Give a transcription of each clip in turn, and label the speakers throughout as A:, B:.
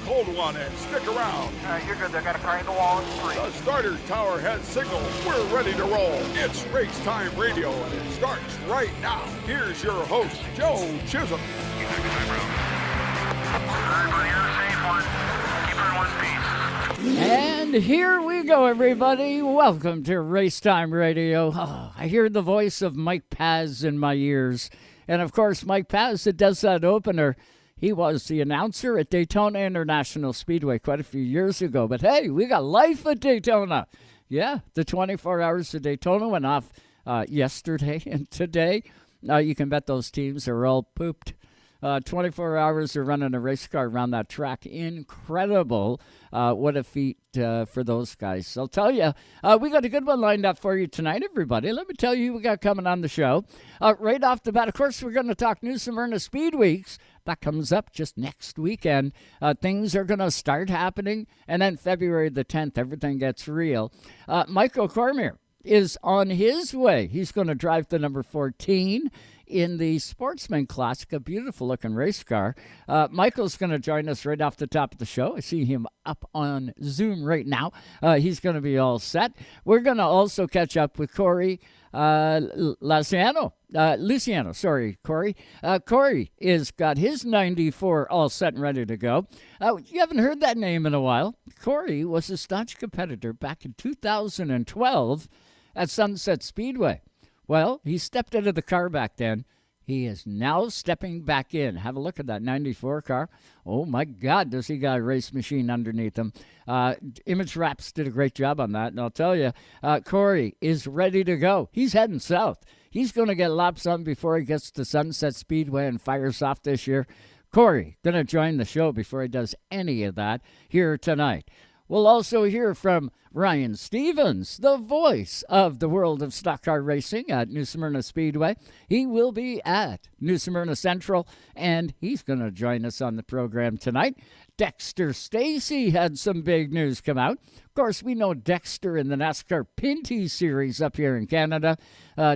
A: cold one and stick around.
B: You're good. I got a car in the wall.
A: The starter tower has signaled. We're ready to roll. It's Race Time Radio, and it starts right now. Here's your host, Joe Chisholm.
B: Everybody have a safe one. Keep her in one piece.
C: And here we go, everybody. Welcome to Race Time Radio. Oh, I hear the voice of Mike Paz in my ears. And, of course, Mike Paz that does that opener. He was the announcer at Daytona International Speedway quite a few years ago. But, hey, we got life at Daytona. Yeah, the 24 hours of Daytona went off yesterday and today. You can bet those teams are all pooped. 24 hours of running a race car around that track. Incredible. What a feat for those guys. I'll tell you, we got a good one lined up for you tonight, everybody. Let me tell you we got coming on the show. Right off the bat, of course, we're going to talk new Smyrna Speed Weeks. That comes up just next weekend. Things are going to start happening. And then February the 10th, everything gets real. Michael Cormier is on his way. He's going to drive the number 14 in the Sportsman Classic, a beautiful-looking race car. Michael's going to join us right off the top of the show. I see him up on Zoom right now. He's going to be all set. We're going to also catch up with Cory Luciano. Cory. Cory is got his 94 all set and ready to go. You haven't heard that name in a while. Cory was a staunch competitor back in 2012 at Sunset Speedway. Well, he stepped out of the car back then. He is now stepping back in. Have a look at that 94 car. Oh, my God, does he got a race machine underneath him. Image Wraps did a great job on that, and I'll tell you, Cory is ready to go. He's heading south. He's going to get laps on before he gets to Sunset Speedway and fires off this year. Cory going to join the show before he does any of that here tonight. We'll also hear from Ryan Stevens, the voice of the world of stock car racing at New Smyrna Speedway. He will be at New Smyrna Central, and he's going to join us on the program tonight. Dexter Stacey had some big news come out. Of course, we know Dexter in the NASCAR Xfinity series up here in Canada.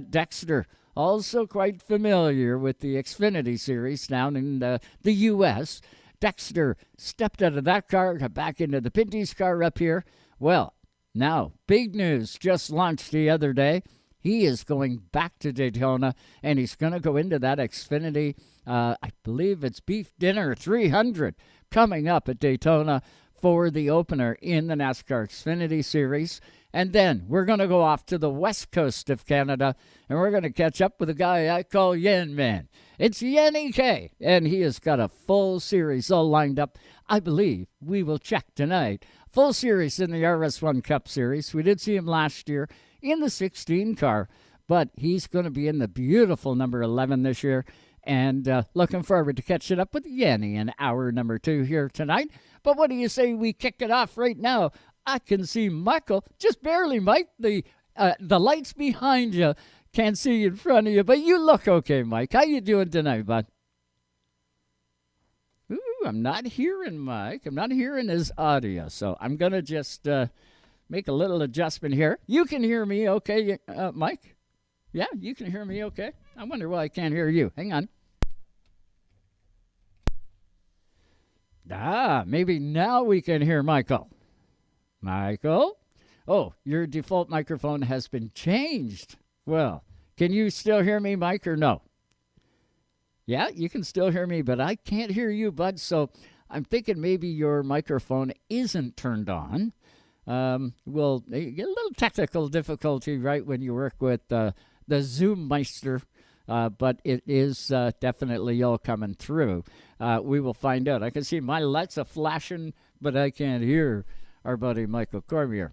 C: Dexter also quite familiar with the Xfinity series down in the U.S., Dexter stepped out of that car, got back into the Pinty's car up here. Well, now, big news just launched the other day. He is going back to Daytona, and he's going to go into that Xfinity, I believe it's Beef Dinner 300, coming up at Daytona for the opener in the NASCAR Xfinity Series. And then we're going to go off to the west coast of Canada, and we're going to catch up with a guy I call Yen Man. It's Yianni K, and he has got a full series all lined up. I believe we will check tonight. Full series in the RS1 Cup Series. We did see him last year in the 16 car, but he's going to be in the beautiful number 11 this year. And looking forward to catching up with Yanni in hour number 2 here tonight. But what do you say we kick it off right now? I can see Michael, just barely, Mike. The lights behind you can't see in front of you, but you look okay, Mike. How you doing tonight, bud? Ooh, I'm not hearing Mike. I'm not hearing his audio, so I'm going to just make a little adjustment here. You can hear me okay, Mike? Yeah, you can hear me okay? I wonder why I can't hear you. Hang on. Maybe now we can hear Michael. Michael? Oh, your default microphone has been changed. Well, can you still hear me, Mike, or no? Yeah, you can still hear me, but I can't hear you, bud, so I'm thinking maybe your microphone isn't turned on. Well, you get a little technical difficulty, right, when you work with the Zoom Meister, but it is definitely all coming through. We will find out. I can see my lights are flashing, but I can't hear our buddy Michael Cormier.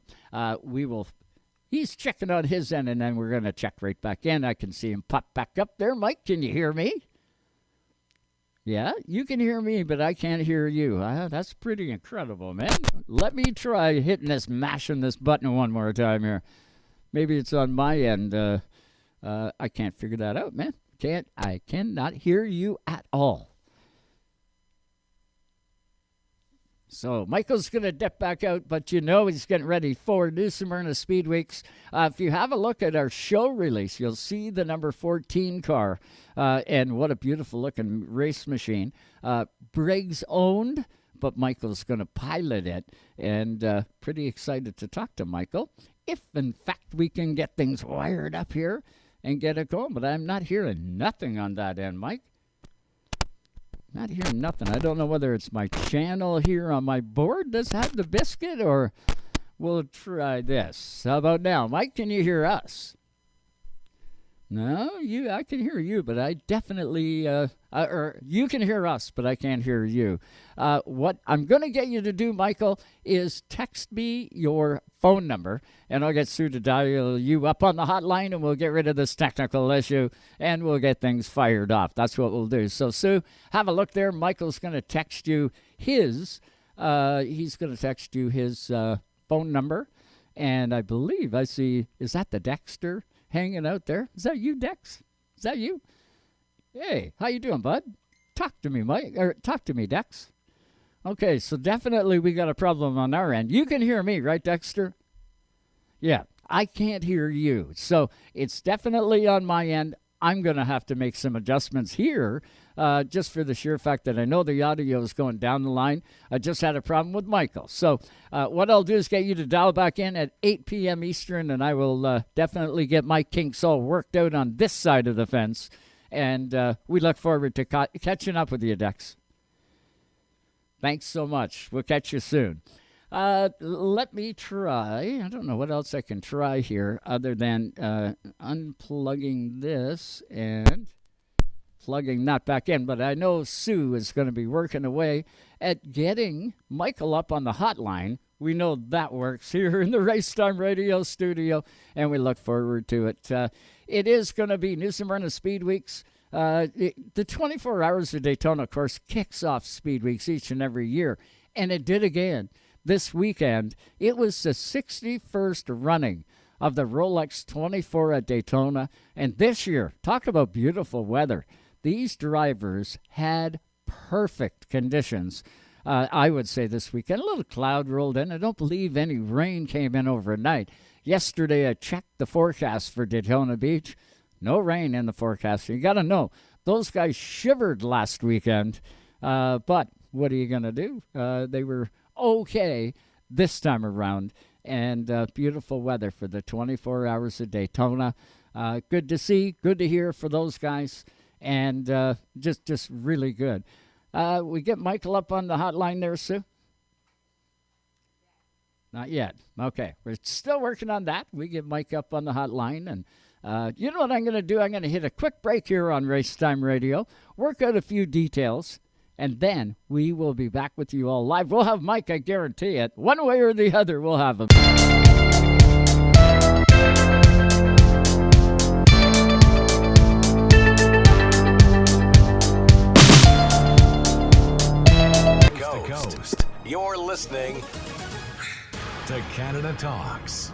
C: He's checking on his end, and then we're going to check right back in. I can see him pop back up there. Mike, can you hear me? Yeah, you can hear me, but I can't hear you. That's pretty incredible, man. Let me try mashing this button one more time here. Maybe it's on my end. I can't figure that out, man. I cannot hear you at all. So Michael's going to dip back out, but you know he's getting ready for New Smyrna Speed Weeks. If you have a look at our show release, you'll see the number 14 car, and what a beautiful-looking race machine. Briggs owned but Michael's going to pilot it, and pretty excited to talk to Michael. If, in fact, we can get things wired up here and get it going, but I'm not hearing nothing on that end, Mike. Not hearing nothing. I don't know whether it's my channel here on my board that's had the biscuit, or we'll try this. How about now? Mike, can you hear us? No, I can hear you, but I definitely, or you can hear us, but I can't hear you. What I'm going to get you to do, Michael, is text me your phone number, and I'll get Sue to dial you up on the hotline, and we'll get rid of this technical issue, and we'll get things fired off. That's what we'll do. So, Sue, have a look there. Michael's going to text you his phone number, and I believe I see, is that the Dexter hanging out there? Is that you, Dex? Is that you? Hey, how you doing, bud? Talk to me, Mike. Or talk to me, Dex. Okay, so definitely we got a problem on our end. You can hear me, right, Dexter? Yeah, I can't hear you. So it's definitely on my end. I'm going to have to make some adjustments here, just for the sheer fact that I know the audio is going down the line. I just had a problem with Michael. So what I'll do is get you to dial back in at 8 p.m. Eastern, and I will definitely get my kinks all worked out on this side of the fence. And we look forward to catching up with you, Dex. Thanks so much. We'll catch you soon. Let me try. I don't know what else I can try here other than unplugging this and plugging that back in. But I know Sue is going to be working away at getting Michael up on the hotline. We know that works here in the Racetime Radio studio, and we look forward to it. It is going to be New Smyrna Speed Weeks. The 24 Hours of Daytona, of course, kicks off Speed Weeks each and every year, and it did again. This weekend, it was the 61st running of the Rolex 24 at Daytona. And this year, talk about beautiful weather. These drivers had perfect conditions, I would say, this weekend. A little cloud rolled in. I don't believe any rain came in overnight. Yesterday, I checked the forecast for Daytona Beach. No rain in the forecast. You got to know, those guys shivered last weekend. But what are you going to do? They were okay this time around, and beautiful weather for the 24 Hours of Daytona. Good to see, good to hear for those guys, and just really good. We get Michael up on the hotline there, Sue? Not yet. Okay, we're still working on that. We get Mike up on the hotline, and you know what I'm going to do? I'm going to hit a quick break here on Racetime Radio, work out a few details, and then we will be back with you all live. We'll have Mike, I guarantee it. One way or the other, we'll have him.
D: Coast. You're listening to Canada Talks.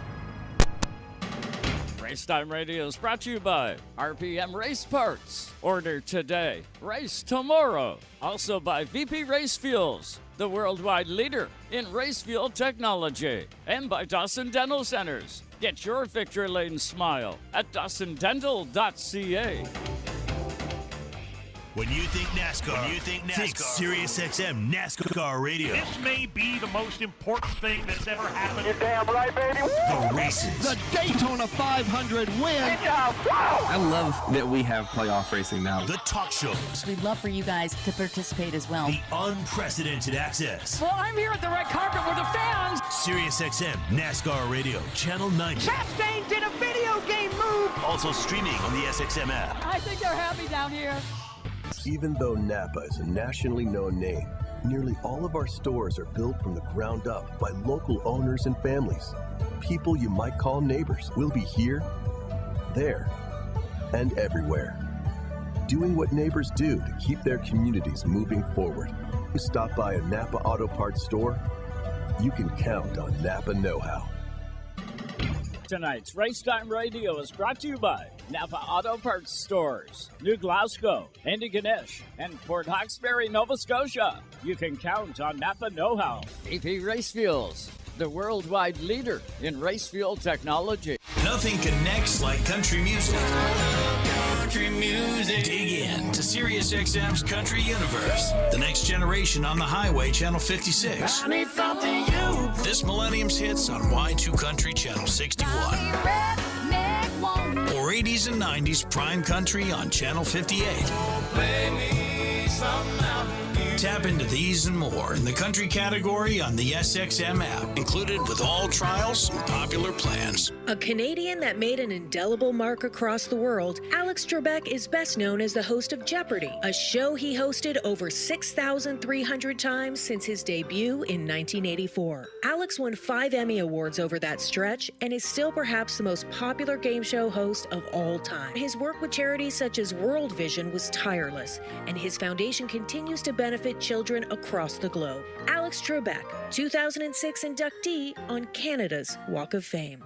C: Racetime Radio is brought to you by RPM Race Parts. Order today, race tomorrow. Also by VP Race Fuels, the worldwide leader in race fuel technology. And by Dawson Dental Centers. Get your victory lane smile at dawsondental.ca.
E: When you think NASCAR, think SiriusXM NASCAR Radio.
F: This may be the most important thing that's ever happened.
B: You're damn right, baby.
E: The races.
G: The Daytona 500 win.
H: I love that we have playoff racing now.
E: The talk shows.
I: We'd love for you guys to participate as well.
E: The unprecedented access.
J: Well, I'm here at the red carpet with the fans.
E: SiriusXM NASCAR Radio, Channel 90.
J: Chastain did a video game move.
E: Also streaming on the SXM app.
J: I think they're happy down here.
K: Even though Napa is a nationally known name, nearly all of our stores are built from the ground up by local owners and families. People you might call neighbors will be here, there, and everywhere. Doing what neighbors do to keep their communities moving forward. You stop by a Napa Auto Parts store, you can count on Napa know-how.
C: Tonight's Racetime Radio is brought to you by Napa Auto Parts Stores, New Glasgow, Antigonish, and Port Hawkesbury, Nova Scotia. You can count on Napa know-how. AP Race Fuels, the worldwide leader in race fuel technology.
E: Nothing connects like country music. country music. Dig in to SiriusXM's Country Universe, the next generation on the highway, Channel 56.
B: I need something you.
E: This millennium's hits on Y2 Country, Channel 61. Or 80s and 90s prime country on Channel 58.
B: Play me some mountain.
E: Tap into these and more in the country category on the SXM app, included with all trials and popular plans.
L: A Canadian that made an indelible mark across the world, Alex Trebek is best known as the host of Jeopardy, a show he hosted over 6,300 times since his debut in 1984. Alex won 5 Emmy Awards over that stretch and is still perhaps the most popular game show host of all time. His work with charities such as World Vision was tireless, and his foundation continues to benefit children across the globe. Alex Trebek, 2006 inductee on Canada's Walk of Fame.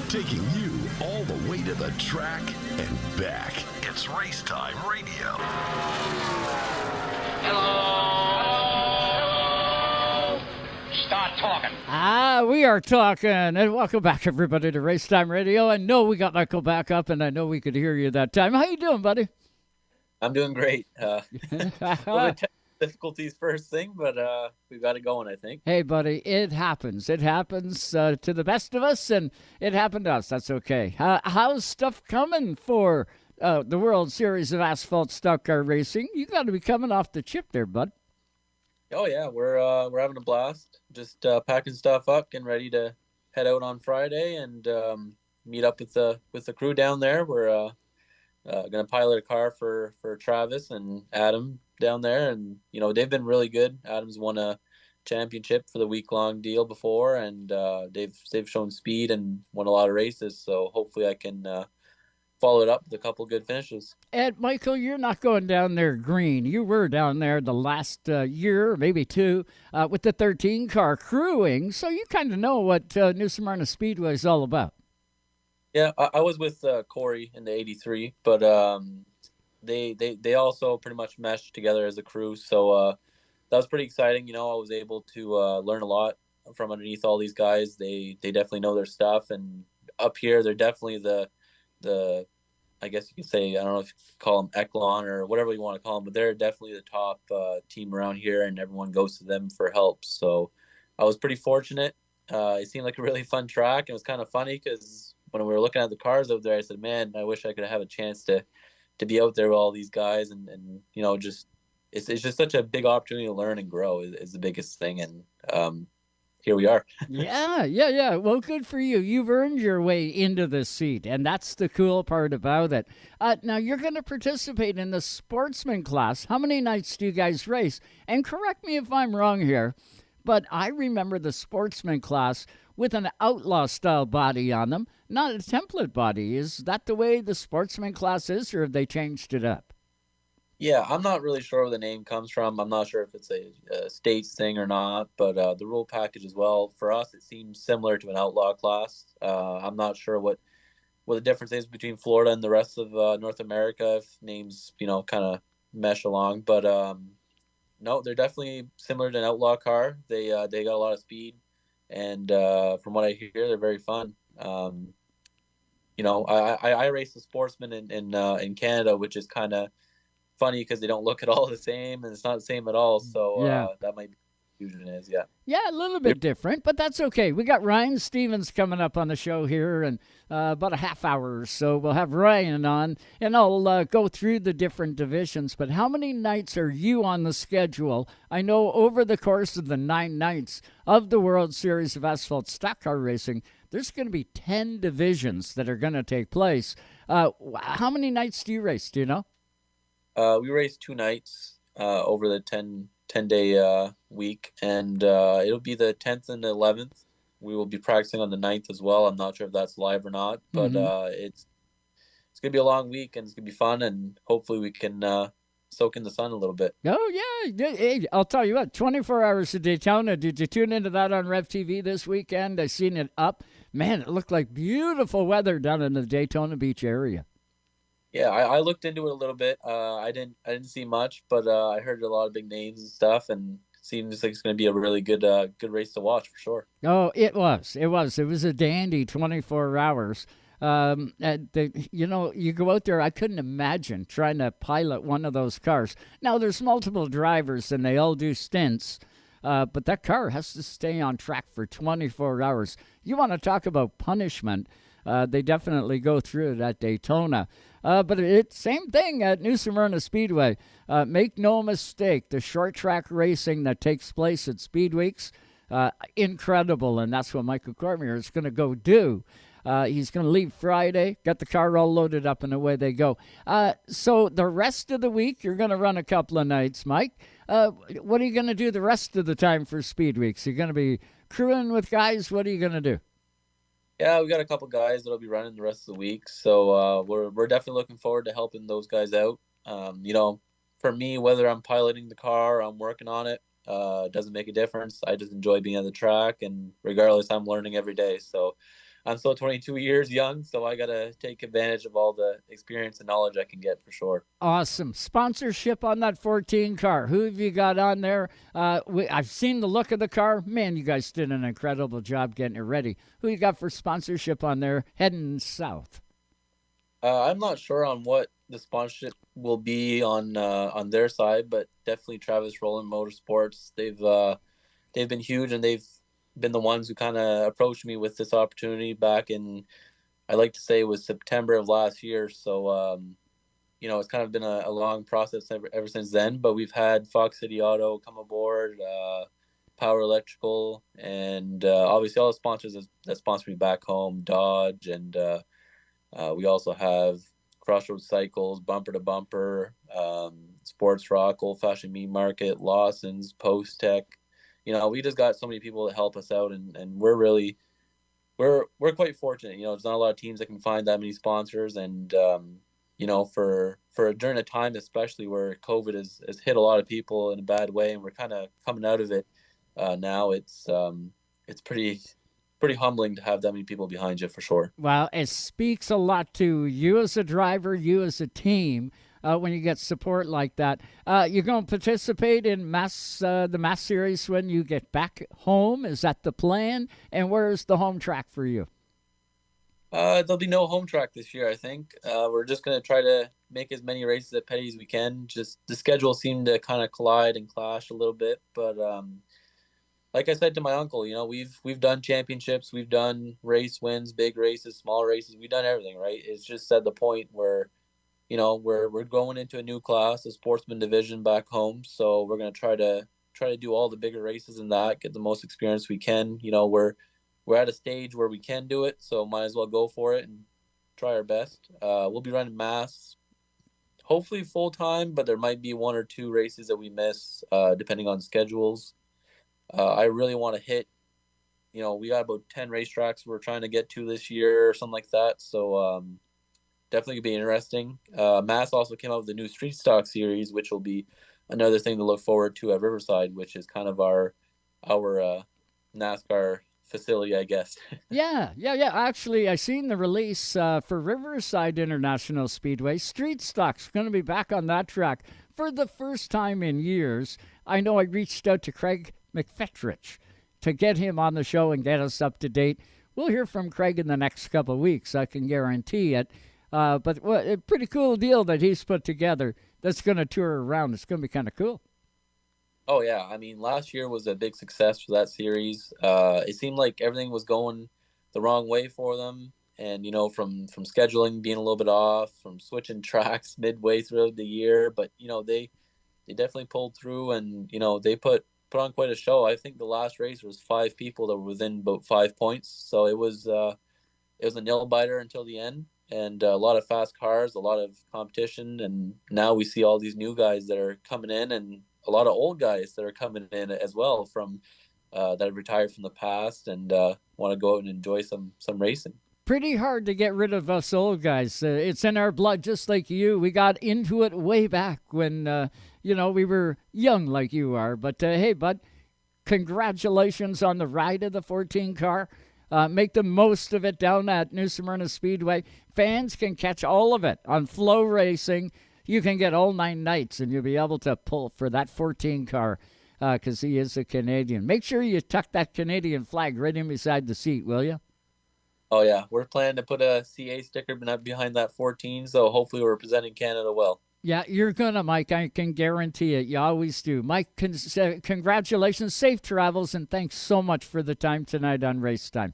M: Taking you all the way to the track and back. It's Race Time Radio.
B: Hello. Start talking.
C: We are talking. And welcome back, everybody, to Race Time Radio. I know we got Michael back up, and I know we could hear you that time. How you doing, buddy?
N: I'm doing great. Difficulties first thing, but we've got it going, I think.
C: Hey, buddy, it happens. It happens to the best of us, and it happened to us. That's okay. How's stuff coming for the World Series of Asphalt Stock Car Racing? You got to be coming off the chip there, bud.
N: Oh yeah, we're having a blast. Just packing stuff up, getting ready to head out on Friday and meet up with the crew down there. We're going to pilot a car for Travis and Adam down there, and they've been really good. Adam's won a championship for the week-long deal before, and they've shown speed and won a lot of races. So hopefully I can follow it up with a couple good finishes.
C: And Michael, you're not going down there green. You were down there the last year, maybe 2, with the 13 car crewing. So you kind of know what New Smyrna Speedway is all about.
N: Yeah, I was with Cory in the 83, but they also pretty much meshed together as a crew. So that was pretty exciting. I was able to learn a lot from underneath all these guys. They definitely know their stuff, and up here they're definitely the I guess you could say, I don't know if you call them Echelon or whatever you want to call them, but they're definitely the top team around here, and everyone goes to them for help. So I was pretty fortunate. It seemed like a really fun track. It was kind of funny because when we were looking at the cars over there, I said, man, I wish I could have a chance to be out there with all these guys, and just it's just such a big opportunity to learn and grow is the biggest thing. And here we are.
C: Yeah. Well, good for you. You've earned your way into this seat, and that's the cool part about it. Now, you're going to participate in the Sportsman class. How many nights do you guys race? And correct me if I'm wrong here, but I remember the Sportsman class with an outlaw-style body on them, not a template body. Is that the way the Sportsman class is, or have they changed it up?
N: Yeah, I'm not really sure where the name comes from. I'm not sure if it's a states thing or not, but the rule package as well, for us, it seems similar to an outlaw class. I'm not sure what the difference is between Florida and the rest of North America, if names, kind of mesh along. But no, they're definitely similar to an outlaw car. They got a lot of speed, and from what I hear, they're very fun. I race the Sportsman in Canada, which is kind of funny because they don't look at all the same, and it's not the same at all. So that might be what fusion is. Yeah,
C: a little bit different, but that's okay. We got Ryan Stevens coming up on the show here in about a half hour or so. We'll have Ryan on, and I'll go through the different divisions. But how many nights are you on the schedule? I know over the course of the 9 nights of the World Series of Asphalt Stock Car Racing, there's going to be 10 divisions that are going to take place. How many nights do you race? Do you know?
N: We race 2 nights over the 10-day week, and it'll be the 10th and the 11th. We will be practicing on the 9th as well. I'm not sure if that's live or not, but it's going to be a long week, and it's going to be fun, and hopefully we can soak in the sun a little bit.
C: Oh, yeah. Hey, I'll tell you what, 24 Hours of Daytona. Did you tune into that on Rev TV this weekend? I seen it up. Man, it looked like beautiful weather down in the Daytona Beach area.
N: Yeah, I looked into it a little bit. I didn't see much, but I heard a lot of big names and stuff, and it seems like it's going to be a really good race to watch for sure.
C: Oh, it was. It was a dandy 24 hours. You go out there, I couldn't imagine trying to pilot one of those cars. Now, there's multiple drivers, and they all do stints, but that car has to stay on track for 24 hours. You want to talk about punishment. They definitely go through it at Daytona. But it's same thing at New Smyrna Speedway. Make no mistake, the short track racing that takes place at Speed Weeks, incredible, and that's what Michael Cormier is going to go do. He's going to leave Friday, got the car all loaded up, and away they go. So the rest of the week, you're going to run a couple of nights, Mike. What are you going to do the rest of the time for Speed Weeks? You're going to be crewing with guys? What are you going to do?
N: Yeah, we got a couple guys that'll be running the rest of the week, so we're definitely looking forward to helping those guys out. For me, whether I'm piloting the car, I'm working on it, doesn't make a difference. I just enjoy being on the track, and regardless, I'm learning every day. So I'm still 22 years young, so I got to take advantage of all the experience and knowledge I can get for sure.
C: Awesome. Sponsorship on that 14 car. Who have you got on there? I've seen the look of the car. Man, you guys did an incredible job getting it ready. Who you got for sponsorship on there heading south?
N: I'm not sure on what the sponsorship will be on their side, but definitely Travis Rowland Motorsports. They've been huge, and they've been the ones who kind of approached me with this opportunity back in, I like to say it was September of last year. So, it's kind of been a long process ever since then, but we've had Fox City Auto come aboard, Power Electrical, and obviously all the sponsors that sponsor me back home, Dodge, and we also have Crossroads Cycles, Bumper to Bumper, Sports Rock, Old Fashioned Meat Market, Lawson's, Post Tech. We just got so many people to help us out, and we're quite fortunate. There's not a lot of teams that can find that many sponsors, and for during a time especially where COVID has hit a lot of people in a bad way, and we're kind of coming out of it now. It's pretty humbling to have that many people behind you for sure.
C: Well, it speaks a lot to you as a driver, you as a team. When you get support like that, you're going to participate in the Mass Series when you get back home. Is that the plan? And where's the home track for you?
N: There'll be no home track this year, I think. We're just going to try to make as many races at Petty as we can. Just the schedule seemed to kind of collide and clash a little bit, but like I said to my uncle, we've done championships, we've done race wins, big races, small races, we've done everything, right? It's just at the point where we're going into a new class, a Sportsman division back home. So we're going to try to do all the bigger races in that, get the most experience we can. We're at a stage where we can do it, so might as well go for it and try our best. We'll be running Mass, hopefully full time, but there might be one or two races that we miss, depending on schedules. I really want to hit, we got about 10 racetracks we're trying to get to this year or something like that. So, definitely could be interesting. Mass also came out with the new Street Stock series, which will be another thing to look forward to at Riverside, which is kind of our NASCAR facility, I guess. Yeah.
C: Actually, I seen the release for Riverside International Speedway. Street Stock's going to be back on that track for the first time in years. I know I reached out to Craig McFetrich to get him on the show and get us up to date. We'll hear from Craig in the next couple of weeks, I can guarantee it. But a pretty cool deal that he's put together that's going to tour around. It's going to be kind of cool.
N: Oh, yeah. I mean, last year was a big success for that series. It seemed like everything was going the wrong way for them. And, from scheduling being a little bit off, from switching tracks midway through the year. But, they definitely pulled through, and, they put on quite a show. I think the last race was 5 people that were within about 5 points. So it was a nail-biter until the end. And a lot of fast cars, a lot of competition. And now we see all these new guys that are coming in, and a lot of old guys that are coming in as well from that have retired from the past and want to go out and enjoy some racing.
C: Pretty hard to get rid of us old guys. It's in our blood, just like you. We got into it way back when, we were young like you are. But, hey, bud, congratulations on the ride of the 14 car. Make the most of it down at New Smyrna Speedway. Fans can catch all of it on Flow Racing. You can get all 9 nights, and you'll be able to pull for that 14 car because he is a Canadian. Make sure you tuck that Canadian flag right in beside the seat, will you?
N: Oh, yeah. We're planning to put a CA sticker behind that 14, so hopefully we're representing Canada well.
C: Yeah, you're going to, Mike. I can guarantee it. You always do. Mike, congratulations, safe travels, and thanks so much for the time tonight on Race Time.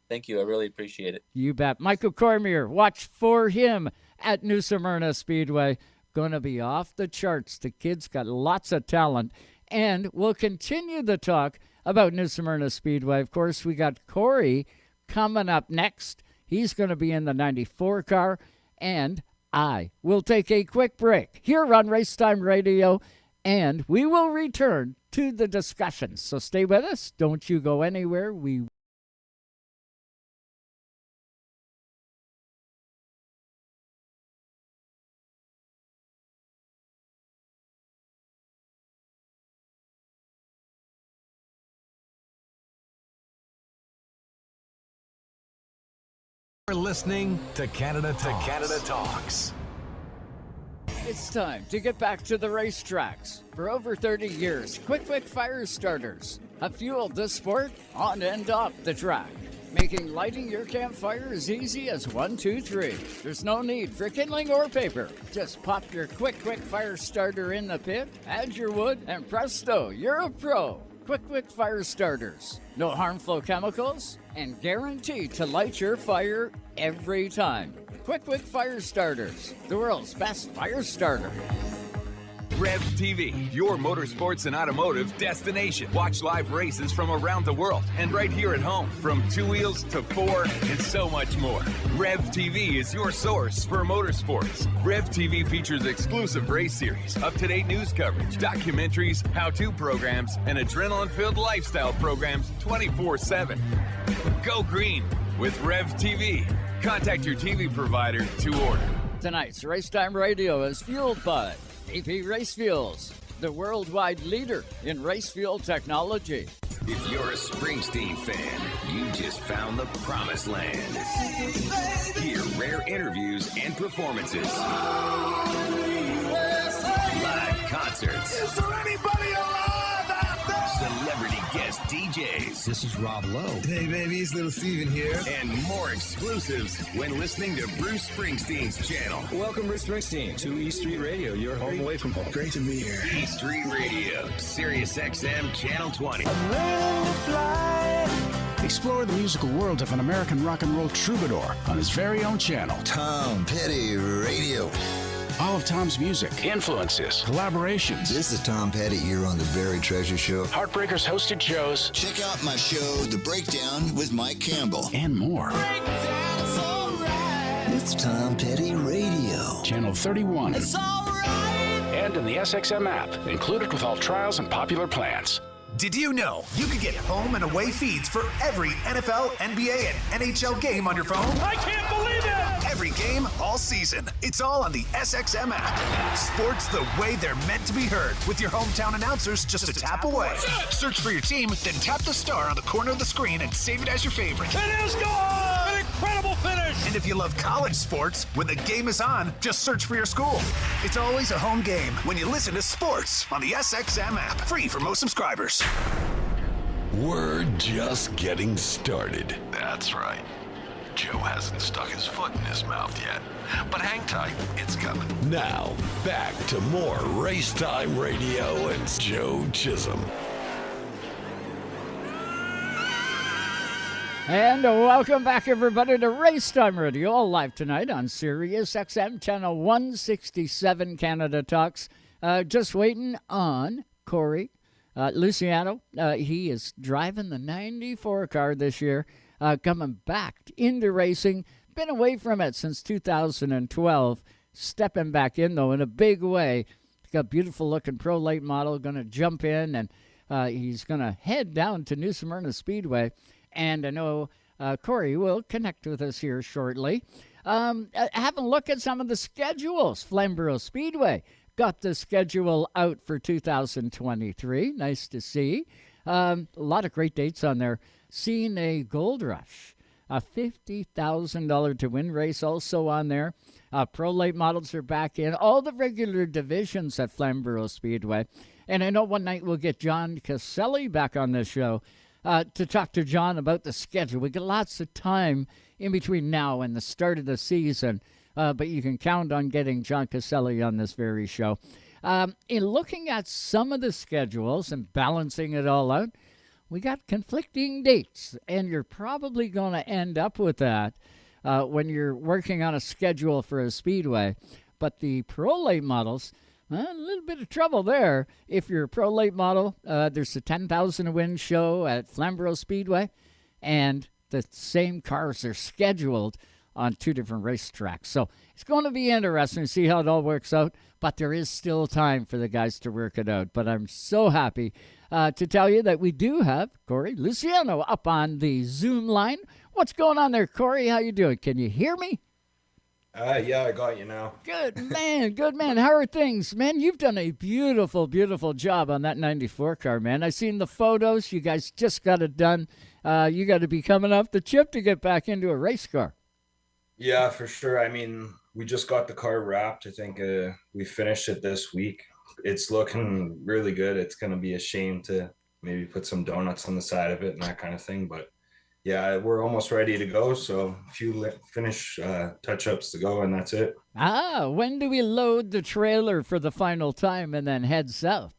N: Thank you. I really appreciate it.
C: You bet. Michael Cormier, watch for him at New Smyrna Speedway. Going to be off the charts. The kid's got lots of talent. And we'll continue the talk about New Smyrna Speedway. Of course, we got Cory coming up next. He's going to be in the 94 car. And I will take a quick break here on Race Time Radio. And we will return to the discussion. So stay with us. Don't you go anywhere.
D: We're listening to Canada Talks.
C: It's time to get back to the racetracks. For over 30 years, Quick Fire Starters have fueled this sport on and off the track, making lighting your campfire as easy as 1, 2, 3. There's no need for kindling or paper. Just pop your Quick Fire Starter in the pit, add your wood, and presto, you're a pro. Quick Fire Starters. No harmful chemicals, and guaranteed to light your fire every time. Quick Fire Starters, the world's best fire starter.
O: Rev TV, your motorsports and automotive destination. Watch live races from around the world and right here at home, from 2 wheels to 4 and so much more. Rev TV is your source for motorsports. Rev TV features exclusive race series, up-to-date news coverage, documentaries, how-to programs, and adrenaline-filled lifestyle programs 24/7. Go green with Rev TV. Contact your TV provider to order.
C: Tonight's Race Time Radio is fueled by AP Race Fuels, the worldwide leader in race fuel technology.
M: If you're a Springsteen fan, you just found the promised land. Hear rare interviews and performances. Live concerts.
P: Is there anybody alive out there?
M: Celebrity guest DJs.
Q: This is Rob Lowe.
R: Hey, baby, it's Little Steven here.
M: And more exclusives when listening to Bruce Springsteen's channel.
Q: Welcome, Bruce Springsteen, to E Street Radio, your home away from home.
R: Great to be here.
M: E Street Radio, SiriusXM Channel 20.
S: Explore the musical world of an American rock and roll troubadour on his very own channel.
T: Tom Petty Radio.
S: All of Tom's music, influences, collaborations.
T: This is Tom Petty here on The Buried Treasure Show.
S: Heartbreakers hosted shows.
T: Check out my show, The Breakdown with Mike Campbell.
S: And more.
T: It's Tom Petty Radio.
S: Channel 31.
T: It's all right.
S: And in the SXM app, included with all trials and popular plans.
U: Did you know you could get home and away feeds for every NFL, NBA, and NHL game on your phone?
F: I can't believe it!
U: Every game, all season. It's all on the SXM app. Sports the way they're meant to be heard, with your hometown announcers just a tap away. Search for your team, then tap the star on the corner of the screen and save it as your favorite.
F: It is gone! An incredible finish!
U: And if you love college sports, when the game is on, just search for your school. It's always a home game when you listen to sports on the SXM app. Free for most subscribers.
M: We're just getting started. That's right. Joe hasn't stuck his foot in his mouth yet. But hang tight, it's coming. Now, back to more Race Time Radio and Joe Chisholm.
C: And welcome back, everybody, to Race Time Radio, all live tonight on SiriusXM Channel 167 Canada Talks. Just waiting on Cory Luciano. He is driving the 94 car this year, coming back into racing. Been away from it since 2012. Stepping back in, though, in a big way. He's got a beautiful-looking pro late model, going to jump in, and he's going to head down to New Smyrna Speedway. And I know Cory will connect with us here shortly. Having a look at some of the schedules. Flamborough Speedway got the schedule out for 2023. Nice to see. A lot of great dates on there. Seeing a Gold Rush, a $50,000 to win race also on there. Pro late models are back in. All the regular divisions at Flamborough Speedway. And I know one night we'll get John Caselli back on this show to talk to John about the schedule. We got lots of time in between now and the start of the season, but you can count on getting John Caselli on this very show. In looking at some of the schedules and balancing it all out, we got conflicting dates, and you're probably going to end up with that when you're working on a schedule for a speedway. But the pro late models, a little bit of trouble there. If you're a pro late model, there's a 10,000 win show at Flamborough Speedway, and the same cars are scheduled on two different racetracks. So it's going to be interesting to see how it all works out, but there is still time for the guys to work it out. But I'm so happy to tell you that we do have Cory Luciano up on the Zoom line. What's going on there, Cory? How you doing? Can you hear me?
A: Yeah, I got you now.
C: Good man, good man. How are things, man? You've done a beautiful, beautiful job on that 94 car, man. I've seen the photos. You guys just got it done. You got to be coming off the chip to get back into a race car.
A: Yeah, for sure. I mean, we just got the car wrapped. I think we finished it this week. It's looking really good. It's going to be a shame to maybe put some donuts on the side of it and that kind of thing. But yeah, we're almost ready to go. So a few finish touch-ups to go, and that's it.
C: When do we load the trailer for the final time and then head south?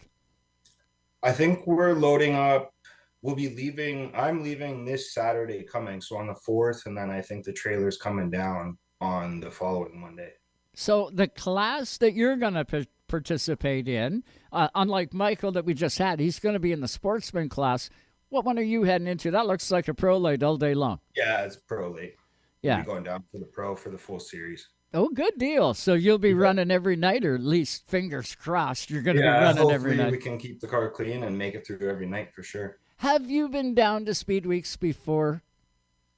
A: I think we're loading up. We'll be leaving. I'm leaving this Saturday coming, so on the 4th, and then I think the trailer's coming down on the following Monday.
C: So the class that you're going to participate in, unlike Michael that we just had, he's going to be in the Sportsman class. What one are you heading into? That looks like a pro late all day long.
A: Yeah, it's pro late.
C: Yeah.
A: We'll be going down for the pro for the full series.
C: Oh, good deal. So you'll be running every night, or at least fingers crossed you're going to be running every night.
A: We can keep the car clean and make it through every night for sure.
C: Have you been down to Speed Weeks before?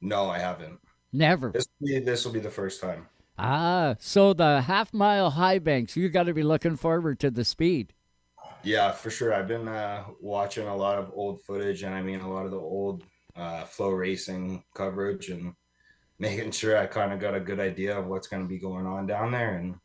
A: No, I haven't.
C: Never.
A: This will be the first time.
C: So the half-mile high banks, you got to be looking forward to the speed.
A: Yeah, for sure. I've been watching a lot of old footage, and I mean a lot of the old flow racing coverage, and making sure I kind of got a good idea of what's going to be going on down there, and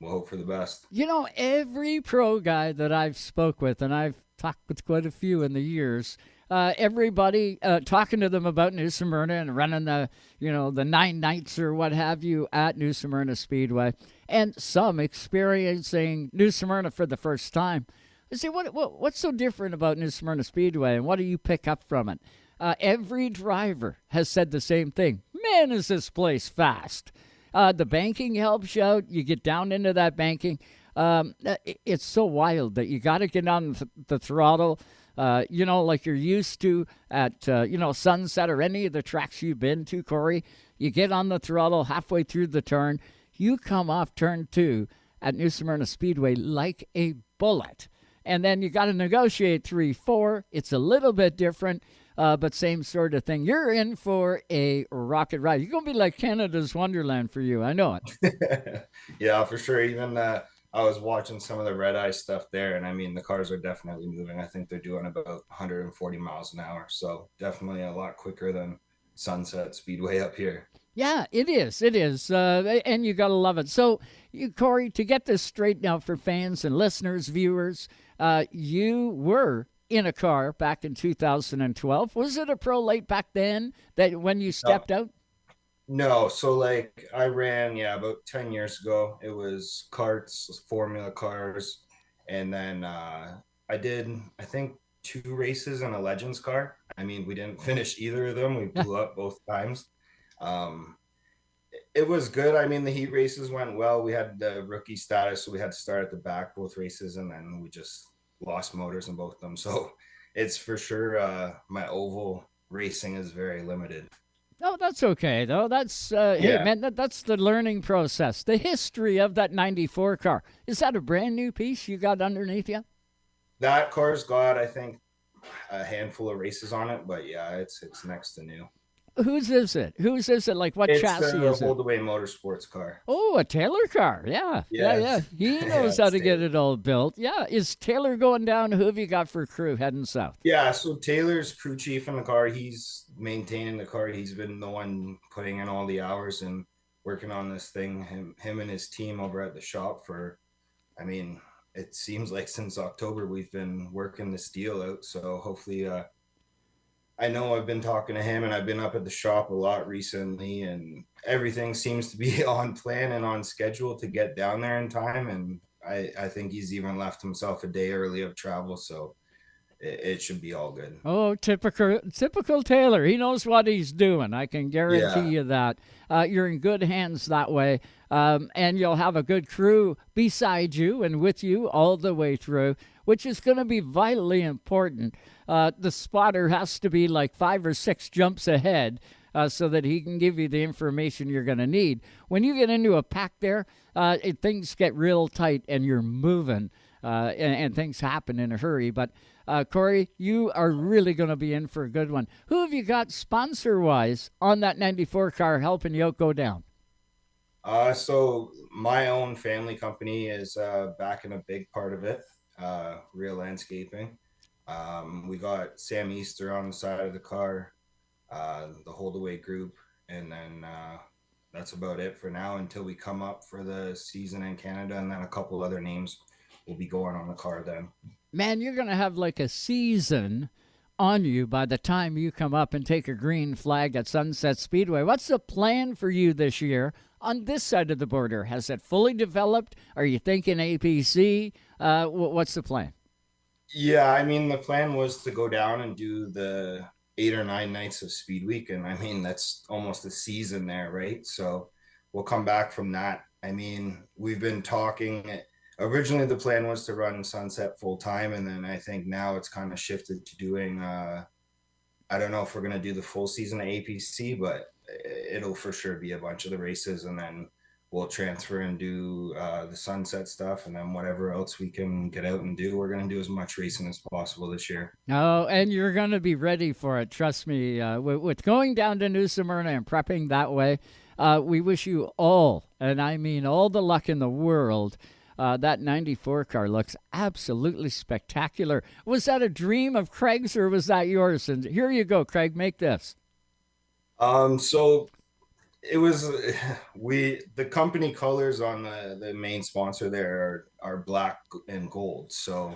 A: we'll hope for the best.
C: You know, every pro guy that I've spoke with, and I've talked with quite a few in the years, everybody talking to them about New Smyrna and running the 9 nights or what have you at New Smyrna Speedway, and some experiencing New Smyrna for the first time. I say, what's so different about New Smyrna Speedway, and what do you pick up from it? Every driver has said the same thing. Man, is this place fast. The banking helps you out. You get down into that banking. It's so wild that you got to get on the throttle, like you're used to at, Sunset or any of the tracks you've been to, Cory. You get on the throttle halfway through the turn. You come off turn 2 at New Smyrna Speedway like a bullet. And then you got to negotiate 3, 4. It's a little bit different, but same sort of thing. You're in for a rocket ride. You're going to be like Canada's Wonderland for you. I know it.
A: Yeah, for sure. Even I was watching some of the red eye stuff there, and I mean, the cars are definitely moving. I think they're doing about 140 miles an hour. So definitely a lot quicker than Sunset Speedway up here.
C: Yeah, it is. It is. And you got to love it. So, Cory, to get this straight now for fans and listeners, viewers, you were in a car back in 2012. Was it a pro late back then that when you stepped out?
A: No. So I ran, about 10 years ago. It was karts, Formula cars. And then I did, I think, 2 races in a Legends car. I mean, we didn't finish either of them. We blew up both times. It was good. I mean, the heat races went well. We had the rookie status, so we had to start at the back both races, and then we just lost motors in both of them. So it's for sure my oval racing is very limited.
C: No, that's okay, though. That's, hey, man, that's the learning process. The history of that 94 car. Is that a brand new piece you got underneath you?
A: That car's got, I think, a handful of races on it, but yeah, it's next to new.
C: Whose is it? Whose is it? Like, what chassis is it?
A: It's an Oldaway Motorsports car.
C: Oh, a Taylor car. Yeah. He knows how to get it all built. Yeah. Is Taylor going down? Who have you got for crew heading south?
A: Yeah, so Taylor's crew chief in the car. He's maintaining the car. He's been the one putting in all the hours and working on this thing. Him and his team over at the shop for, I mean, it seems like since October we've been working this deal out. So hopefully I know I've been talking to him, and I've been up at the shop a lot recently, and everything seems to be on plan and on schedule to get down there in time. And I think he's even left himself a day early of travel, so it should be all good.
C: Oh, typical Taylor. He knows what he's doing. I can guarantee you that. You're in good hands that way, and you'll have a good crew beside you and with you all the way through, which is going to be vitally important. The spotter has to be like 5 or 6 jumps ahead so that he can give you the information you're going to need. When you get into a pack there, things get real tight and you're moving, and things happen in a hurry. But Cory, you are really going to be in for a good one. Who have you got sponsor-wise on that 94 car helping you go down?
A: So my own family company is backing a big part of it, Real Landscaping. We got Sam Easter on the side of the car, the Holdaway Group, and then that's about it for now until we come up for the season in Canada, and then a couple other names will be going on the car then.
C: Man, you're going to have like a season on you by the time you come up and take a green flag at Sunset Speedway. What's the plan for you this year on this side of the border? Has it fully developed? Are you thinking APC? What's the plan?
A: Yeah, I mean, the plan was to go down and do the 8 or 9 nights of Speed Week. And I mean, that's almost a season there, right? So we'll come back from that. I mean, we've been talking. Originally, the plan was to run Sunset full time. And then I think now it's kind of shifted to doing, I don't know if we're going to do the full season of APC, but it'll for sure be a bunch of the races. And then we'll transfer and do the Sunset stuff, and then whatever else we can get out and do. We're going to do as much racing as possible this year.
C: Oh, and you're going to be ready for it. Trust me. With going down to New Smyrna and prepping that way, we wish you all, and I mean all the luck in the world. That 94 car looks absolutely spectacular. Was that a dream of Craig's or was that yours? And here you go, Craig, make this.
A: So it was, the company colors on the main sponsor there are black and gold. So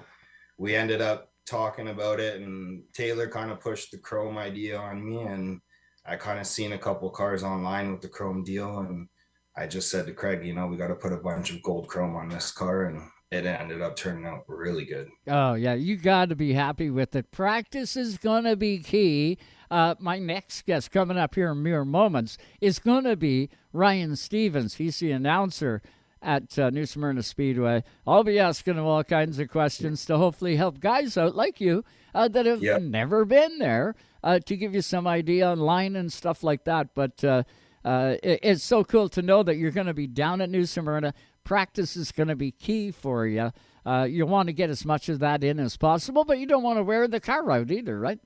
A: we ended up talking about it, and Taylor kind of pushed the chrome idea on me, and I kind of seen a couple cars online with the chrome deal, and I just said to Craig, we got to put a bunch of gold chrome on this car, and it ended up turning out really good.
C: Oh, yeah, you got to be happy with it. Practice is going to be key. My next guest coming up here in mere moments is going to be Ryan Stevens. He's the announcer at New Smyrna Speedway. I'll be asking him all kinds of questions to hopefully help guys out like you that have never been there to give you some idea online and stuff like that. But it's so cool to know that you're going to be down at New Smyrna. Practice is going to be key for you. You want to get as much of that in as possible, but you don't want to wear the car out either, right?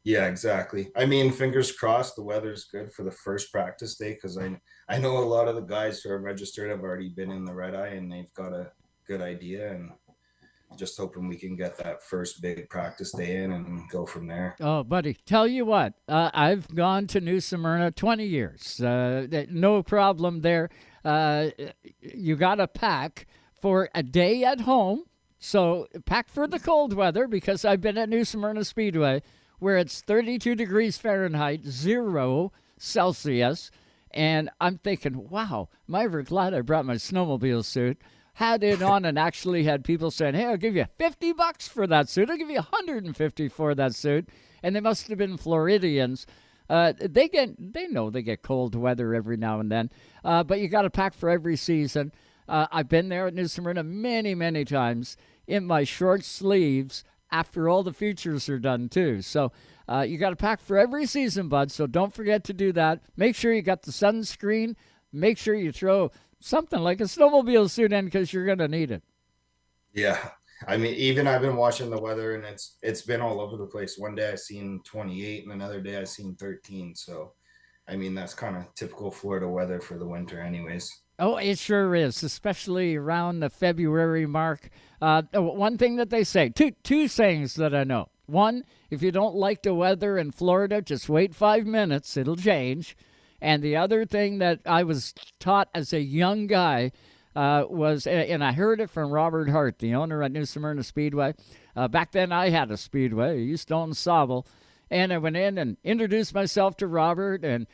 A: Yeah, exactly. I mean, fingers crossed the weather's good for the first practice day, because I know a lot of the guys who are registered have already been in the red eye and they've got a good idea, and just hoping we can get that first big practice day in and go from there.
C: Oh, buddy, tell you what, I've gone to New Smyrna 20 years. No problem there. You got to pack for a day at home. So pack for the cold weather, because I've been at New Smyrna Speedway where it's 32 degrees Fahrenheit, 0 Celsius. And I'm thinking, wow, am I ever glad I brought my snowmobile suit? Had it on and actually had people saying, hey, I'll give you $50 for that suit. I'll give you $150 for that suit. And they must have been Floridians. They know they get cold weather every now and then. But you got to pack for every season. I've been there at New Smyrna many, many times in my short sleeves after all the features are done too. So you got to pack for every season, bud. So don't forget to do that. Make sure you got the sunscreen. Make sure you throw something like a snowmobile suit in, because you're going to need it.
A: Yeah. I mean, even I've been watching the weather, and it's been all over the place. One day I seen 28 and another day I seen 13. So, I mean, that's kind of typical Florida weather for the winter anyways.
C: Oh, it sure is, especially around the February mark. One thing that they say, two sayings that I know. One, if you don't like the weather in Florida, just wait 5 minutes. It'll change. And the other thing that I was taught as a young guy was, and I heard it from Robert Hart, the owner at New Smyrna Speedway. Back then I had a Speedway. I used to own Sauble. And I went in and introduced myself to Robert and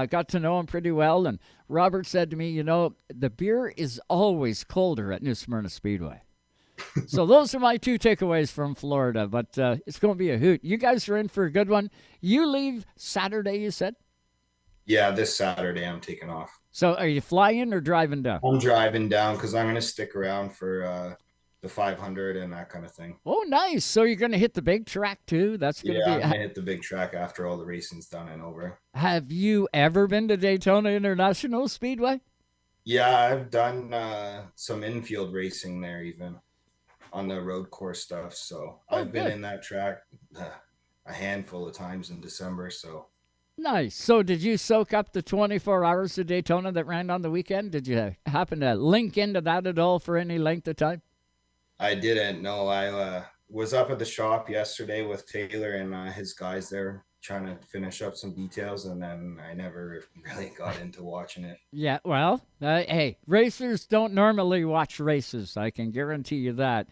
C: got to know him pretty well. And Robert said to me, you know, the beer is always colder at New Smyrna Speedway. So those are my 2 takeaways from Florida, but it's going to be a hoot. You guys are in for a good one. You leave Saturday, you said?
A: Yeah, this Saturday I'm taking off.
C: So are you flying or driving down?
A: I'm driving down because I'm going to stick around for the 500 and that kind of thing.
C: Oh, nice. So you're going to hit the big track too? That's going to be...
A: I'm going to hit the big track after all the racing's done and over.
C: Have you ever been to Daytona International Speedway?
A: Yeah, I've done some infield racing there even on the road course stuff. So I've been in that track a handful of times in December. So
C: nice. So did you soak up the 24 hours of Daytona that ran on the weekend? Did you happen to link into that at all for any length of time?
A: I didn't. No, I was up at the shop yesterday with Taylor and his guys there trying to finish up some details, and then I never really got into watching it.
C: Yeah, well, hey, racers don't normally watch races. I can guarantee you that.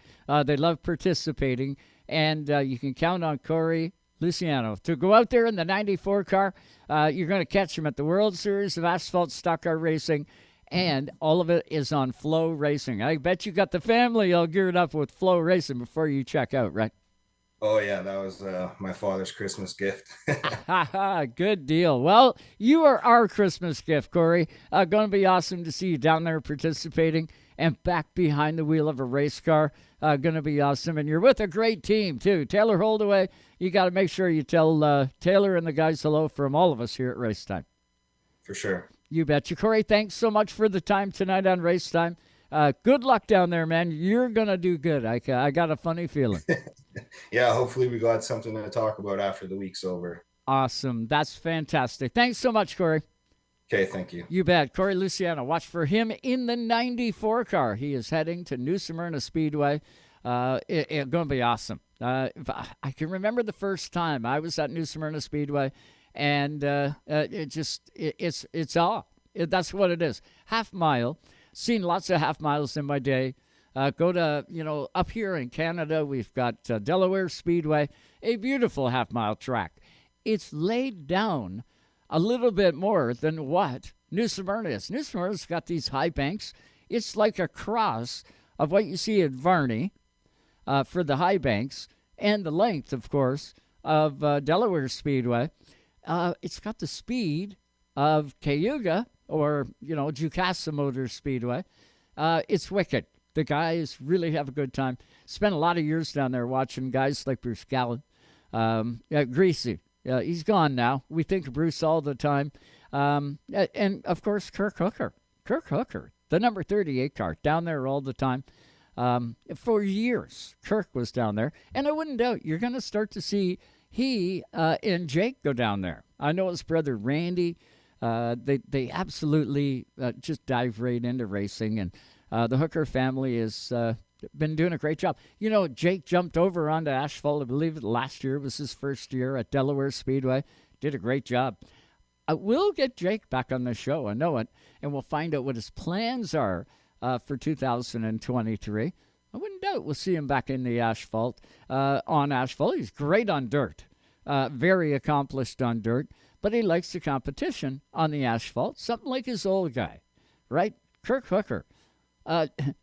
C: They love participating, and you can count on Cory Luciano to go out there in the 94 car. You're going to catch him at the World Series of Asphalt Stock Car Racing, and all of it is on Flow Racing. I bet you got the family all geared up with Flow Racing before you check out, right?
A: Oh, yeah, that was my father's Christmas gift.
C: Good deal. Well, you are our Christmas gift, Cory. Going to be awesome to see you down there participating and back behind the wheel of a race car. Going to be awesome. And you're with a great team, too. Taylor Holdaway, you got to make sure you tell Taylor and the guys hello from all of us here at Racetime.
A: For sure.
C: You betcha. Cory, thanks so much for the time tonight on Racetime. Good luck down there, man. You're going to do good. I got a funny feeling.
A: Yeah, hopefully we got something to talk about after the week's over.
C: Awesome. That's fantastic. Thanks so much, Cory.
A: Okay, thank you.
C: You bet. Cory Luciano. Watch for him in the 94 car. He is heading to New Smyrna Speedway. It's going to be awesome. I can remember the first time I was at New Smyrna Speedway, and it's awe. That's what it is. Half mile. Seen lots of half miles in my day. Go to, up here in Canada, we've got Delaware Speedway, a beautiful half-mile track. It's laid down a little bit more than what New Smyrna is. New Smyrna's got these high banks. It's like a cross of what you see at Varney for the high banks and the length, of course, of Delaware Speedway. It's got the speed of Cayuga or, Jukasa Motor Speedway. It's wicked. The guys really have a good time. Spent a lot of years down there watching guys like Bruce Gallen. Greasy. He's gone now. We think of Bruce all the time. And, of course, Kirk Hooker. Kirk Hooker, the number 38 car, down there all the time. For years, Kirk was down there. And I wouldn't doubt you're going to start to see he and Jake go down there. I know his brother Randy. They absolutely just dive right into racing. And the Hooker family has been doing a great job. Jake jumped over onto asphalt. I believe last year was his first year at Delaware Speedway. Did a great job. We'll get Jake back on the show. I know it. And we'll find out what his plans are for 2023. I wouldn't doubt we'll see him back in the asphalt, on asphalt. He's great on dirt. Very accomplished on dirt. But he likes the competition on the asphalt. Something like his old guy, right? Kirk Hooker.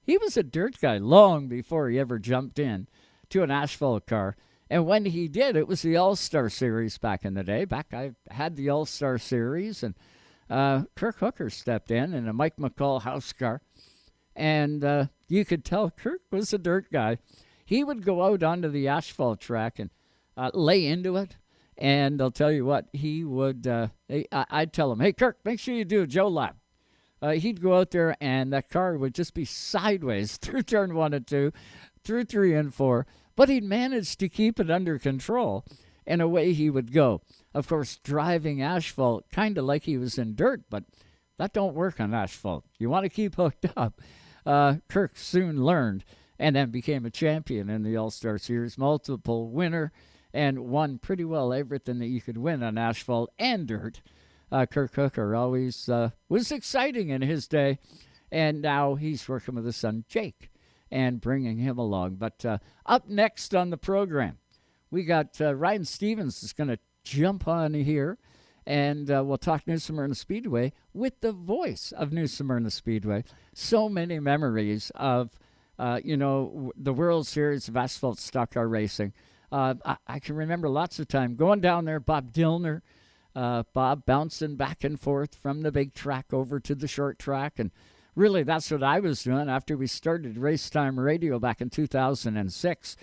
C: He was a dirt guy long before he ever jumped in to an asphalt car. And when he did, it was the All-Star Series back in the day. I had the All-Star Series, and Kirk Hooker stepped in a Mike McCall house car. And you could tell Kirk was a dirt guy. He would go out onto the asphalt track and lay into it. And I'll tell you what, he would, I'd tell him, hey, Kirk, make sure you do a Joe lap. He'd go out there, and that car would just be sideways through turn 1 and 2, through 3 and 4. But he'd managed to keep it under control, and away he would go. Of course, driving asphalt, kind of like he was in dirt, but that don't work on asphalt. You want to keep hooked up. Kirk soon learned and then became a champion in the All-Star Series, multiple winner, and won pretty well everything that you could win on asphalt and dirt. Kirk Hooker always was exciting in his day, and now he's working with his son Jake and bringing him along. But up next on the program, we got Ryan Stevens is going to jump on here, and we'll talk New Smyrna Speedway with the voice of New Smyrna Speedway. So many memories of, the World Series of Asphalt Stock Car Racing. I can remember lots of time going down there, Bob Dillner, Bob bouncing back and forth from the big track over to the short track. And really, that's what I was doing after we started Race Time Radio back in 2006.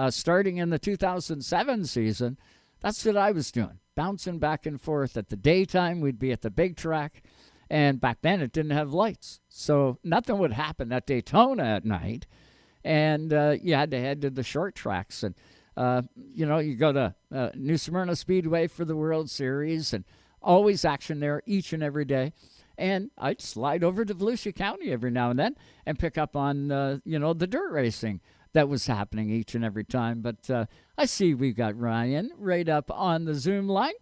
C: Starting in the 2007 season, that's what I was doing, bouncing back and forth. At the daytime, we'd be at the big track. And back then, it didn't have lights. So nothing would happen at Daytona at night. And you had to head to the short tracks. And you go to New Smyrna Speedway for the World Series, and always action there each and every day. And I'd slide over to Volusia County every now and then and pick up on, the dirt racing that was happening each and every time. But I see we've got Ryan right up on the Zoom line,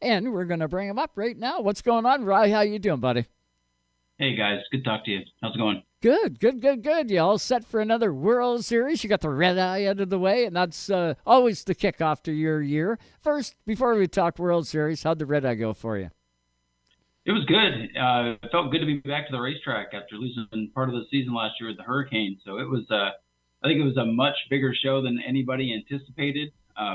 C: and we're going to bring him up right now. What's going on, Ryan? How you doing, buddy?
G: Hey, guys. Good to talk to you. How's it going?
C: Good. You all set for another World Series? You got the red eye out of the way, and that's always the kickoff to your year. First, before we talk World Series, how'd the red eye go for you?
G: It was good. It felt good to be back to the racetrack after losing part of the season last year with the hurricane. So it was, I think it was a much bigger show than anybody anticipated.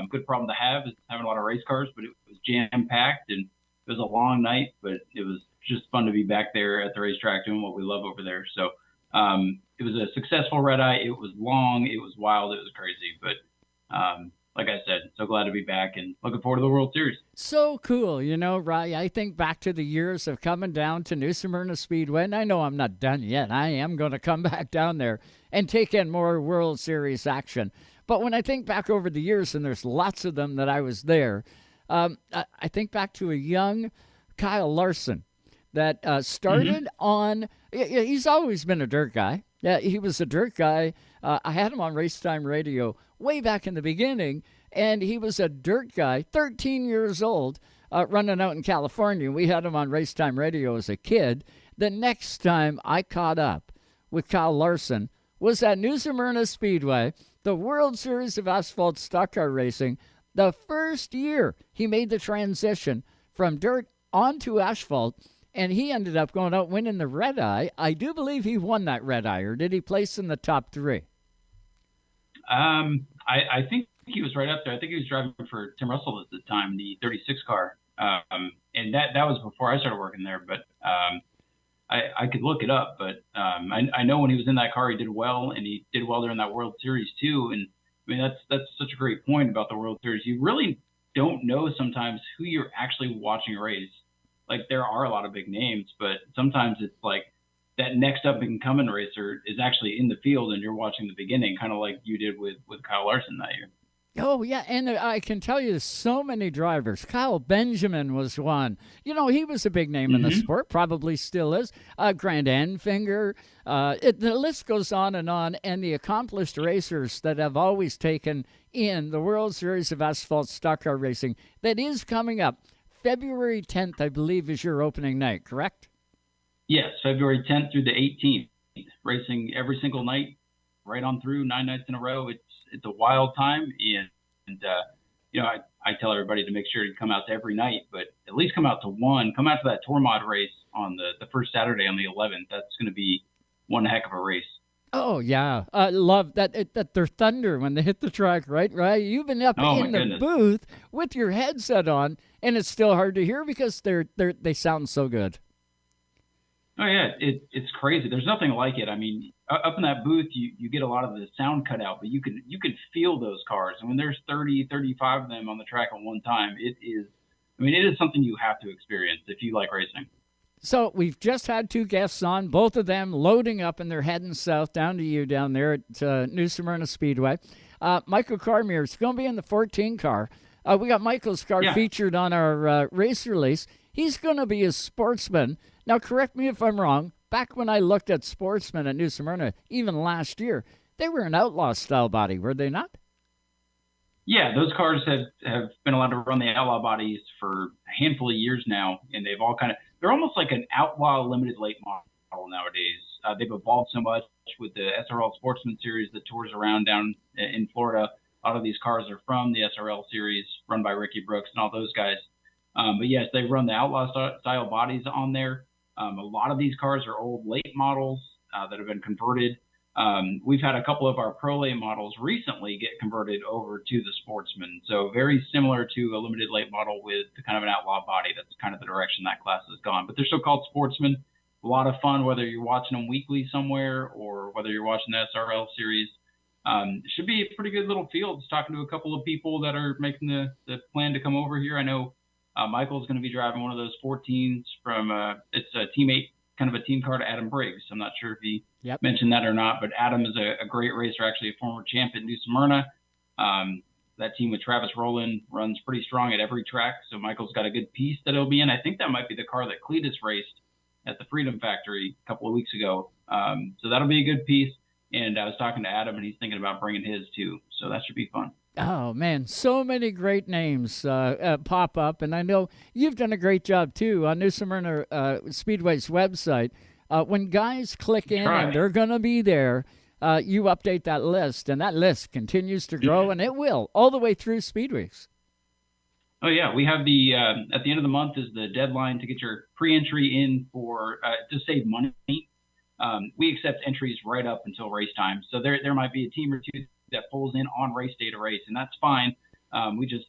G: Good problem to have is having a lot of race cars, but it was jam-packed, and it was a long night, but it was just fun to be back there at the racetrack doing what we love over there. So it was a successful red eye. It was long. It was wild. It was crazy. But like I said, so glad to be back and looking forward to the World Series.
C: So cool. Ryan, I think back to the years of coming down to New Smyrna Speedway, and I know I'm not done yet. I am going to come back down there and take in more World Series action. But when I think back over the years, and there's lots of them that I was there, I think back to a young Kyle Larson that started on – he's always been a dirt guy. Yeah, he was a dirt guy. I had him on Racetime Radio way back in the beginning, and he was a dirt guy, 13 years old, running out in California. We had him on Racetime Radio as a kid. The next time I caught up with Kyle Larson was at New Smyrna Speedway, the World Series of Asphalt Stock Car Racing, the first year he made the transition from dirt onto asphalt, and he ended up going out winning the red eye. I do believe he won that red eye, or did he place in the top three?
G: I think he was right up there. I think he was driving for Tim Russell at the time, the 36 car. And that was before I started working there, but I could look it up. But I know when he was in that car, he did well, and he did well during that World Series too. And I mean, that's such a great point about the World Series. You really don't know sometimes who you're actually watching race. Like, there are a lot of big names, but sometimes it's like that next up and coming racer is actually in the field and you're watching the beginning, kind of like you did with Kyle Larson that year.
C: Oh, yeah, and I can tell you so many drivers. Kyle Benjamin was one. He was a big name in the sport, probably still is. Grant Enfinger. The list goes on, and the accomplished racers that have always taken in the World Series of Asphalt Stock Car Racing that is coming up. February 10th, I believe, is your opening night, correct?
G: Yes, February 10th through the 18th. Racing every single night, right on through, 9 nights in a row. It's a wild time, and I tell everybody to make sure to come out to every night, but at least come out to one. Come out to that Tour Mod race on the first Saturday on the 11th. That's going to be one heck of a race.
C: Oh, yeah. I love that their thunder when they hit the track, right? You've been up in the booth with your headset on, and it's still hard to hear because they sound so good.
G: Oh, yeah. It's crazy. There's nothing like it. I mean, up in that booth, you get a lot of the sound cut out, but you can feel those cars. And when there's 30, 35 of them on the track at one time, it is something you have to experience if you like racing.
C: So we've just had two guests on, both of them loading up, and they're heading south down to you down there at New Smyrna Speedway. Michael Cormier is going to be in the 14 car. We got Michael's car featured on our race release. He's going to be a Sportsman. Now, correct me if I'm wrong. Back when I looked at Sportsman at New Smyrna, even last year, they were an outlaw-style body, were they not?
G: Yeah, those cars have been allowed to run the outlaw bodies for a handful of years now, and they've all they're almost like an outlaw limited late model nowadays. They've evolved so much with the SRL Sportsman series that tours around down in Florida. A lot of these cars are from the SRL series run by Ricky Brooks and all those guys. But yes, they run the Outlaw style bodies on there. A lot of these cars are old late models that have been converted. We've had a couple of our Pro Late models recently get converted over to the Sportsman. So very similar to a limited late model with kind of an outlaw body. That's kind of the direction that class has gone. But they're still called Sportsman. A lot of fun, whether you're watching them weekly somewhere or whether you're watching the SRL series. It should be a pretty good little field. Just talking to a couple of people that are making the plan to come over here. I know Michael's going to be driving one of those 14s from it's a teammate, kind of a team car to Adam Briggs. I'm not sure if he mentioned that or not, but Adam is a great racer, actually a former champ at New Smyrna. That team with Travis Rowland runs pretty strong at every track. So Michael's got a good piece that he'll be in. I think that might be the car that Cletus raced at the Freedom Factory a couple of weeks ago. So that'll be a good piece. And I was talking to Adam, and he's thinking about bringing his too. So that should be fun.
C: Oh, man, so many great names pop up. And I know you've done a great job, too, on New Smyrna Speedway's website. When guys click in and they're going to be there, you update that list, and that list continues to grow, and it will, all the way through Speedweeks.
G: Oh, yeah. We have the at the end of the month is the deadline to get your pre-entry in for to save money. We accept entries right up until race time. So there might be a team or two that pulls in on race day to race, and that's fine. We just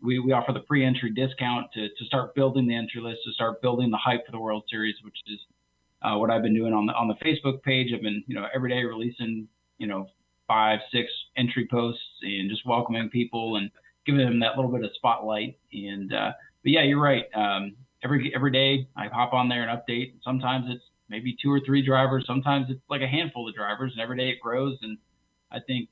G: we offer the pre-entry discount to start building the entry list, to start building the hype for the World Series, which is what I've been doing on the Facebook page. I've been every day releasing 5-6 entry posts and just welcoming people and giving them that little bit of spotlight. And but yeah, you're right. Every day I hop on there and update. Sometimes it's maybe 2 or 3 drivers. Sometimes it's like a handful of drivers, and every day it grows. And I think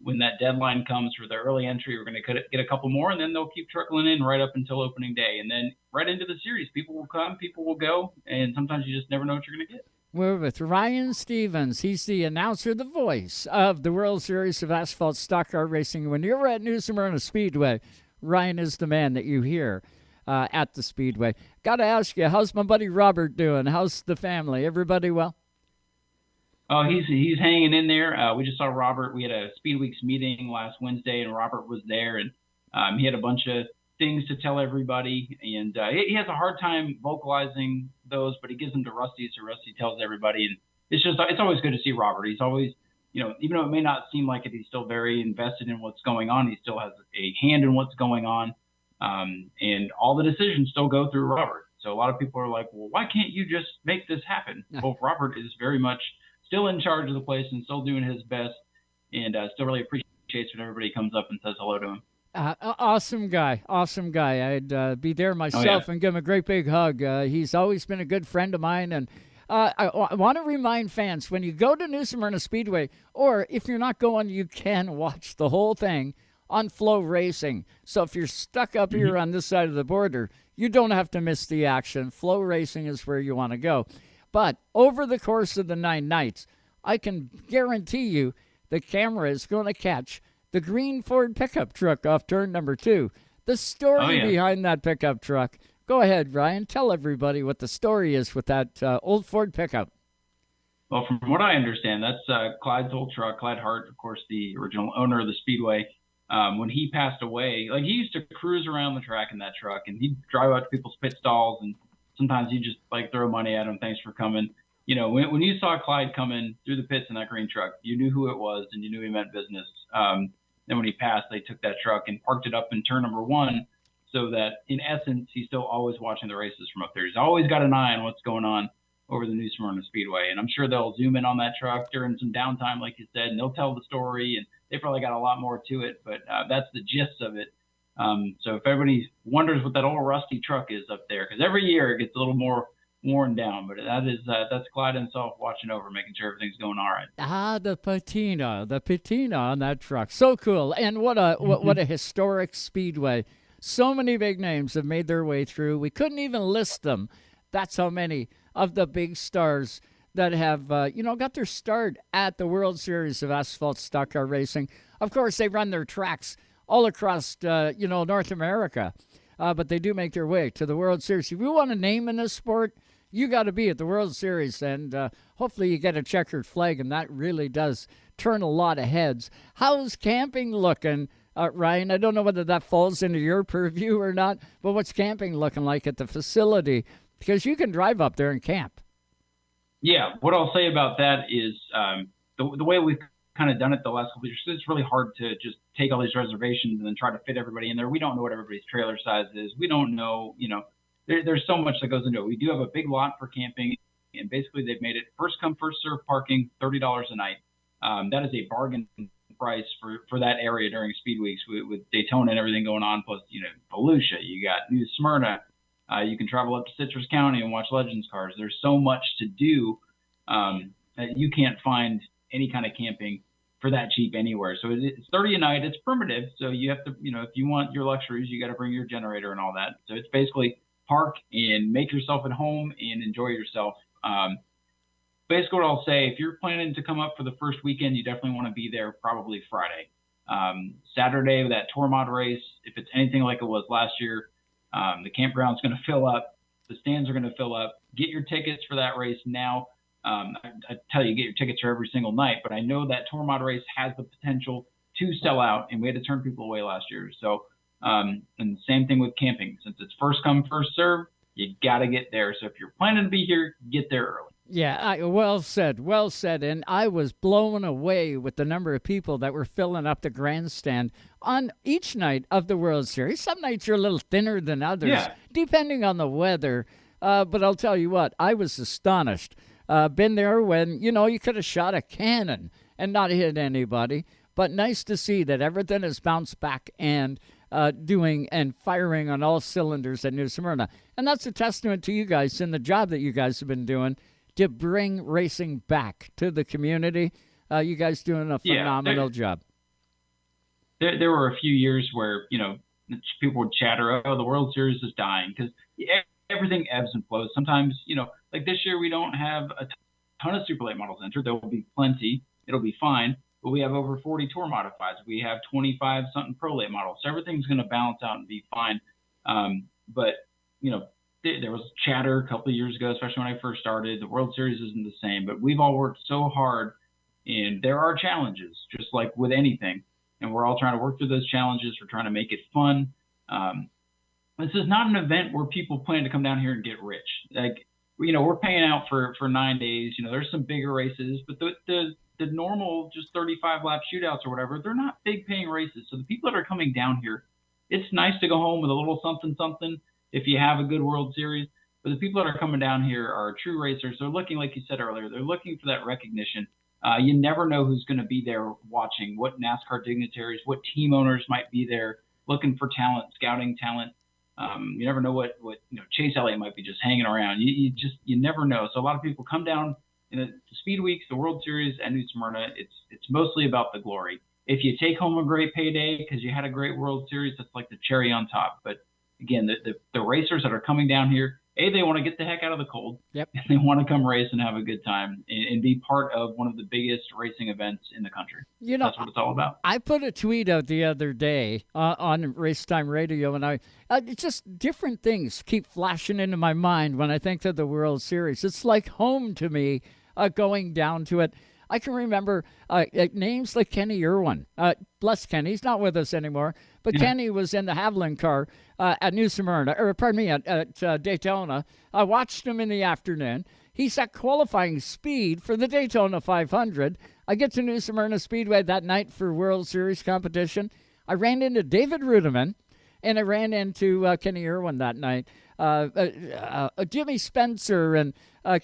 G: when that deadline comes for the early entry, we're going to get a couple more, and then they'll keep trickling in right up until opening day. And then right into the series, people will come, people will go, and sometimes you just never know what you're going to get.
C: We're with Ryan Stevens. He's the announcer, the voice of the World Series of Asphalt Stock Car Racing. When you're at New Smyrna Speedway, Ryan is the man that you hear at the Speedway. Got to ask you, how's my buddy Robert doing? How's the family? Everybody well?
G: Oh, he's hanging in there. We just saw Robert. We had a Speedweeks meeting last Wednesday, and Robert was there, and he had a bunch of things to tell everybody, and he has a hard time vocalizing those, but he gives them to Rusty, so Rusty tells everybody, and it's always good to see Robert. He's always, even though it may not seem like it, he's still very invested in what's going on. He still has a hand in what's going on, and all the decisions still go through Robert. So a lot of people are like, well, why can't you just make this happen? Well, Robert is very much still in charge of the place and still doing his best, and still really appreciates when everybody comes up and says hello to him.
C: Awesome guy. I'd be there myself and give him a great big hug. He's always been a good friend of mine, and I want to remind fans, when you go to New Smyrna Speedway, or if you're not going, you can watch the whole thing on Flow Racing. So if you're stuck up here on this side of the border, you don't have to miss the action. Flow Racing is where you want to go. But over the course of the 9 nights, I can guarantee you the camera is going to catch the green Ford pickup truck off turn number 2. The story behind that pickup truck. Go ahead, Ryan. Tell everybody what the story is with that old Ford pickup.
G: Well, from what I understand, that's Clyde's old truck. Clyde Hart, of course, the original owner of the Speedway. When he passed away, he used to cruise around the track in that truck, and he'd drive out to people's pit stalls, and sometimes he'd just throw money at them. Thanks for coming. When you saw Clyde coming through the pits in that green truck, you knew who it was, and you knew he meant business. Then when he passed, they took that truck and parked it up in turn number 1, so that in essence, he's still always watching the races from up there. He's always got an eye on what's going on over the New Smyrna Speedway. And I'm sure they'll zoom in on that truck during some downtime, like you said, and they'll tell the story, and they probably got a lot more to it, but that's the gist of it. So if everybody wonders what that old rusty truck is up there, because every year it gets a little more worn down, but that's Clyde himself watching over, making sure everything's going all right.
C: The patina on that truck, so cool. And what a historic speedway. So many big names have made their way through. We couldn't even list them. That's how many of the big stars that have got their start at the World Series of Asphalt Stock Car Racing. Of course, they run their tracks all across North America, but they do make their way to the World Series. If you want a name in this sport, you got to be at the World Series, and hopefully you get a checkered flag, and that really does turn a lot of heads. How's camping looking, Ryan? I don't know whether that falls into your purview or not, but what's camping looking like at the facility? Because you can drive up there and camp.
G: Yeah, what I'll say about that is the way we've kind of done it the last couple of years, it's really hard to just take all these reservations and then try to fit everybody in there. We don't know what everybody's trailer size is. We don't know, there's so much that goes into it. We do have a big lot for camping, and basically they've made it first come, first serve parking, $30 a night. That is a bargain price for that area during speed weeks with Daytona and everything going on, plus, Volusia, you got New Smyrna. You can travel up to Citrus County and watch Legends cars. There's so much to do that you can't find any kind of camping for that cheap anywhere. So it's $30 a night. It's primitive. So you have to, if you want your luxuries, you got to bring your generator and all that. So it's basically park and make yourself at home and enjoy yourself. Basically what I'll say, if you're planning to come up for the first weekend, you definitely want to be there probably Friday. Saturday, that tour mod race, if it's anything like it was last year, the campground's going to fill up. The stands are going to fill up. Get your tickets for that race now. I tell you, get your tickets for every single night, but I know that tour mod race has the potential to sell out, and we had to turn people away last year. So, and the same thing with camping. Since it's first come, first serve, you got to get there. So if you're planning to be here, get there early.
C: Yeah, well said. And I was blown away with the number of people that were filling up the grandstand on each night of the World Series. Some nights are a little thinner than others, depending on the weather. But I'll tell you what, I was astonished. Been there when, you could have shot a cannon and not hit anybody. But nice to see that everything has bounced back and doing and firing on all cylinders at New Smyrna. And that's a testament to you guys and the job that you guys have been doing to bring racing back to the community. You guys doing a phenomenal job.
G: There were a few years where, people would chatter, oh, the World Series is dying, because everything ebbs and flows. Sometimes, like this year, we don't have a ton of Super Late models entered. There will be plenty. It'll be fine. But we have over 40 tour modifieds. We have 25 something Pro Late models. So everything's going to balance out and be fine. But, there was chatter a couple of years ago, especially when I first started. The World Series isn't the same, but we've all worked so hard, and there are challenges, just like with anything. And we're all trying to work through those challenges. We're trying to make it fun. This is not an event where people plan to come down here and get rich. Like, we're paying out for 9 days. There's some bigger races, but the normal just 35 lap shootouts or whatever, they're not big paying races. So the people that are coming down here, it's nice to go home with a little something if you have a good World Series. But the people that are coming down here are true racers. They're looking, like you said earlier, they're looking for that recognition. You never know who's going to be there watching, what NASCAR dignitaries, what team owners might be there looking for talent, scouting talent. You never know what Chase Elliott might be just hanging around. You never know. So a lot of people come down in the Speed Weeks, the World Series, and New Smyrna. It's mostly about the glory. If you take home a great payday because you had a great World Series, that's like the cherry on top. But again, the racers that are coming down here, they want to get the heck out of the cold.
C: Yep.
G: And they want to come race and have a good time and be part of one of the biggest racing events in the country. That's what it's all about.
C: I put a tweet out the other day on Race Time Radio, and it's just different things keep flashing into my mind when I think of the World Series. It's like home to me going down to it. I can remember names like Kenny Irwin. Bless Kenny, he's not with us anymore. But Kenny was in the Haviland car at New Smyrna, at Daytona. I watched him in the afternoon. He's at qualifying speed for the Daytona 500. I get to New Smyrna Speedway that night for World Series competition. I ran into David Rudiman, and I ran into Kenny Irwin that night. Jimmy Spencer and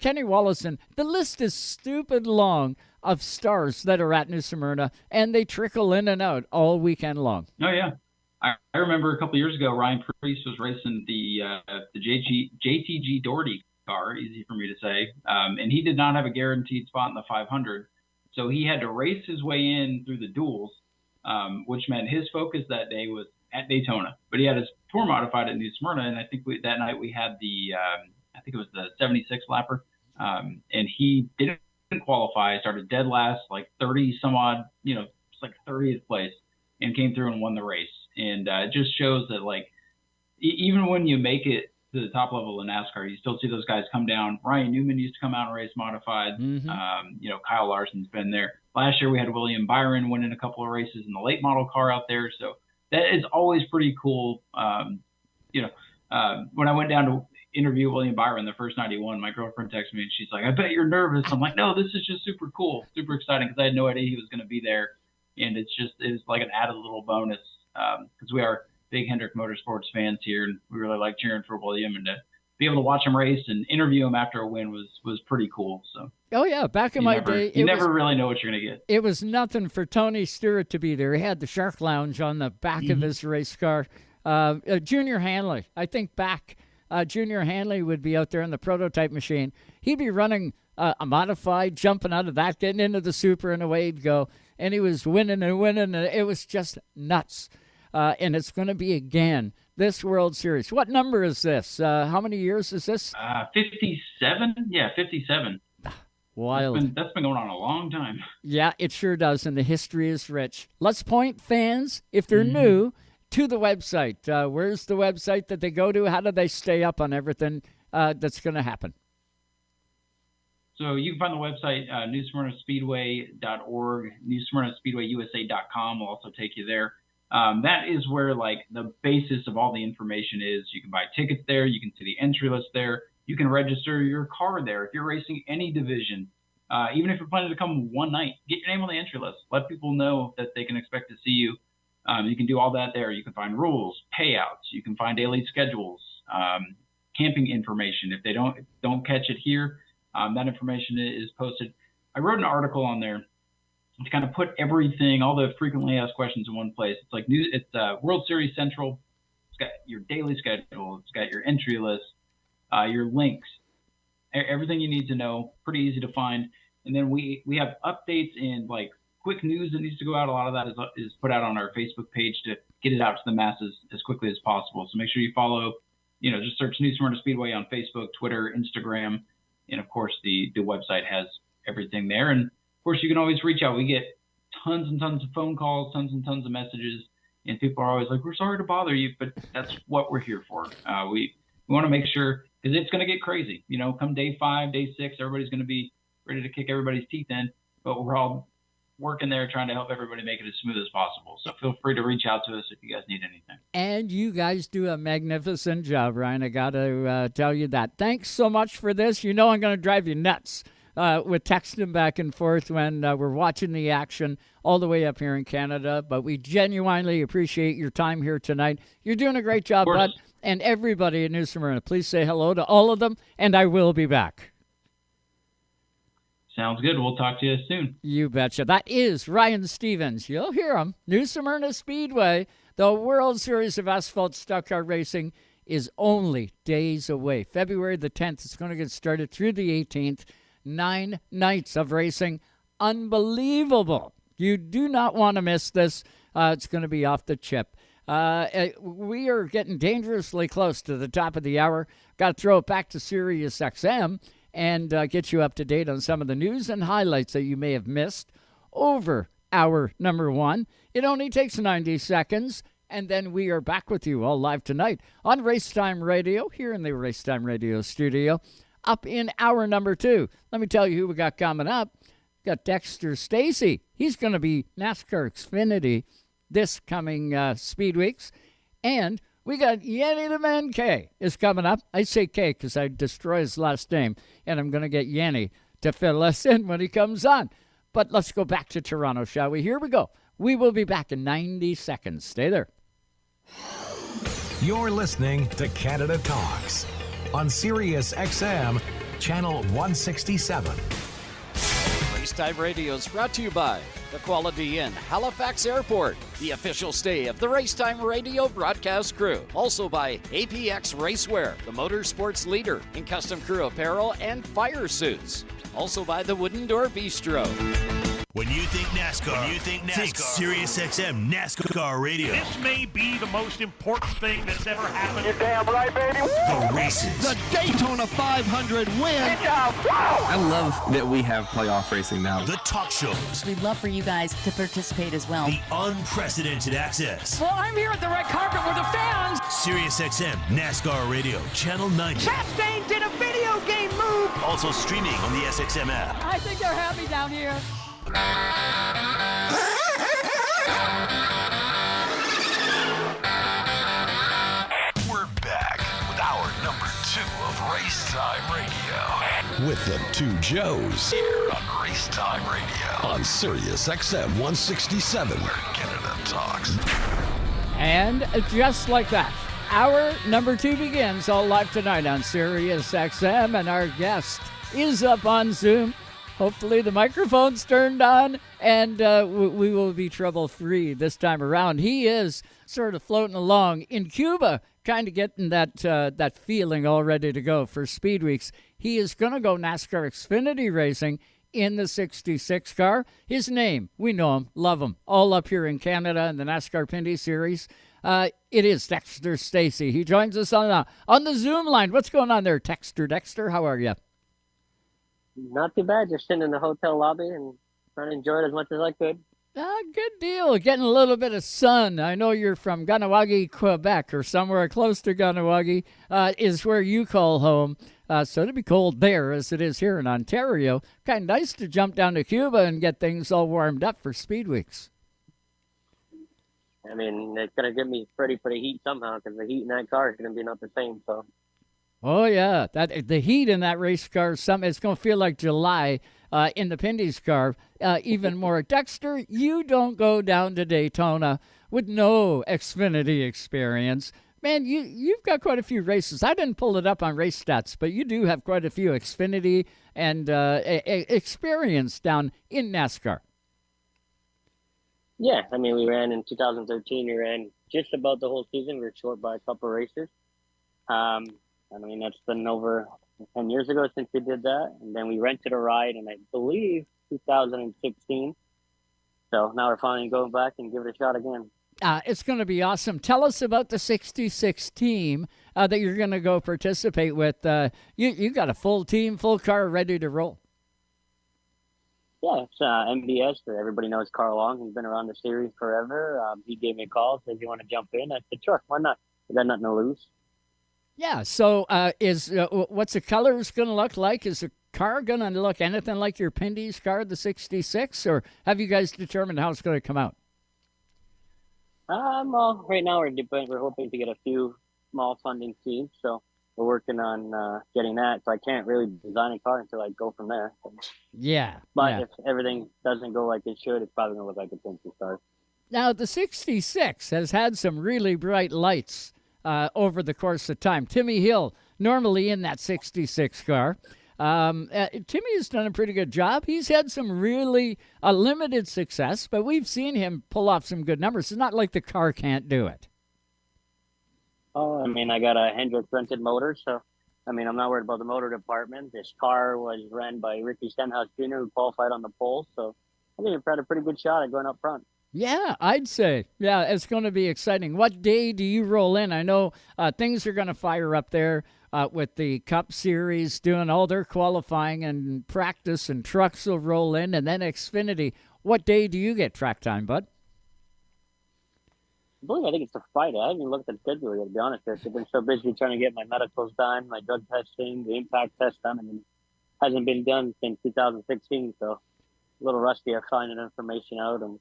C: Kenny Wallison. The list is stupid long of stars that are at New Smyrna, and they trickle in and out all weekend long.
G: Oh, yeah. I remember a couple of years ago, Ryan Preece was racing the JTG Doherty car, easy for me to say, and he did not have a guaranteed spot in the 500, so he had to race his way in through the duels, which meant his focus that day was at Daytona. But he had his tour modified at New Smyrna, and I think that night we had I think it was the 76 lapper, and he didn't qualify, started dead last, like 30 some odd, it's like 30th place, and came through and won the race. And it just shows that, like, even when you make it to the top level of NASCAR, you still see those guys come down. Ryan Newman used to come out and race modified. Kyle Larson's been there. Last year we had William Byron winning a couple of races in the late model car out there. So that is always pretty cool. When I went down to interview William Byron the first night he won, my girlfriend texted me and she's like, I bet you're nervous. I'm like, no, this is just super cool, super exciting, because I had no idea he was going to be there. And it's like an added little bonus because we are big Hendrick Motorsports fans here, and we really like cheering for William, and to be able to watch him race and interview him after a win was pretty cool. So.
C: Oh yeah, back in my day,
G: you never really know what you're gonna get.
C: It was nothing for Tony Stewart to be there. He had the Shark Lounge on the back of his race car. Junior Hanley, I think back, Junior Hanley would be out there in the prototype machine. He'd be running a modified, jumping out of that, getting into the super, and away he'd go. And he was winning and winning, and it was just nuts. And it's going to be again this World Series. What number is this? How many years is this?
G: 57. Yeah, 57.
C: Wild.
G: That's been going on a long time.
C: Yeah, it sure does, and the history is rich. Let's point fans, if they're new, to the website. Where's the website that they go to? How do they stay up on everything that's going to happen?
G: So you can find the website, newsmyrnaspeedway.org, newsmyrnaspeedwayusa.com will also take you there. That is where the basis of all the information is. You can buy tickets there. You can see the entry list there. You can register your car there. If you're racing any division, even if you're planning to come one night, get your name on the entry list. Let people know that they can expect to see you. You can do all that there. You can find rules, payouts. You can find daily schedules, camping information. If they don't catch it here, that information is posted. I wrote an article on there to kind of put everything, all the frequently asked questions in one place. It's like it's World Series Central. It's got your daily schedule. It's got your entry list, your links, everything you need to know. Pretty easy to find. And then we have updates and quick news that needs to go out. A lot of that is put out on our Facebook page to get it out to the masses as quickly as possible. So make sure you follow. Just search New Smyrna Speedway on Facebook, Twitter, Instagram, and of course the website has everything there. And of course, you can always reach out. We get tons and tons of phone calls, tons and tons of messages, and people are always like, we're sorry to bother you, but that's what we're here for. We want to make sure, because it's going to get crazy. Come day 5, day 6, everybody's going to be ready to kick everybody's teeth in, but we're all working there trying to help everybody make it as smooth as possible. So feel free to reach out to us if you guys need anything. And you guys do a magnificent job, Ryan. I got to tell you that. Thanks so much for this. I'm going to drive you nuts with texting back and forth when we're watching the action all the way up here in Canada. But we genuinely appreciate your time here tonight. You're doing a great job, bud. And everybody in New Smyrna, please say hello to all of them, and I will be back. Sounds good. We'll talk to you soon. You betcha. That is Ryan Stevens. You'll hear him. New Smyrna Speedway, the World Series of Asphalt Stock Car Racing, is only days away. February the 10th. It's going to get started through the 18th. 9 nights of racing. Unbelievable. You do not want to miss this. It's going to be off the chip. We are getting dangerously close to the top of the hour. Got to throw it back to SiriusXM and get you up to date on some of the news and highlights that you may have missed over hour number 1. It only takes 90 seconds, and then we are back with you all live tonight on Racetime Radio here in the Racetime Radio studio. Up in hour number 2. Let me tell you who we got coming up. We got Dexter Stacey. He's going to be NASCAR Xfinity this coming Speed Weeks. And we got Yanni the Man K is coming up. I say K because I destroy his last name, and I'm going to get Yanni to fill us in when he comes on. But let's go back to Toronto, shall we? Here we go. We will be back in 90 seconds. Stay there.
D: You're listening to Canada Talks on SiriusXM, Channel 167.
H: Racetime Radio is brought to you by the Quality Inn, Halifax Airport, the official stay of the Racetime Radio broadcast crew. Also by APX Racewear, the motorsports leader in custom crew apparel and fire suits. Also by the Wooden Door Bistro.
I: When you think NASCAR, think SiriusXM NASCAR Radio.
F: This may be the most important thing that's ever happened.
P: You're damn right, baby.
I: The races.
V: The Daytona 500 win.
P: Good job. Wow.
W: I love that we have playoff racing now.
I: The talk shows.
X: We'd love for you guys to participate as well.
I: The unprecedented access.
J: Well, I'm here at the red carpet with the fans.
I: SiriusXM NASCAR Radio, Channel 90.
J: Chastain did a video game move.
I: Also streaming on the SXM app.
J: I think they're happy down here.
M: We're back with hour number 2 of Race Time Radio. With the two Joes here on Race Time Radio on SiriusXM 167, where Canada talks.
C: And just like that, hour number 2 begins all live tonight on SiriusXM, and our guest is up on Zoom. Hopefully the microphone's turned on, and we will be trouble-free this time around. He is sort of floating along in Cuba, kind of getting that feeling all ready to go for Speed Weeks. He is going to go NASCAR Xfinity racing in the 66 car. His name, we know him, love him, all up here in Canada in the NASCAR Pinty Series. It is Dexter Stacey. He joins us on the Zoom line. What's going on there, Dexter? How are you?
Y: Not too bad. Just sitting in the hotel lobby and trying to enjoy it as much as I could.
C: Good deal. Getting a little bit of sun. I know you're from Ganawagi, Quebec, or somewhere close to Ganawagi is where you call home. So it'll be cold there as it is here in Ontario. Kind of nice to jump down to Cuba and get things all warmed up for Speed Weeks.
Y: I mean, it's going to give me ready for the heat somehow, because the heat in that car is going to be not the same. So.
C: Oh, yeah. The heat in that race car, it's going to feel like July in the Pinty's car even more. Dexter, you don't go down to Daytona with no Xfinity experience. Man, you've got quite a few races. I didn't pull it up on race stats, but you do have quite a few Xfinity and experience down in NASCAR.
Y: Yeah, I mean, we ran in 2013. We ran just about the whole season. We were short by a couple of races. I mean, that's been over 10 years ago since we did that. And then we rented a ride in, I believe, 2016. So now we're finally going back and give it a shot again.
C: It's going to be awesome. Tell us about the 66 team that you're going to go participate with. You got a full team, full car ready to roll.
Y: Yeah, it's MBS. Everybody knows Carl Long. He's been around the series forever. He gave me a call, said, "You want to jump in?" I said, "Sure, why not? We got nothing to lose."
C: Yeah, so what's the colors going to look like? Is the car going to look anything like your Pinty's car, the 66, or have you guys determined how it's going to come out?
Y: Well, right now we're hoping to get a few small funding teams, so we're working on getting that. So I can't really design a car until I go from there.
C: Yeah.
Y: But if everything doesn't go like it should, it's probably going to look like a Pinty's car. Now,
C: the 66 has had some really bright lights over the course of time. Timmy Hill, normally in that 66 car. Timmy's done a pretty good job. He's had some really limited success, but we've seen him pull off some good numbers. It's not like the car can't do it.
Y: Oh, I mean, I got a Hendrick rented motor, so, I mean, I'm not worried about the motor department. This car was ran by Ricky Stenhouse Jr., who qualified on the pole, so I think we've had a pretty good shot at going up front.
C: Yeah, I'd say. Yeah, it's going to be exciting. What day do you roll in? I know things are going to fire up there with the Cup Series doing all their qualifying and practice, and trucks will roll in, and then Xfinity. What day do you get track time, bud?
Y: I think it's a Friday. I haven't even looked at the schedule yet, to be honest. I've been so busy trying to get my medicals done, my drug testing, the impact test done, and it hasn't been done since 2016, so a little rusty at finding information out. And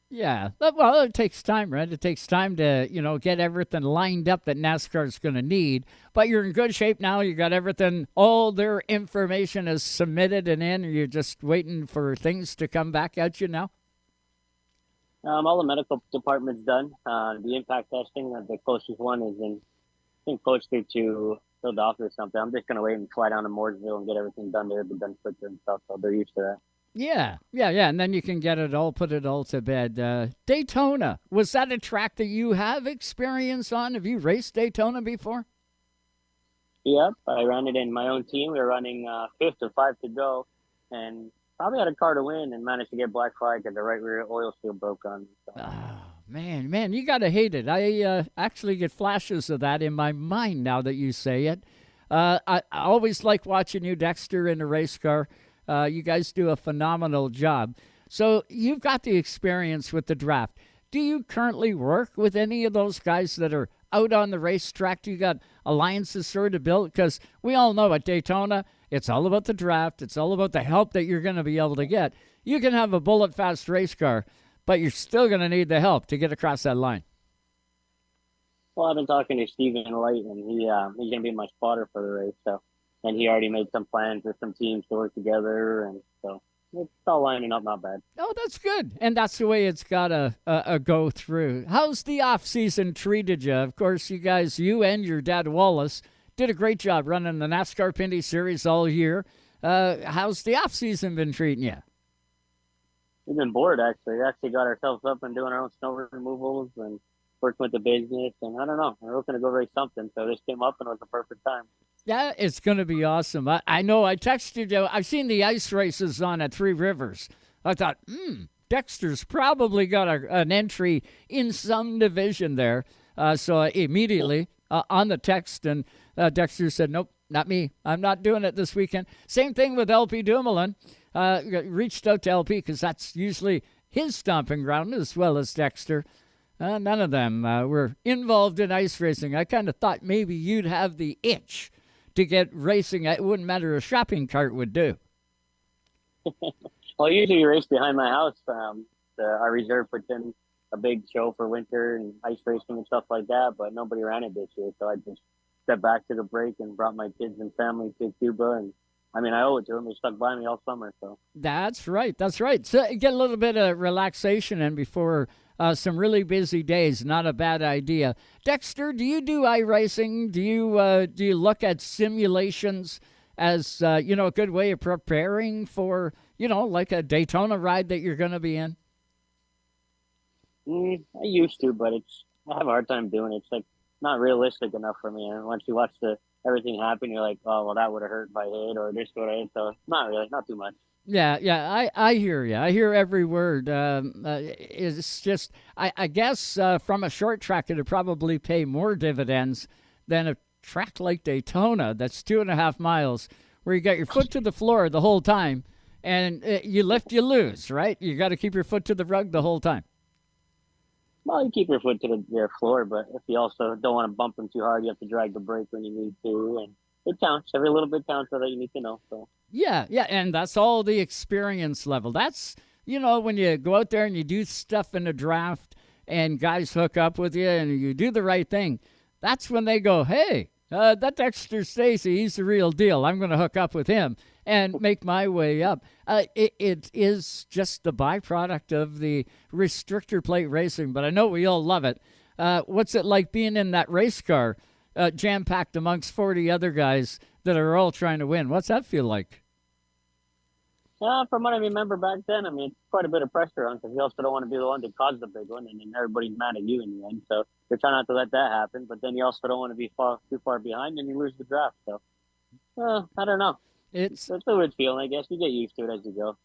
C: yeah, well, it takes time, right? It takes time to, get everything lined up that NASCAR is going to need. But you're in good shape now. You got everything, all their information is submitted and in. You're just waiting for things to come back at you now?
Y: All the medical department's done. The impact testing, the closest one is in, I think, closer to Philadelphia or something. I'm just going to wait and fly down to Mooresville and get everything done there. It'll be done quicker and stuff, so they're used to that.
C: Yeah, and then you can put it all to bed. Daytona, was that a track that you have experience on? Have you raced Daytona before?
Y: Yep, I ran it in my own team. We were running 5th or 5 to go, and probably had a car to win and managed to get black flag because the right rear oil seal broke on me. So.
C: Oh, man, you got to hate it. I actually get flashes of that in my mind now that you say it. I always like watching you, Dexter, in a race car. You guys do a phenomenal job. So you've got the experience with the draft. Do you currently work with any of those guys that are out on the racetrack? Do you got alliances sort of built? Because we all know at Daytona, it's all about the draft. It's all about the help that you're going to be able to get. You can have a bullet-fast race car, but you're still going to need the help to get across that line.
Y: Well, I've been talking to Steven Light, and he's going to be my spotter for the race. So, and he already made some plans with some teams to work together, and so it's all lining up not bad.
C: Oh, that's good. And that's the way it's got to go through. How's the off-season treated you? Of course, you and your dad, Wallace, did a great job running the NASCAR Xfinity Series all year. How's the off-season been treating you?
Y: We've been bored, actually. We actually got ourselves up and doing our own snow removals and working with the business. And I don't know, we're looking to go race something. So this came up and it was the perfect time.
C: Yeah, it's going to be awesome. I know I texted you. I've seen the ice races on at Three Rivers. I thought, Dexter's probably got an entry in some division there. So immediately on the text, and Dexter said, nope, not me. I'm not doing it this weekend. Same thing with LP Dumoulin. Reached out to LP because that's usually his stomping ground as well as Dexter. None of them were involved in ice racing. I kind of thought maybe you'd have the itch to get racing. It wouldn't matter, a shopping cart would do.
Y: Well, usually you race behind my house. Our reserve puts in a big show for winter and ice racing and stuff like that, but nobody ran it this year. So I just stepped back to the break and brought my kids and family to Cuba. And I mean, I owe it to them. They stuck by me all summer. So
C: That's right. So get a little bit of relaxation in before some really busy days. Not a bad idea. Dexter, do you do iRacing? Do you look at simulations as a good way of preparing for like a Daytona ride that you're going to be in?
Y: I used to, but I have a hard time doing it. It's like not realistic enough for me. And once you watch everything happen, you're like, oh well, that would have hurt if I hit, or this would have hit. So not really, not too much.
C: Yeah, I hear you. I hear every word. It's just, I guess from a short track, it'd probably pay more dividends than a track like Daytona that's 2.5 miles, where you got your foot to the floor the whole time, and you lift, you lose, right? You got to keep your foot to the rug the whole time.
Y: Well, you keep your foot to the floor, but if you also don't want to bump them too hard, you have to drag the brake when you need to, and it counts. Every little bit counts that you need to know. So.
C: Yeah, and that's all the experience level. That's, when you go out there and you do stuff in the draft and guys hook up with you and you do the right thing, that's when they go, hey, that Dexter Stacey, he's the real deal. I'm going to hook up with him and make my way up. It is just the byproduct of the restrictor plate racing, but I know we all love it. What's it like being in that race car, jam-packed amongst 40 other guys that are all trying to win? What's that feel like?
Y: From what I remember back then, I mean, it's quite a bit of pressure on, because you also don't want to be the one that caused the big one, and then everybody's mad at you in the end. So you're trying not to let that happen, but then you also don't want to be too far behind, and you lose the draft. So, I don't know. It's a weird feeling, I guess. You get used to it as you go.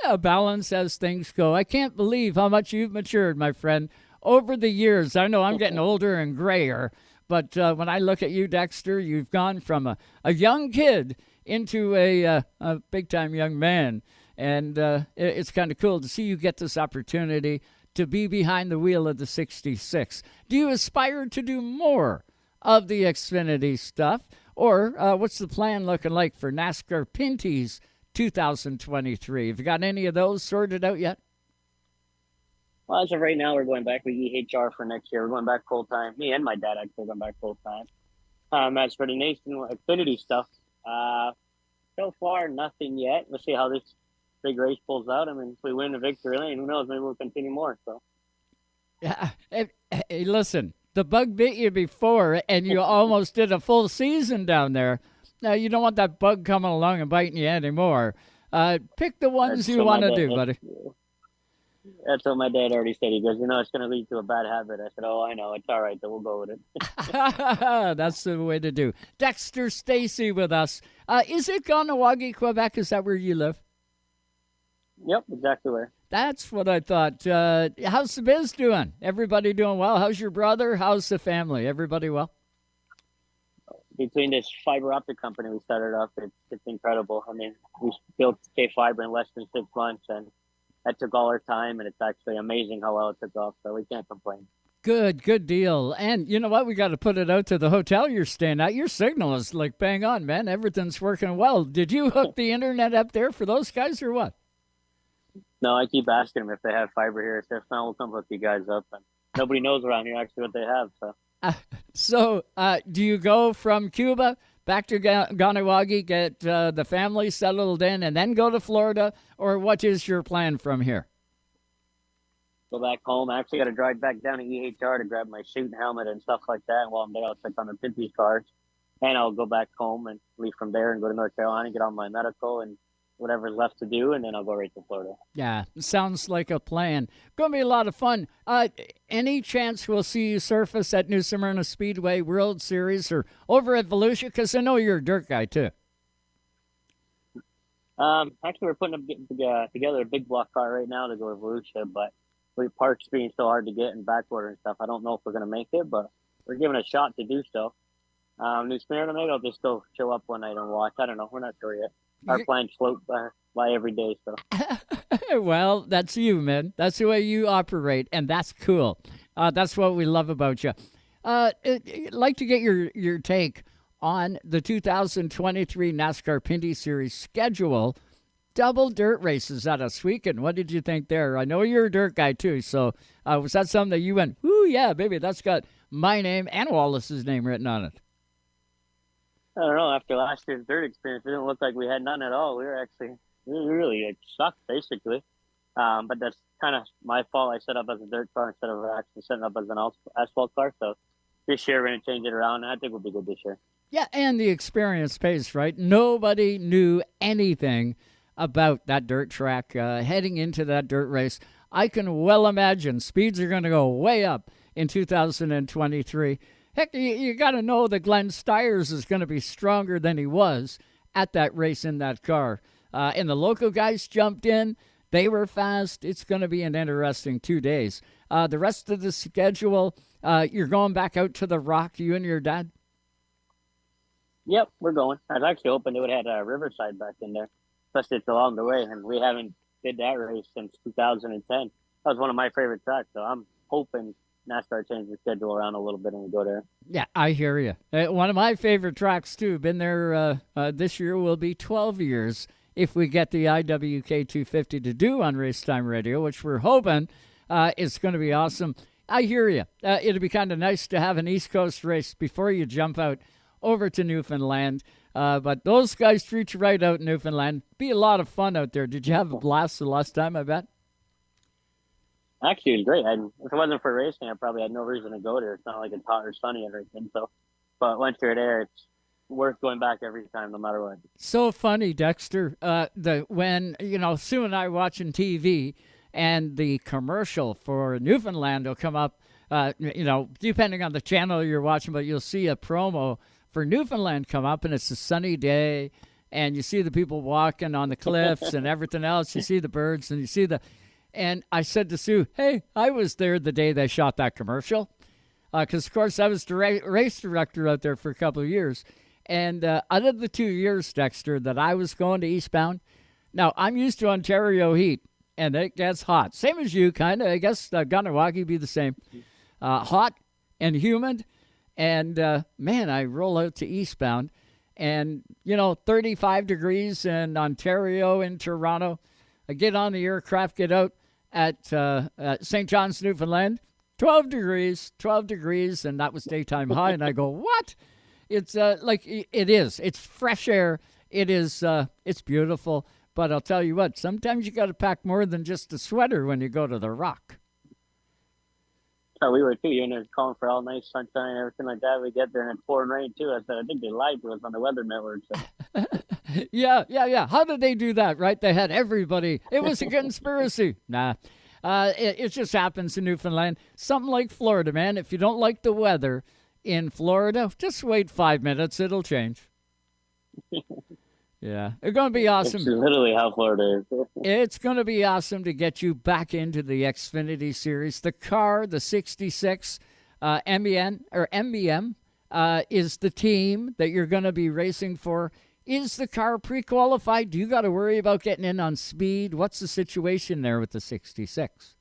C: A balance as things go. I can't believe how much you've matured, my friend, over the years. I know I'm getting older and grayer, but when I look at you, Dexter, you've gone from a young kid into a big-time young man. And it's kind of cool to see you get this opportunity to be behind the wheel of the 66. Do you aspire to do more of the Xfinity stuff? Or what's the plan looking like for NASCAR Pinty's 2023? Have you got any of those sorted out yet?
Y: Well, as of right now, we're going back with EHR for next year. We're going back full-time. Me and my dad actually are going back full-time. As for the Nation Xfinity stuff, so far, nothing yet. We'll see how this big race pulls out. I mean, if we win the victory lane, who knows? Maybe we'll continue more. So,
C: yeah. Hey, listen, the bug bit you before, and you almost did a full season down there. Now, you don't want that bug coming along and biting you anymore. Pick the ones you want to do, buddy.
Y: That's what my dad already said. He goes, it's going to lead to a bad habit. I said, oh, I know. It's all right, though. We'll go with it.
C: That's the way to do. Dexter Stacey with us. Is it Kahnawake, Quebec? Is that where you live?
Y: Yep, exactly where.
C: That's what I thought. How's the biz doing? Everybody doing well? How's your brother? How's the family? Everybody well?
Y: Between this fiber optic company we started up, it's incredible. I mean, we built K-Fiber in less than 6 months, and that took all our time, and it's actually amazing how well it took off, so we can't complain.
C: Good deal. And you know what? We got to put it out to the hotel you're staying at. Your signal is like bang on, man. Everything's working well. Did you hook the internet up there for those guys or what?
Y: No, I keep asking them if they have fiber here. So if not, we'll come hook you guys up. And nobody knows around here actually what they have.
C: So do you go from Cuba back to Ganawagi, get the family settled in, and then go to Florida? Or what is your plan from here?
Y: Go back home. I actually got to drive back down to EHR to grab my suit and helmet and stuff like that. And while I'm there, I'll check on the Pimpy's cars. And I'll go back home and leave from there and go to North Carolina, get on my medical and whatever's left to do, and then I'll go right to Florida.
C: Yeah, sounds like a plan. Going to be a lot of fun. Any chance we'll see you surface at New Smyrna Speedway World Series or over at Volusia? Because I know you're a dirt guy, too.
Y: Actually, we're putting together a big block car right now to go to Volusia, but with parts being so hard to get and backorder and stuff, I don't know if we're going to make it, but we're giving it a shot to do so. New Smyrna, maybe I'll just go show up one night and watch. I don't know. We're not sure yet. Our plans float by every day, so.
C: Well, that's you, man. That's the way you operate, and that's cool. That's what we love about you. I'd like to get your take on the 2023 NASCAR Pinty Series schedule. Double dirt races at us weekend. What did you think there? I know you're a dirt guy, too, so was that something that you went, ooh, yeah, baby, that's got my name and Wallace's name written on it?
Y: I don't know. After last year's dirt experience, it didn't look like we had none at all. We really sucked, basically. But that's kind of my fault. I set up as a dirt car instead of actually setting up as an asphalt car. So this year we're going to change it around, and I think we'll be good this year.
C: Yeah, and the experience pays, right? Nobody knew anything about that dirt track heading into that dirt race. I can well imagine speeds are going to go way up in 2023. Heck, you got to know that Glenn Stiers is going to be stronger than he was at that race in that car. And the local guys jumped in. They were fast. It's going to be an interesting 2 days. The rest of the schedule, you're going back out to the Rock, you and your dad?
Y: Yep, we're going. I was actually hoping they would have had Riverside back in there, especially it's along the way, and we haven't did that race since 2010. That was one of my favorite tracks, so I'm hoping NASCAR changed the schedule around a little bit and we go there.
C: Yeah, I hear you. One of my favorite tracks, too. Been there this year will be 12 years if we get the IWK 250 to do on Racetime Radio, which we're hoping is going to be awesome. I hear you. It'd be kind of nice to have an East Coast race before you jump out over to Newfoundland. But those guys treat you right out in Newfoundland. Be a lot of fun out there. Did you have a blast the last time, I bet?
Y: Actually, it was great. If it wasn't for racing, I probably had no reason to go there. It's not like it's hot or sunny and everything. So, but once you're there, it's worth going back every time, no matter what.
C: So funny, Dexter. When Sue and I watching TV, and the commercial for Newfoundland will come up. Depending on the channel you're watching, but you'll see a promo for Newfoundland come up, and it's a sunny day, and you see the people walking on the cliffs and everything else. You see the birds, and you see And I said to Sue, hey, I was there the day they shot that commercial. Because, of course, I was the race director out there for a couple of years. And out of the 2 years, Dexter, that I was going to eastbound, now I'm used to Ontario heat, and it gets hot. Same as you, kind of. I guess Ganawagi be the same. Hot and humid. And, man, I roll out to eastbound. And, 35 degrees in Ontario and Toronto. I get on the aircraft, get out at St. John's, Newfoundland, 12 degrees, and that was daytime high. And I go, what? It's it is. It's fresh air. It is. It's beautiful. But I'll tell you what, sometimes you got to pack more than just a sweater when you go to the Rock.
Y: Oh, we were too. You're in there calling for all nice sunshine and everything like that. We get there and it's pouring rain too. I said, I think they lied to us on the Weather Network. So.
C: Yeah. How did they do that, right? They had everybody. It was a conspiracy. Nah. It just happens in Newfoundland. Something like Florida, man. If you don't like the weather in Florida, just wait 5 minutes. It'll change. Yeah, it's going to be awesome.
Y: It's literally how Florida is.
C: It's going to be awesome to get you back into the Xfinity Series. The car, the 66 MBM, is the team that you're going to be racing for. Is the car pre-qualified? Do you got to worry about getting in on speed? What's the situation there with the 66?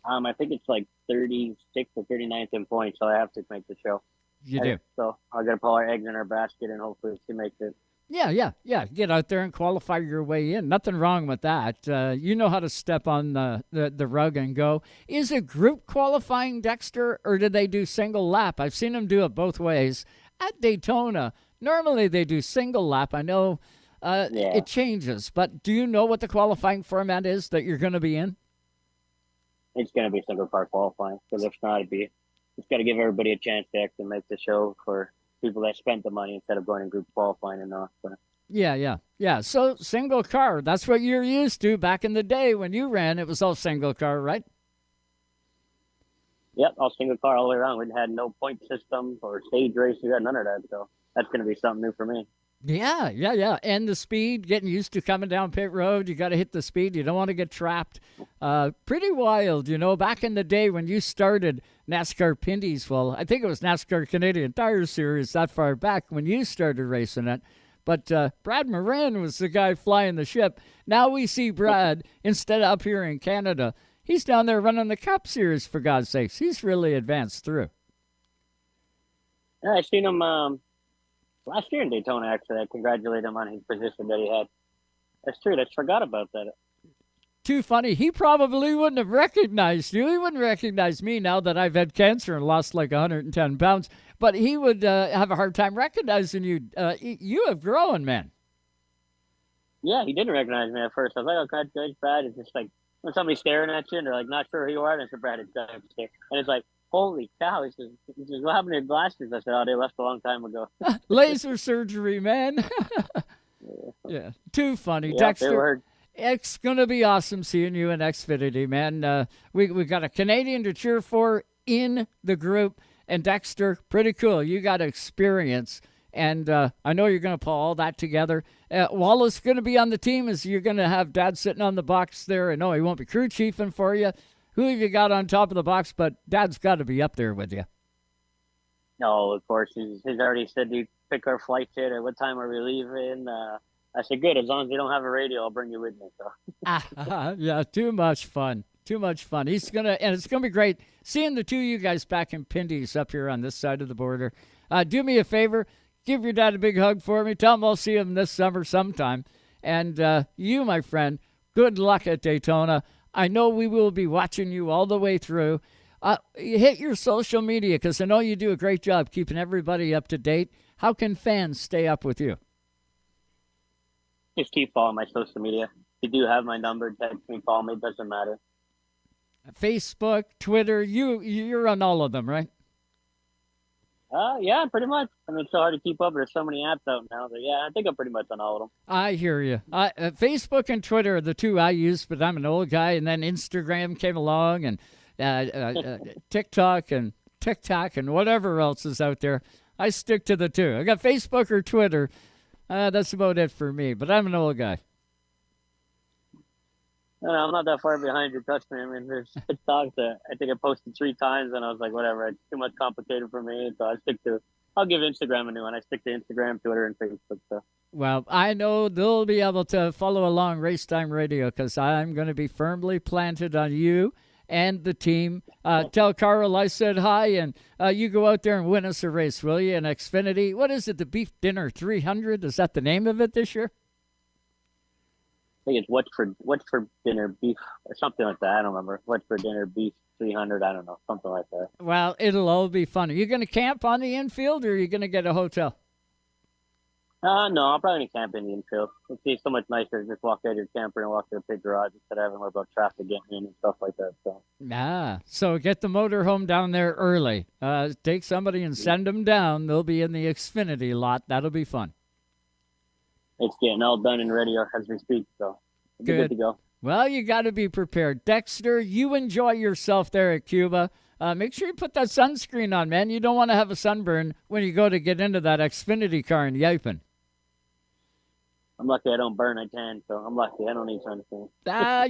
Y: I think it's like 36th or 39th in points, so I have to make the show.
C: You do.
Y: So I got to put our eggs in our basket, and hopefully she makes it.
C: Yeah. Get out there and qualify your way in. Nothing wrong with that. You know how to step on the rug and go. Is it group qualifying, Dexter, or do they do single lap? I've seen them do it both ways. At Daytona, normally they do single lap. I know it changes, but do you know what the qualifying format is that you're going to be in?
Y: It's going to be single car qualifying, because if not, it's got to give everybody a chance to actually make the show for people that spent the money instead of going in group qualifying and all. So.
C: Yeah. So single car, that's what you're used to back in the day when you ran. It was all single car, right?
Y: Yep, all single car all the way around. We had no point system or stage race. We got none of that. So that's going to be something new for me.
C: Yeah. And the speed, getting used to coming down pit road. You got to hit the speed. You don't want to get trapped. Pretty wild, back in the day when you started NASCAR Pinties. Well, I think it was NASCAR Canadian Tire Series that far back when you started racing it. But Brad Moran was the guy flying the ship. Now we see Brad, instead of up here in Canada, he's down there running the Cup Series, for God's sakes. He's really advanced through.
Y: Yeah, I seen him last year in Daytona, actually. I congratulate him on his position that he had. That's true. I forgot about that.
C: Too funny. He probably wouldn't have recognized you. He wouldn't recognize me now that I've had cancer and lost like 110 pounds. But he would have a hard time recognizing you. You have grown, man.
Y: Yeah, he didn't recognize me at first. I was like, oh, congratulations, Brad. It's just like when somebody's staring at you and they're like, not sure who you are. And it's Brad. It's Dexter. And it's like, holy cow. He says, what happened to your glasses? I said, oh, they left a long time ago.
C: Laser surgery, man. Yeah, too funny.
Y: Yeah,
C: Dexter, it's going to be awesome seeing you in Xfinity, man. We got a Canadian to cheer for in the group. And Dexter, pretty cool. You got experience. And I know you're going to pull all that together. Wallace going to be on the team. Is you're going to have Dad sitting on the box there. I know he won't be crew chiefing for you. Who have you got on top of the box? But Dad's got to be up there with you.
Y: No, of course. He's already said he'd pick our flight yet or what time are we leaving. I said, good. As long as you don't have a radio, I'll bring you with me. So.
C: Yeah, too much fun. Too much fun. And it's going to be great seeing the two of you guys back in Pinties up here on this side of the border. Do me a favor. Give your dad a big hug for me. Tell him I'll see him this summer sometime. And you, my friend, good luck at Daytona. I know we will be watching you all the way through. Hit your social media because I know you do a great job keeping everybody up to date. How can fans stay up with you?
Y: Just keep following my social media. If you do have my number, text me, call me. It doesn't matter.
C: Facebook, Twitter, you're on all of them, right?
Y: Yeah, pretty much. I mean, it's so hard to keep up. There's so many apps out now. But yeah, I think I'm pretty much on all of them.
C: I hear you. Facebook and Twitter are the two I use, but I'm an old guy. And then Instagram came along and TikTok and whatever else is out there. I stick to the two. I got Facebook or Twitter. That's about it for me, but I'm an old guy.
Y: No, I'm not that far behind you. Trust me. I mean, there's TikTok that I think I posted 3 times, and I was like, whatever, it's too much complicated for me. So I'll give Instagram a new one. I stick to Instagram, Twitter, and Facebook. So.
C: Well, I know they'll be able to follow along Racetime Radio because I'm going to be firmly planted on you and the team. Tell Carl I said hi, and you go out there and win us a race, will you, in Xfinity? What is it, the Beef Dinner 300? Is that the name of it this year?
Y: I think it's what's for dinner beef or something like that. I don't remember. What's for dinner beef 300? I don't know. Something like that.
C: Well, it'll all be fun. Are you going to camp on the infield or are you going to get a hotel?
Y: No, I'm probably going to camp in the infield. It's so much nicer to just walk out of your camper and walk to the pit garage instead of having to worry about traffic getting in and stuff like that.
C: So get the motorhome down there early. Take somebody and send them down. They'll be in the Xfinity lot. That'll be fun.
Y: It's getting all done and ready as we speak, so it'll be good to go.
C: Well, you got to be prepared. Dexter, you enjoy yourself there at Cuba. Make sure you put that sunscreen on, man. You don't want to have a sunburn when you go to get into that Xfinity car in Yipin.
Y: I'm lucky I don't burn. I tan, so I'm lucky. I don't need sunscreen.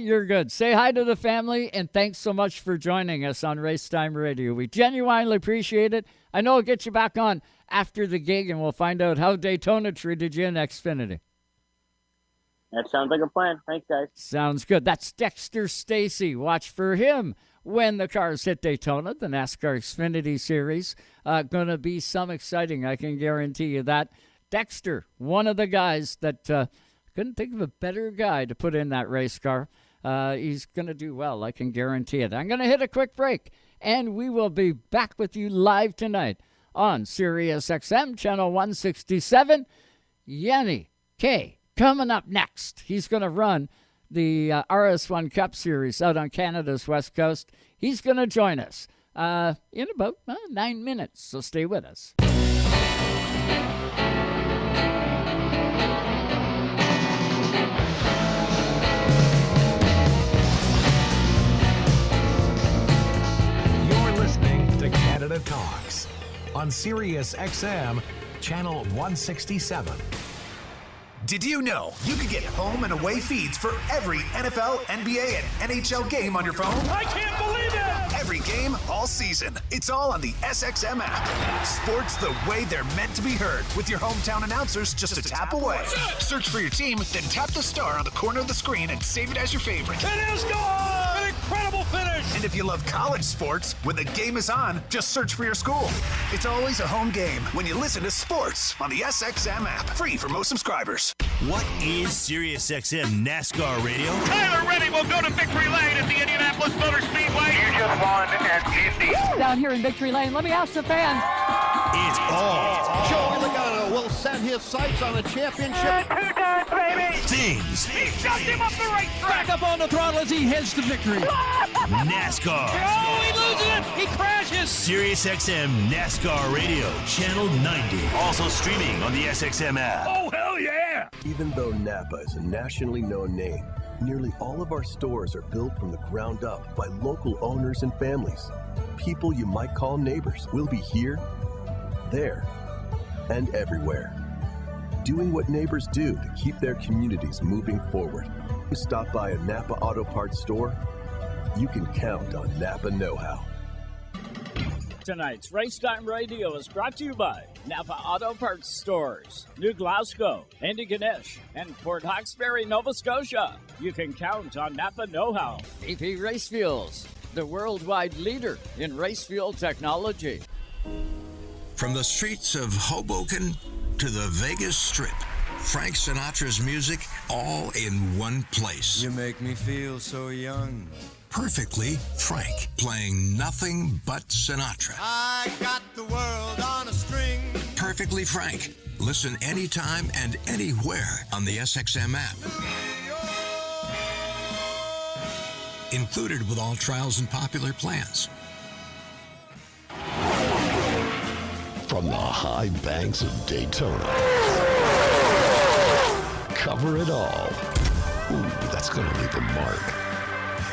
C: You're good. Say hi to the family, and thanks so much for joining us on Race Time Radio. We genuinely appreciate it. I know I'll get you back on after the gig, and we'll find out how Daytona treated you in Xfinity.
Y: That sounds like a plan. Thanks, guys.
C: Sounds good. That's Dexter Stacey. Watch for him when the cars hit Daytona, the NASCAR Xfinity Series. Going to be some exciting, I can guarantee you that. Dexter, one of the guys that couldn't think of a better guy to put in that race car. He's going to do well, I can guarantee it. I'm going to hit a quick break, and we will be back with you live tonight on SiriusXM, channel 167. Yanni K coming up next. He's going to run the RS1 Cup Series out on Canada's West Coast. He's going to join us in about 9 minutes, so stay with us.
D: Canada Talks on SiriusXM, channel 167.
U: Did you know you could get home and away feeds for every NFL, NBA, and NHL game on your phone?
F: I can't believe it!
U: Every game, all season. It's all on the SXM app. Sports the way they're meant to be heard, with your hometown announcers just a tap away. Search for your team, then tap the star on the corner of the screen and save it as your favorite.
F: It is gone! An incredible finish!
U: And if you love college sports, when the game is on, just search for your school. It's always a home game when you listen to sports on the SXM app. Free for most subscribers.
I: What is SiriusXM NASCAR Radio?
F: Tyler Reddy will go to victory lane at the Indianapolis Motor Speedway.
P: You just won at Indy.
J: Down here in Victory Lane, let me ask the fans.
I: It's all
V: Joey Logano will set his sights on a championship.
P: 2 times, baby.
I: things.
F: He shoved him up the racetrack.
V: Back up on the throttle as he heads to victory.
I: NASCAR.
F: Oh, he loses it. He crashes.
I: SiriusXM NASCAR Radio, channel 90. Also streaming on the SXM app.
F: Oh, hell yeah.
B: Even though Napa is a nationally known name, nearly all of our stores are built from the ground up by local owners and families. People you might call neighbors will be here, there, and everywhere. Doing what neighbors do to keep their communities moving forward. Stop by a Napa Auto Parts store. You can count on Napa know-how.
C: Tonight's Racetime Radio is brought to you by Napa Auto Parts Stores, New Glasgow, Antigonish, and Port Hawkesbury, Nova Scotia. You can count on Napa know-how. AP Race Fuels, the worldwide leader in race fuel technology.
E: From the streets of Hoboken to the Vegas Strip, Frank Sinatra's music all in one place.
K: You make me feel so young.
E: Perfectly Frank, playing nothing but Sinatra.
K: I got the world on a string.
E: Perfectly Frank. Listen anytime and anywhere on the SXM app. Included with all trials and popular plans.
M: From the high banks of Daytona. Cover it all. Ooh, that's going to leave a mark.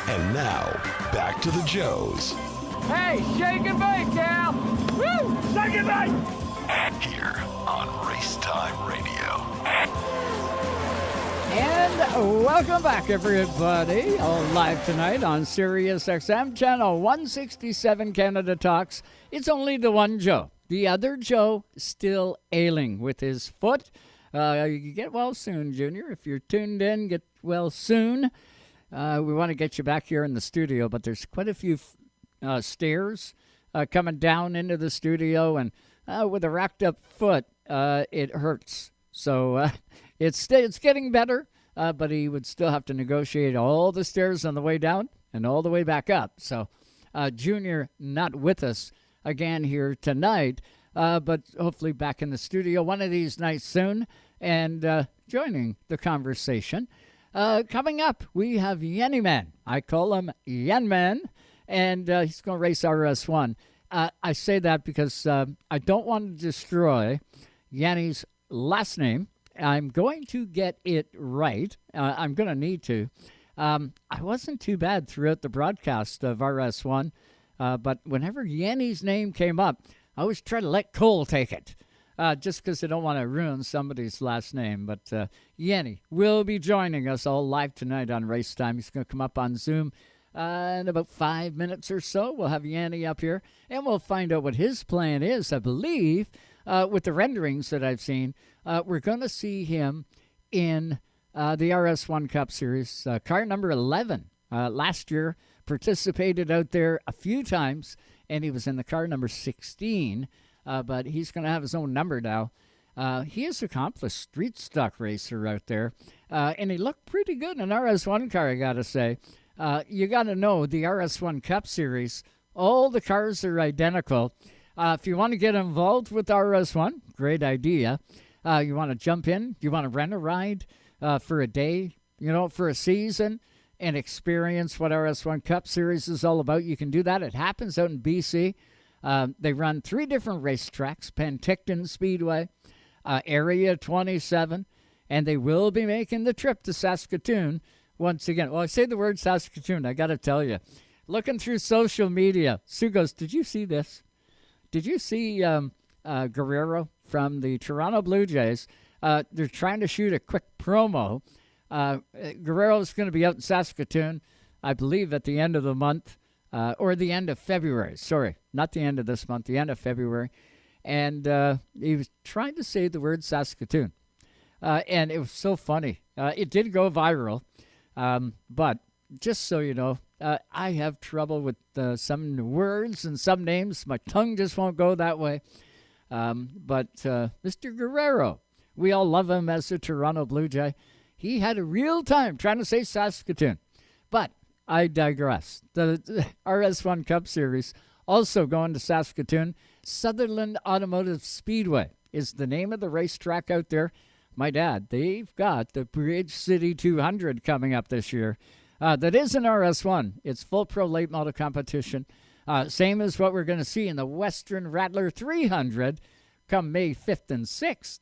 M: And now, back to the Joes.
J: Hey, shake and bake, Cal. Woo! Shake and bake!
M: Here on RaceTime Radio.
C: And welcome back, everybody. All live tonight on SiriusXM, channel 167, Canada Talks. It's only the one Joe. The other Joe still ailing with his foot. You get well soon, Junior. If you're tuned in, get well soon. We want to get you back here in the studio, but there's quite a few stairs coming down into the studio, and with a racked up foot, it hurts. So it's getting better, but he would still have to negotiate all the stairs on the way down and all the way back up. So Junior not with us again here tonight, but hopefully back in the studio one of these nights soon and joining the conversation. Coming up, we have Yanni Man. I call him Yan Man, and he's going to race RS1. I say that because I don't want to destroy Yanni's last name. I'm going to get it right. I'm going to need to. I wasn't too bad throughout the broadcast of RS1, but whenever Yanni's name came up, I always try to let Cole take it. just because I don't want to ruin somebody's last name. But Yanni will be joining us all live tonight on Race Time. He's going to come up on Zoom in about 5 minutes or so. We'll have Yanni up here, and we'll find out what his plan is. I believe, with the renderings that I've seen, we're going to see him in the RS1 Cup Series, car number 11. Last year, participated out there a few times, and he was in the car number 16, but he's going to have his own number now. He is an accomplished street stock racer out there, and he looked pretty good in an RS1 car, I got to say. You got to know the RS1 Cup Series, all the cars are identical. If you want to get involved with RS1, great idea. You want to jump in, you want to rent a ride for a day, for a season, and experience what RS1 Cup Series is all about. You can do that. It happens out in BC. They run 3 different racetracks, Penticton Speedway, Area 27, and they will be making the trip to Saskatoon once again. Well, I say the word Saskatoon, I got to tell you. Looking through social media, Sue goes, did you see this? Did you see Guerrero from the Toronto Blue Jays? They're trying to shoot a quick promo. Guerrero's going to be out in Saskatoon, I believe, at the end of the month, or the end of February. Sorry, not the end of this month, the end of February. And he was trying to say the word Saskatoon. And it was so funny. It did go viral. But just so you know, I have trouble with some words and some names. My tongue just won't go that way. But Mr. Guerrero, we all love him as a Toronto Blue Jay. He had a real time trying to say Saskatoon. But I digress. The RS1 Cup Series also going to Saskatoon. Sutherland Automotive Speedway is the name of the racetrack out there. My dad, they've got the Bridge City 200 coming up this year. That is an RS1. It's full pro late model competition. Same as what we're going to see in the Western Rattler 300 come May 5th and 6th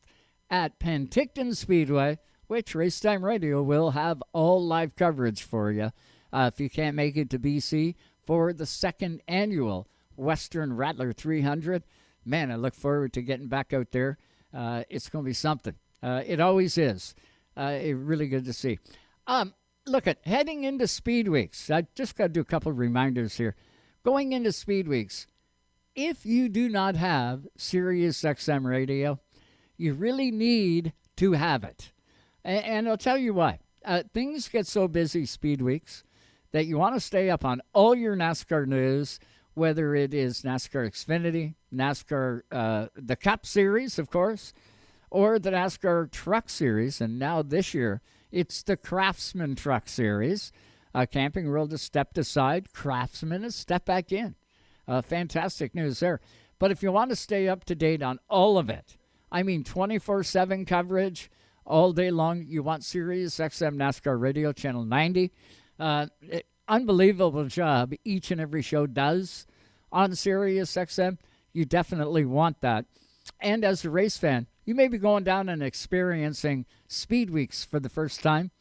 C: at Penticton Speedway, which Racetime Radio will have all live coverage for you. If you can't make it to BC for the 2nd annual Western Rattler 300, man, I look forward to getting back out there. It's going to be something. It always is. Really good to see. Look, heading into Speed Weeks, I just got to do a couple of reminders here. Going into Speed Weeks, if you do not have SiriusXM radio, you really need to have it. And I'll tell you why. Things get so busy Speed Weeks that you want to stay up on all your NASCAR news, whether it is NASCAR Xfinity, NASCAR, the Cup Series, of course, or the NASCAR Truck Series. And now this year, it's the Craftsman Truck Series. Camping World has stepped aside. Craftsman has stepped back in. Fantastic news there. But if you want to stay up to date on all of it, I mean 24/7 coverage all day long, you want SiriusXM NASCAR Radio Channel 90. Unbelievable job each and every show does on SiriusXM. You definitely want that. And as a race fan, you may be going down and experiencing Speed Weeks for the first time.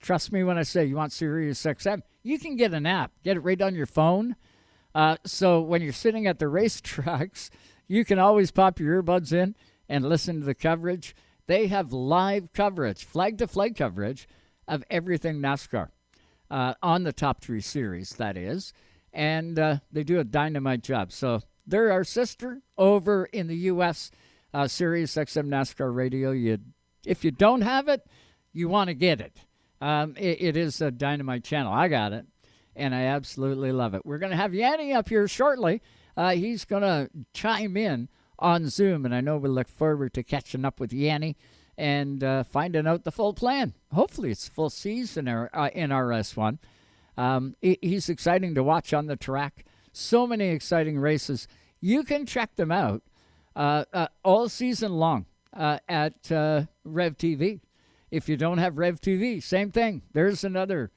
C: Trust me when I say you want SiriusXM. You can get an app. Get it right on your phone. So when you're sitting at the racetracks, you can always pop your earbuds in and listen to the coverage. They have live coverage, flag-to-flag coverage of everything NASCAR on the top 3 series, that is. And they do a dynamite job. So they're our sister over in the U.S., SiriusXM NASCAR Radio. If you don't have it, you want to get it. It is a dynamite channel. I got it, and I absolutely love it. We're going to have Yanni up here shortly. He's going to chime in on Zoom, and I know we look forward to catching up with Yanni and finding out the full plan. Hopefully it's full season in RS1. He's exciting to watch on the track. So many exciting races. You can check them out all season long at Rev TV. If you don't have Rev TV, same thing. There's another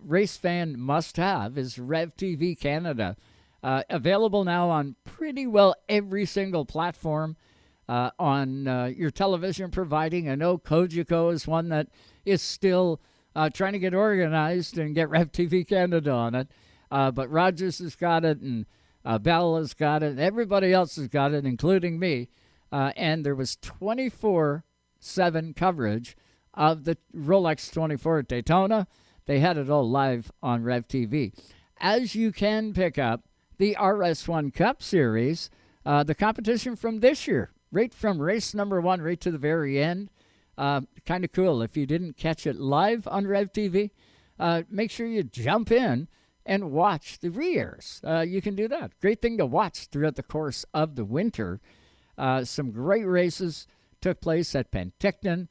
C: race fan must-have is Rev TV Canada. Available now on pretty well every single platform on your television providing. I know Kojiko is one that is still trying to get organized and get Rev TV Canada on it. But Rogers has got it, and Bell has got it, and everybody else has got it, including me. and there was 24/7 coverage of the Rolex 24 at Daytona. They had it all live on Rev TV. As you can pick up the RS1 Cup Series, the competition from this year, right from race number 1 right to the very end. Kind of cool. If you didn't catch it live on Rev TV, make sure you jump in and watch the re-airs. You can do that. Great thing to watch throughout the course of the winter. Some great races took place at Penticton,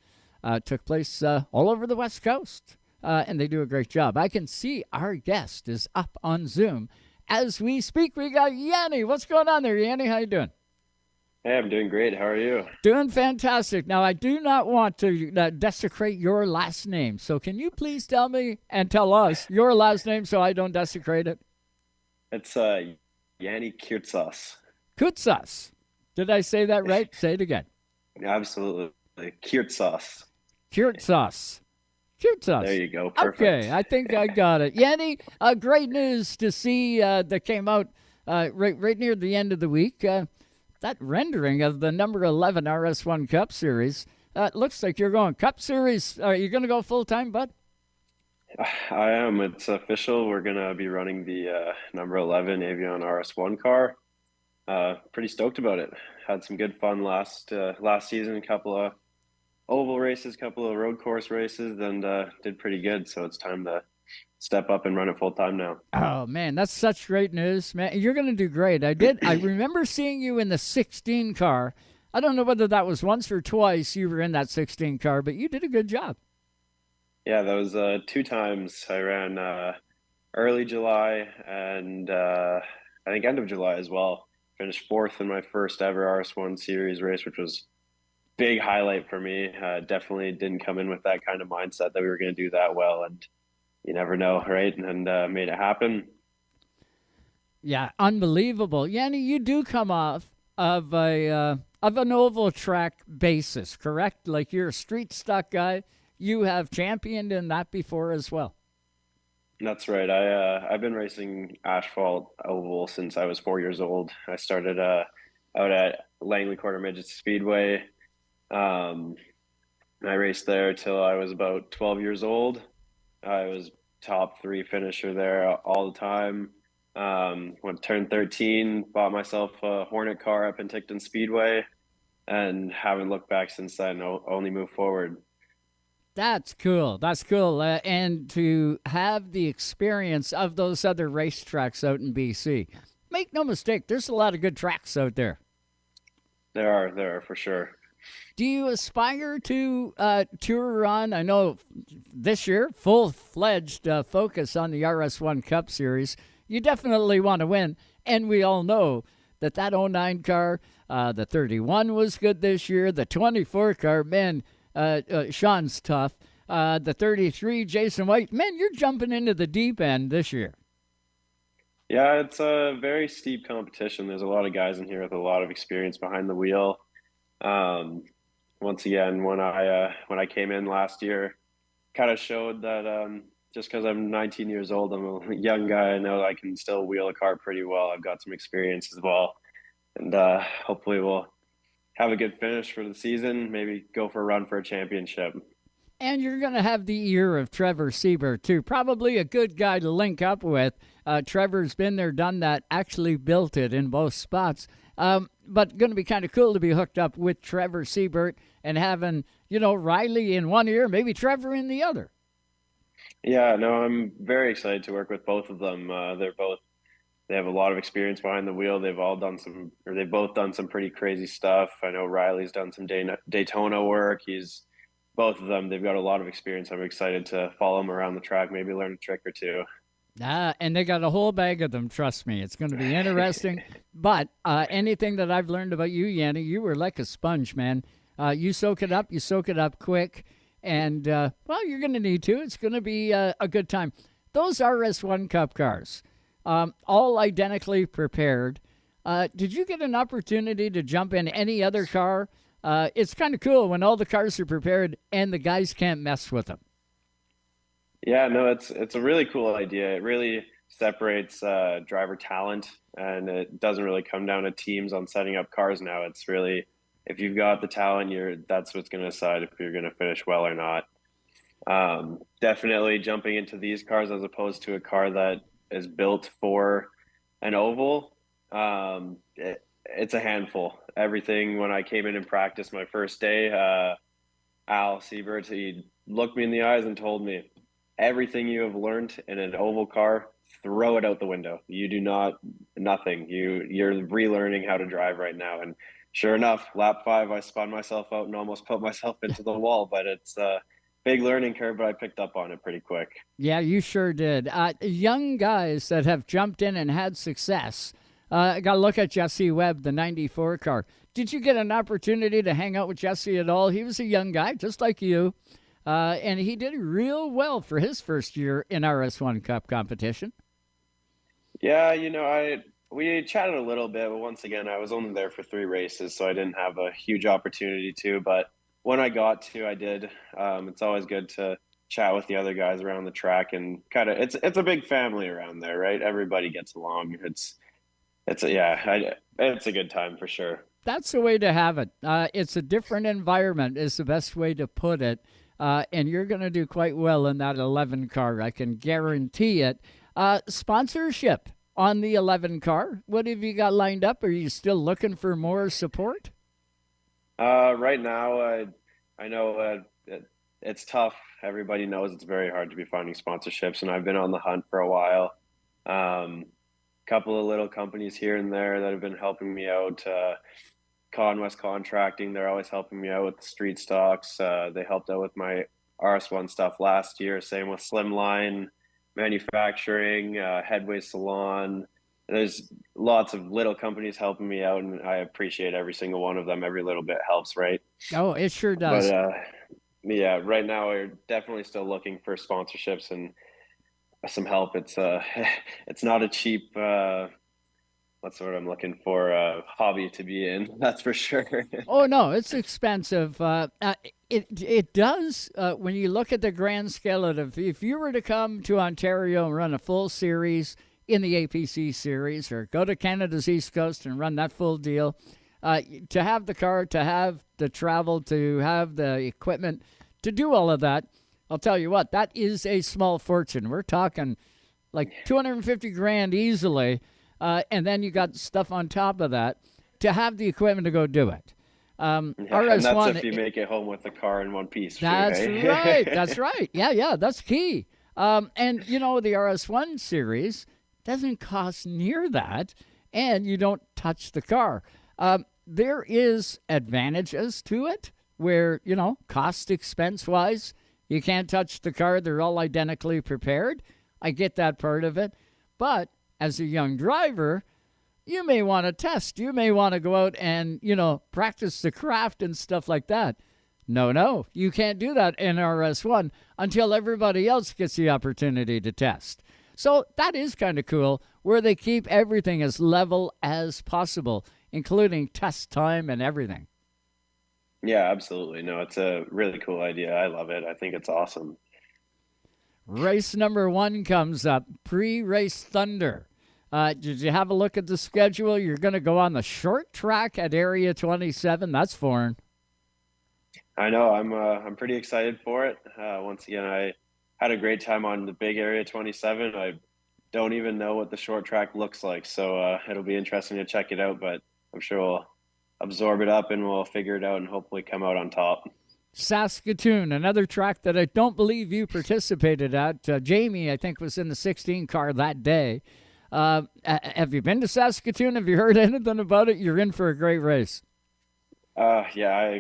C: took place all over the West Coast, and they do a great job. I can see our guest is up on Zoom. As we speak, we got Yanni. What's going on there, Yanni? How you doing?
L: Hey, I'm doing great. How are you?
C: Doing fantastic. Now, I do not want to desecrate your last name, so can you please tell me and tell us your last name so I don't desecrate it?
L: It's Yanni Kurtsas.
C: Kurtsas. Did I say that right? Say it again.
L: Absolutely. Kyrtsos.
C: Kyrtsos. Kurtsas.
L: There you go. Perfect.
C: Okay, I think I got it. Yanni, great news to see that came out right near the end of the week. That rendering of the number 11 RS1 Cup Series. Looks like you're going Cup Series. Are you going to go full-time, bud?
L: I am. It's official. We're going to be running the number 11 Avion RS1 car. Pretty stoked about it. Had some good fun last season, a couple of oval races, a couple of road course races, and did pretty good. So it's time to step up and run it full time now.
C: Oh man, that's such great news, man. You're going to do great. I remember seeing you in the 16 car. I don't know whether that was once or twice you were in that 16 car, but you did a good job.
L: Yeah, that was 2 times. I ran early July and I think end of July as well. Finished 4th in my first ever RS1 series race, which was big highlight for me. Definitely didn't come in with that kind of mindset that we were going to do that well, and you never know, right? And made it happen.
C: Yeah, unbelievable. Yanni, you do come off of an oval track basis, correct? Like you're a street stock guy. You have championed in that before as well.
L: That's right. I've been racing asphalt oval since I was 4 years old. I started out at Langley Quarter Midget Speedway. I raced there till I was about 12 years old. I was top 3 finisher there all the time. When I turned 13, bought myself a Hornet car up in Penticton Speedway, and haven't looked back since then. Only moved forward.
C: That's cool. That's cool. And to have the experience of those other racetracks out in BC. Make no mistake, there's a lot of good tracks out there.
L: There are for sure.
C: Do you aspire to tour on? I know this year, full-fledged focus on the RS1 Cup Series. You definitely want to win, and we all know that 09 car, the 31 was good this year. The 24 car, man, Sean's tough. The 33, Jason White, man, you're jumping into the deep end this year.
L: Yeah, it's a very steep competition. There's a lot of guys in here with a lot of experience behind the wheel. Once again, when I came in last year, kind of showed that just because I'm 19 years old, I'm a young guy. I know I can still wheel a car pretty well. I've got some experience as well, and hopefully we'll have a good finish for the season. Maybe go for a run for a championship.
C: And you're going to have the ear of Trevor Siebert, too. Probably a good guy to link up with. Trevor's been there, done that, actually built it in both spots. But going to be kind of cool to be hooked up with Trevor Siebert and having, Riley in one ear, maybe Trevor in the other.
L: Yeah, no, I'm very excited to work with both of them. They have a lot of experience behind the wheel. They've both done some pretty crazy stuff. I know Riley's done some Daytona work. Both of them, they've got a lot of experience. I'm excited to follow them around the track, maybe learn a trick or two.
C: And they got a whole bag of them, trust me. It's going to be interesting. But anything that I've learned about you, Yanni, you were like a sponge, man. You soak it up quick. And, you're going to need to. It's going to be a good time. Those RS1 Cup cars, all identically prepared. Did you get an opportunity to jump in any other car? It's kind of cool when all the cars are prepared and the guys can't mess with them.
L: Yeah, no, it's a really cool idea. It really separates driver talent, and it doesn't really come down to teams on setting up cars now. It's if you've got the talent, that's what's going to decide if you're going to finish well or not. Definitely jumping into these cars as opposed to a car that is built for an oval. It's a handful. Everything, when I came in practice my first day, Al Siebert, he looked me in the eyes and told me, everything you have learned in an oval car, throw it out the window. You do nothing. You're relearning how to drive right now. And sure enough, lap 5, I spun myself out and almost put myself into the wall, but it's a big learning curve, but I picked up on it pretty quick.
C: Yeah, you sure did. Young guys that have jumped in and had success. I got to look at Jesse Webb, the 94 car. Did you get an opportunity to hang out with Jesse at all? He was a young guy, just like you, and he did real well for his first year in RS1 Cup competition.
L: Yeah, we chatted a little bit, but once again, I was only there for 3 races, so I didn't have a huge opportunity to. But when I got to, I did. It's always good to chat with the other guys around the track, and kind of it's a big family around there, right? Everybody gets along. It's a good time for sure.
C: That's the way to have it. It's a different environment is the best way to put it, and you're going to do quite well in that 11 car. I can guarantee it. Sponsorship on the 11 car. What have you got lined up? Are you still looking for more support?
L: Right now, I know it's tough. Everybody knows it's very hard to be finding sponsorships, and I've been on the hunt for a while. Couple of little companies here and there that have been helping me out. Conwest Contracting, they're always helping me out with the street stocks. They helped out with my RS1 stuff last year. Same with Slimline Manufacturing, Headway Salon. There's lots of little companies helping me out, and I appreciate every single one of them. Every little bit helps, right?
C: Oh, it sure does.
L: But yeah, right now we're definitely still looking for sponsorships and some help. It's not a cheap what's the word I'm looking for, hobby to be in, that's for sure.
C: Oh no, it's expensive. It does when you look at the grand scale of it. If you were to come to Ontario and run a full series in the APC series, or go to Canada's East Coast and run that full deal, to have the car, to have the travel, to have the equipment, to do all of that, I'll tell you what, that is a small fortune. We're talking like $250,000 easily, and then you got stuff on top of that to have the equipment to go do it.
L: And that's if you make it home with the car in one piece.
C: That's
L: too,
C: right. That's right. Yeah, that's key. And, the RS1 series doesn't cost near that, and you don't touch the car. There is advantages to it where, cost expense-wise, you can't touch the car. They're all identically prepared. I get that part of it. But as a young driver, you may want to test. You may want to go out and, practice the craft and stuff like that. No, you can't do that in RS1 until everybody else gets the opportunity to test. So that is kind of cool, where they keep everything as level as possible, including test time and everything.
L: Yeah, absolutely. No, it's a really cool idea. I love it. I think it's awesome.
C: Race number 1 comes up, pre-race Thunder. Did you have a look at the schedule? You're going to go on the short track at Area 27. That's foreign.
L: I know. I'm pretty excited for it. Once again, I had a great time on the big Area 27. I don't even know what the short track looks like, so it'll be interesting to check it out, but I'm sure we'll absorb it up and we'll figure it out and hopefully come out on top.
C: Saskatoon, another track that I don't believe you participated at. Jamie, I think, was in the 16 car that day. Have you been to Saskatoon? Have you heard anything about it? You're in for a great race.
L: Yeah,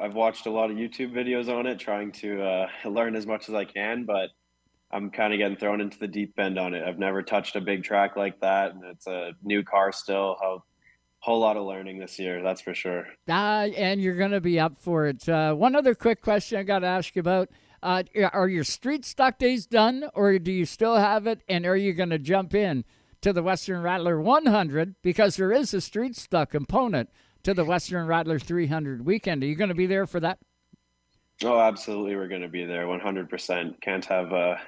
L: I've watched a lot of YouTube videos on it, trying to learn as much as I can, but I'm kind of getting thrown into the deep end on it. I've never touched a big track like that, and it's a new car still. Whole lot of learning this year, that's for sure.
C: And you're going to be up for it. One other quick question I got to ask you about. Are your street stock days done, or do you still have it, and are you going to jump in to the Western Rattler 100, because there is a street stock component to the Western Rattler 300 weekend? Are you going to be there for that?
L: Oh, absolutely. We're going to be there 100%.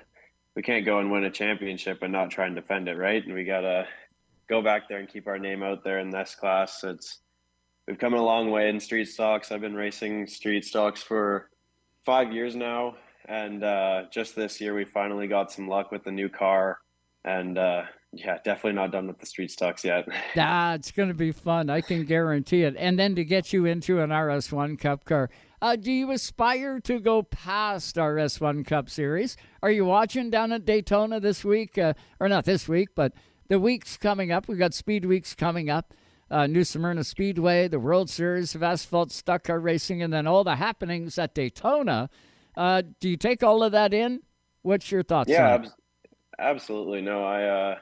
L: We can't go and win a championship and not try and defend it, right? And we got to go back there and keep our name out there in this class. we've come a long way in street stocks. I've been racing street stocks for 5 years now, and just this year we finally got some luck with the new car, and yeah, definitely not done with the street stocks yet.
C: It's going to be fun. I can guarantee it. And then to get you into an RS1 Cup car, do you aspire to go past RS1 Cup Series? Are you watching down at Daytona this week? Or not this week, but the weeks coming up. We've got Speed Weeks coming up. New Smyrna Speedway, the World Series of Asphalt Stock Car Racing, and then all the happenings at Daytona. Do you take all of that in? What's your thoughts on it?
L: Absolutely. No,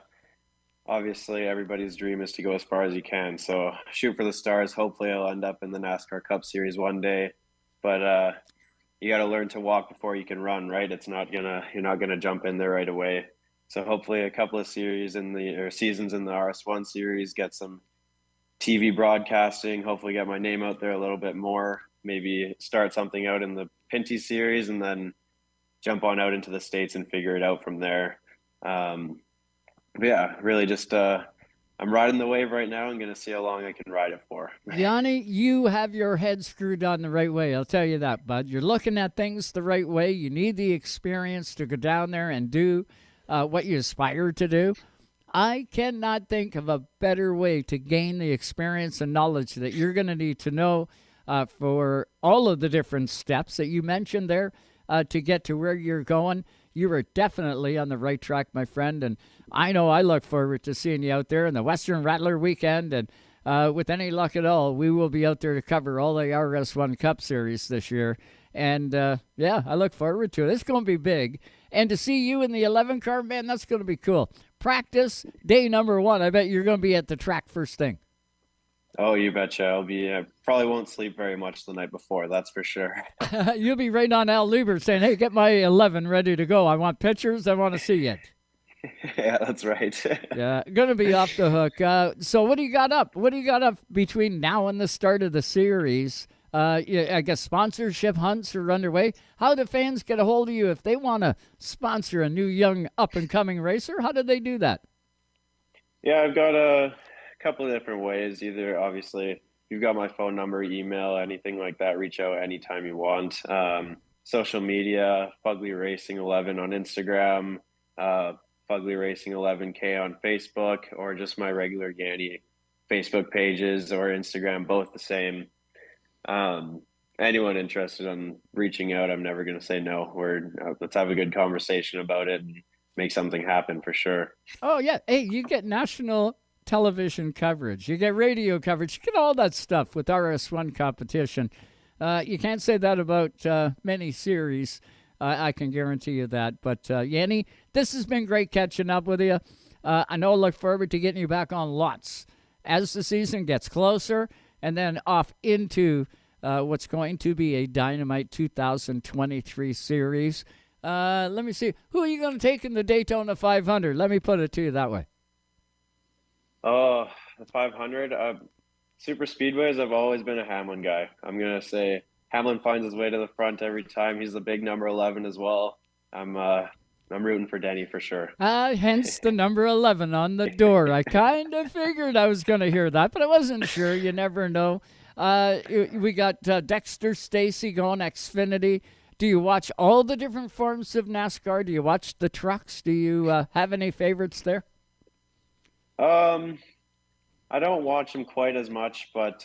L: obviously everybody's dream is to go as far as you can. So shoot for the stars. Hopefully I'll end up in the NASCAR Cup Series one day. But you got to learn to walk before you can run, right? You're not gonna jump in there right away. So hopefully a couple of seasons in the RS1 series, get some TV broadcasting, hopefully get my name out there a little bit more, maybe start something out in the Pinty series, and then jump on out into the States and figure it out from there. But yeah, really just I'm riding the wave right now. I'm going to see how long I can ride it for.
C: Yanni, you have your head screwed on the right way. I'll tell you that, bud. You're looking at things the right way. You need the experience to go down there and do what you aspire to do. I cannot think of a better way to gain the experience and knowledge that you're going to need to know for all of the different steps that you mentioned there to get to where you're going. You are definitely on the right track, my friend, and I know I look forward to seeing you out there in the Western Rattler weekend, and with any luck at all, we will be out there to cover all the RS1 Cup Series this year, and yeah, I look forward to it. It's going to be big, and to see you in the 11 car, man, that's going to be cool. Practice day number 1, I bet you're going to be at the track first thing.
L: Oh, you betcha. I'll be. Probably won't sleep very much the night before. That's for sure.
C: You'll be right on Al Liebert saying, "Hey, get my 11 ready to go. I want pictures. I want to see it."
L: Yeah, that's right.
C: Yeah, gonna be off the hook. So, what do you got up? What do you got up between now and the start of the series? I guess sponsorship hunts are underway. How do fans get a hold of you if they want to sponsor a new young up and coming racer? How do they do that?
L: Yeah, I've got a couple of different ways. Either obviously you've got my phone number, email, anything like that, reach out anytime you want. Social media, Fugly Racing 11 on Instagram, Fugly Racing 11K on Facebook, or just my regular Yanni Facebook pages or Instagram, both the same. Anyone interested in reaching out, I'm never going to say no. Let's have a good conversation about it and make something happen for sure.
C: Oh yeah. Hey, you get national television coverage, you get radio coverage, you get all that stuff with RS1 competition. You can't say that about many series. I can guarantee you that. But Yanni, this has been great catching up with you. I know I look forward to getting you back on lots as the season gets closer, and then off into what's going to be a dynamite 2023 series. Let me see. Who are you going to take in the Daytona 500? Let me put it to you that way.
L: Oh, the 500. Super Speedways, I've always been a Hamlin guy. I'm going to say Hamlin finds his way to the front every time. He's the big number 11 as well. I'm rooting for Denny for sure.
C: Hence the number 11 on the door. I kind of figured I was going to hear that, but I wasn't sure. You never know. We got Dexter Stacey going Xfinity. Do you watch all the different forms of NASCAR? Do you watch the trucks? Do you have any favorites there?
L: I don't watch them quite as much, but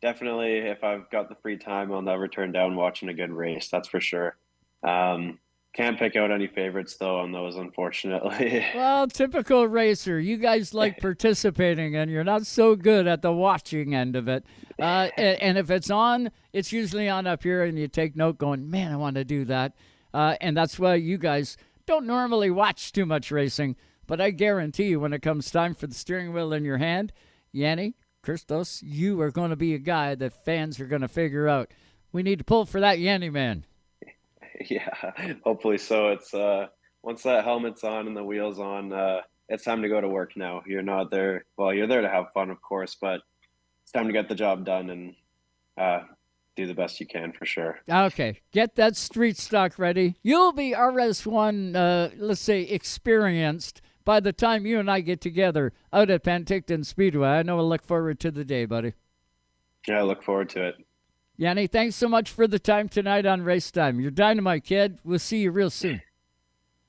L: definitely if I've got the free time, I'll never turn down watching a good race. That's for sure. Can't pick out any favorites, though, on those, unfortunately.
C: Well, typical racer. You guys like participating, and you're not so good at the watching end of it. And if it's on, it's usually on up here, and you take note going, man, I want to do that. And that's why you guys don't normally watch too much racing. But I guarantee you when it comes time for the steering wheel in your hand, Yanni Kyrtsos, you are going to be a guy that fans are going to figure out. We need to pull for that Yanni man.
L: Yeah, hopefully so. It's once that helmet's on and the wheel's on, it's time to go to work now. You're not there. Well, you're there to have fun, of course, but it's time to get the job done and do the best you can for sure.
C: Okay, get that street stock ready. You'll be RS1, let's say, experienced by the time you and I get together out at Penticton Speedway. I know we'll look forward to the day, buddy.
L: Yeah, I look forward to it.
C: Yanni, thanks so much for the time tonight on Race Time. You're dynamite, kid. We'll see you real soon.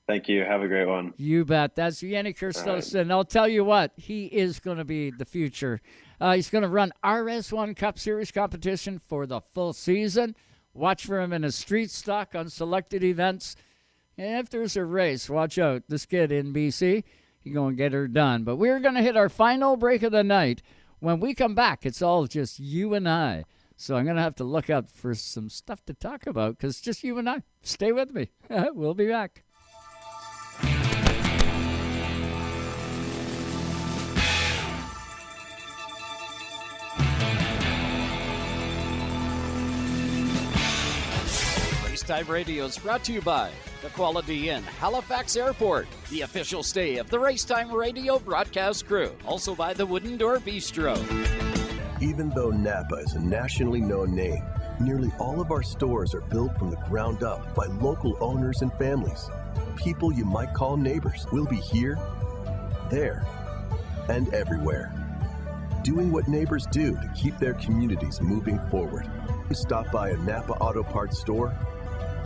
L: Thank you. Have a great one.
C: You bet. That's Yanni Kyrtsos.
L: Right.
C: And I'll tell you what, he is going to be the future. He's going to run RS1 Cup Series competition for the full season. Watch for him in his street stock on selected events. And if there's a race, watch out. This kid in BC, he's going to get her done. But we're going to hit our final break of the night. When we come back, it's all just you and I. So I'm going to have to look out for some stuff to talk about because it's just you and I. Stay with me. We'll be back.
H: Racetime Radio is brought to you by the Quality Inn, Halifax Airport, the official stay of the Racetime Radio broadcast crew. Also by the Wooden Door Bistro.
B: Even though Napa is a nationally known name, nearly all of our stores are built from the ground up by local owners and families. People you might call neighbors will be here, there, and everywhere. Doing what neighbors do to keep their communities moving forward. Stop by a Napa Auto Parts store.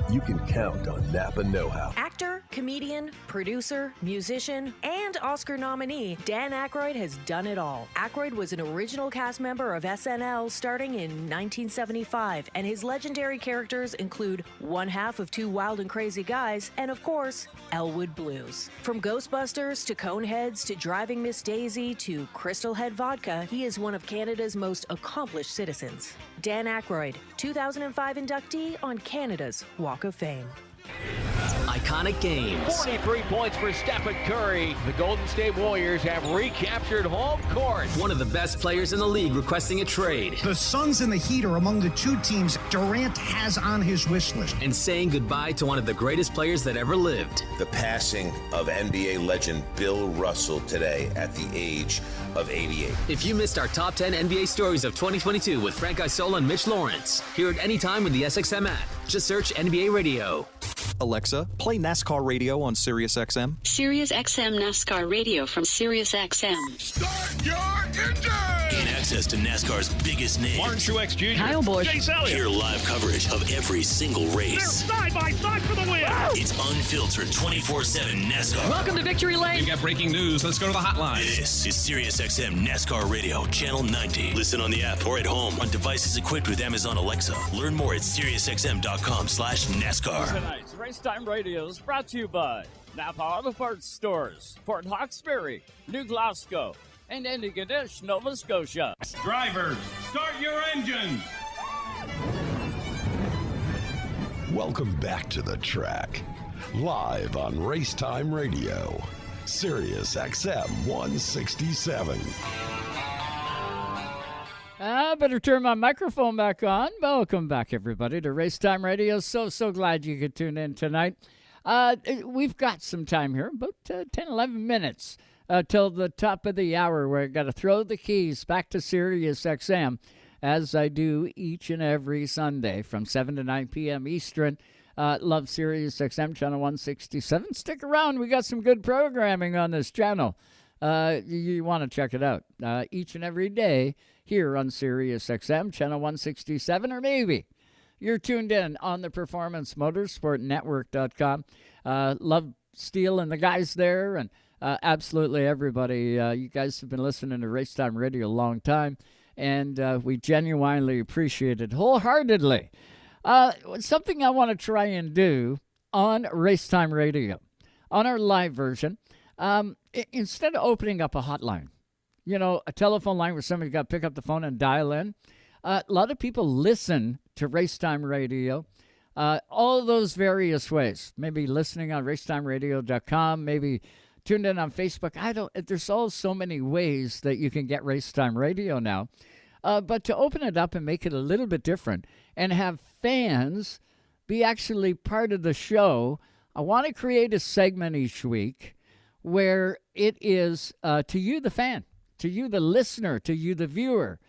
B: You can count on Napa know-how.
N: Actor, comedian, producer, musician, and Oscar nominee Dan Aykroyd has done it all. Aykroyd was an original cast member of SNL starting in 1975, and his legendary characters include one half of Two Wild and Crazy Guys, and of course, Elwood Blues. From Ghostbusters to Coneheads to Driving Miss Daisy to Crystal Head Vodka, he is one of Canada's most accomplished citizens. Dan Aykroyd, 2005 inductee on Canada's Walk of Fame.
O: Iconic games.
V: 43 points for Stephen Curry. The Golden State Warriors have recaptured home court.
O: One of the best players in the league requesting a trade.
Q: The Suns and the Heat are among the two teams Durant has on his wish list.
O: And saying goodbye to one of the greatest players that ever lived.
R: The passing of NBA legend Bill Russell today at the age of 88.
O: If you missed our top 10 NBA stories of 2022 with Frank Isola and Mitch Lawrence, hear it anytime with the SXM app. Just search NBA Radio.
T: Alexa, play NASCAR Radio on SiriusXM.
Z: SiriusXM NASCAR Radio from SiriusXM.
M: Start your engine! Gain access to NASCAR's biggest names.
V: Martin Truex Jr.
Z: Kyle Busch.
V: Chase Elliott.
M: Hear live coverage of every single race.
V: They're side by side for the win.
M: It's unfiltered 24/7 NASCAR.
Z: Welcome to Victory Lane.
V: We got breaking news. Let's go to the hotline.
M: This is SiriusXM NASCAR Radio, Channel 90. Listen on the app or at home on devices equipped with Amazon Alexa. Learn more at SiriusXM.com/NASCAR.
C: Tonight's Racetime Radio is brought to you by Napa Auto Parts Stores, Port Hawkesbury, New Glasgow, and Antigonish, Nova Scotia.
V: Drivers, start your engines.
M: Welcome back to the track. Live on Racetime Radio, SiriusXM 167.
C: I better turn my microphone back on. Welcome back, everybody, to Racetime Radio. So glad you could tune in tonight. We've got some time here, about 10, 11 minutes till the top of the hour where I got to throw the keys back to SiriusXM, as I do each and every Sunday from 7 to 9 p.m. Eastern. Love SiriusXM, channel 167. Stick around. We got some good programming on this channel. You want to check it out each and every day here on SiriusXM, channel 167, or maybe you're tuned in on the Performance Motorsport Network.com. Love Steele and the guys there, and absolutely everybody. You guys have been listening to Racetime Radio a long time, and we genuinely appreciate it wholeheartedly. Something I want to try and do on Racetime Radio, on our live version, instead of opening up a hotline, a telephone line where somebody got to pick up the phone and dial in, a lot of people listen to Racetime Radio all those various ways. Maybe listening on racetimeradio.com, maybe tuned in on Facebook. There's all so many ways that you can get Racetime Radio now. But to open it up and make it a little bit different and have fans be actually part of the show, I want to create a segment each week where it is to you, the fan, to you, the listener, to you, the viewer.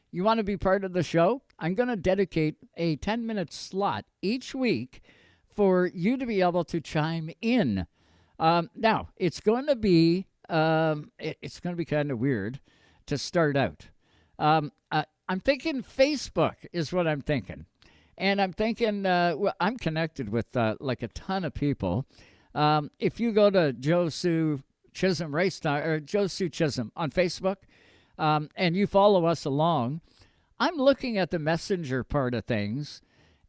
C: You want to be part of the show? I'm going to dedicate a 10-minute slot each week for you to be able to chime in. Now, it's going to be kind of weird to start out. I'm thinking Facebook is what I'm thinking. And I'm thinking, I'm connected with like a ton of people. If you go to Joe Sue Chisholm Racetime, or Joe Sue Chisholm on Facebook, and you follow us along, I'm looking at the messenger part of things,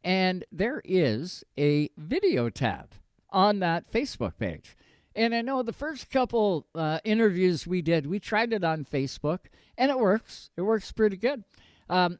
C: and there is a video tab on that Facebook page. And I know the first couple interviews we did, we tried it on Facebook, and it works. It works pretty good.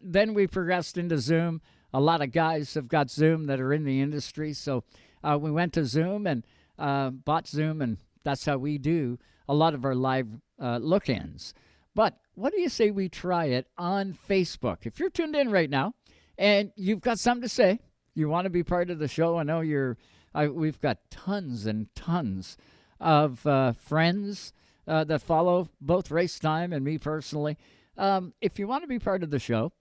C: Then we progressed into Zoom. A lot of guys have got Zoom that are in the industry. So we went to Zoom and bought Zoom, and that's how we do a lot of our live look-ins. But what do you say we try it on Facebook? If you're tuned in right now and you've got something to say, you want to be part of the show, I know we've got tons and tons of friends that follow both Racetime and me personally. If you want to be part of the show,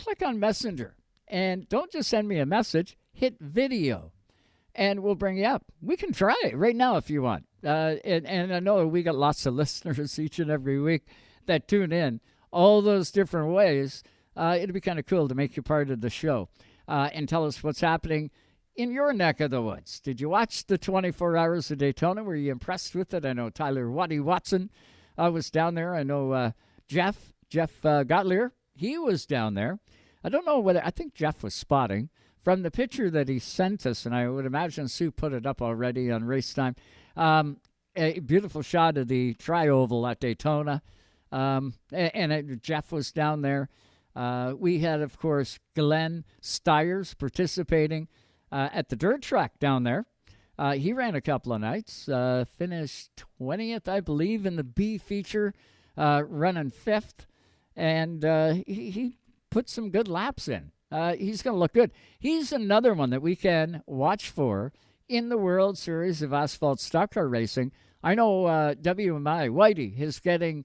C: click on Messenger. And don't just send me a message, hit video, and we'll bring you up. We can try it right now if you want. And I know we got lots of listeners each and every week that tune in all those different ways. It'd be kind of cool to make you part of the show and tell us what's happening in your neck of the woods. Did you watch the 24 Hours of Daytona? Were you impressed with it? I know Tyler Waddy Watson was down there. I know Jeff Gottlier, he was down there. I don't know whether, I think Jeff was spotting from the picture that he sent us, and I would imagine Sue put it up already on Racetime. A beautiful shot of the tri-oval at Daytona, and Jeff was down there. We had, of course, Glenn Stiers participating at the dirt track down there. He ran a couple of nights, finished 20th, I believe, in the B feature, running 5th, and he put some good laps in. He's going to look good. He's another one that we can watch for in the World Series of Asphalt Stock Car Racing. I know WMI, Whitey, is getting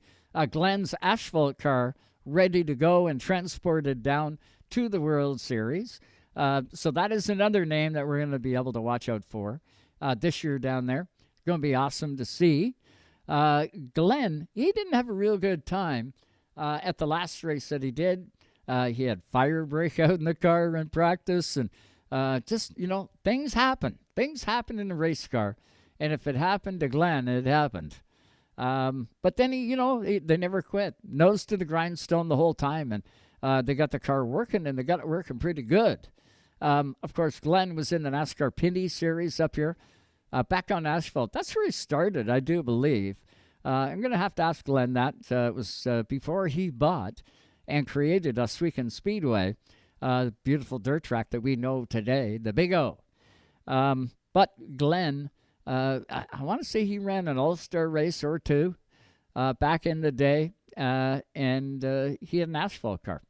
C: Glenn's asphalt car ready to go and transported down to the World Series. So that is another name that we're going to be able to watch out for this year down there. It's going to be awesome to see. Glenn, he didn't have a real good time at the last race that he did. He had fire break out in the car in practice, and things happen. Things happen in the race car, and if it happened to Glenn, it happened. But then they never quit. Nose to the grindstone the whole time, and they got the car working, and they got it working pretty good. Of course, Glenn was in the NASCAR Xfinity series up here, back on asphalt. That's where he started, I do believe. I'm going to have to ask Glenn that. It was before he bought and created Oswego Speedway, beautiful dirt track that we know today, the Big O. But Glenn, I want to say he ran an all-star race or two back in the day, and he had an asphalt car.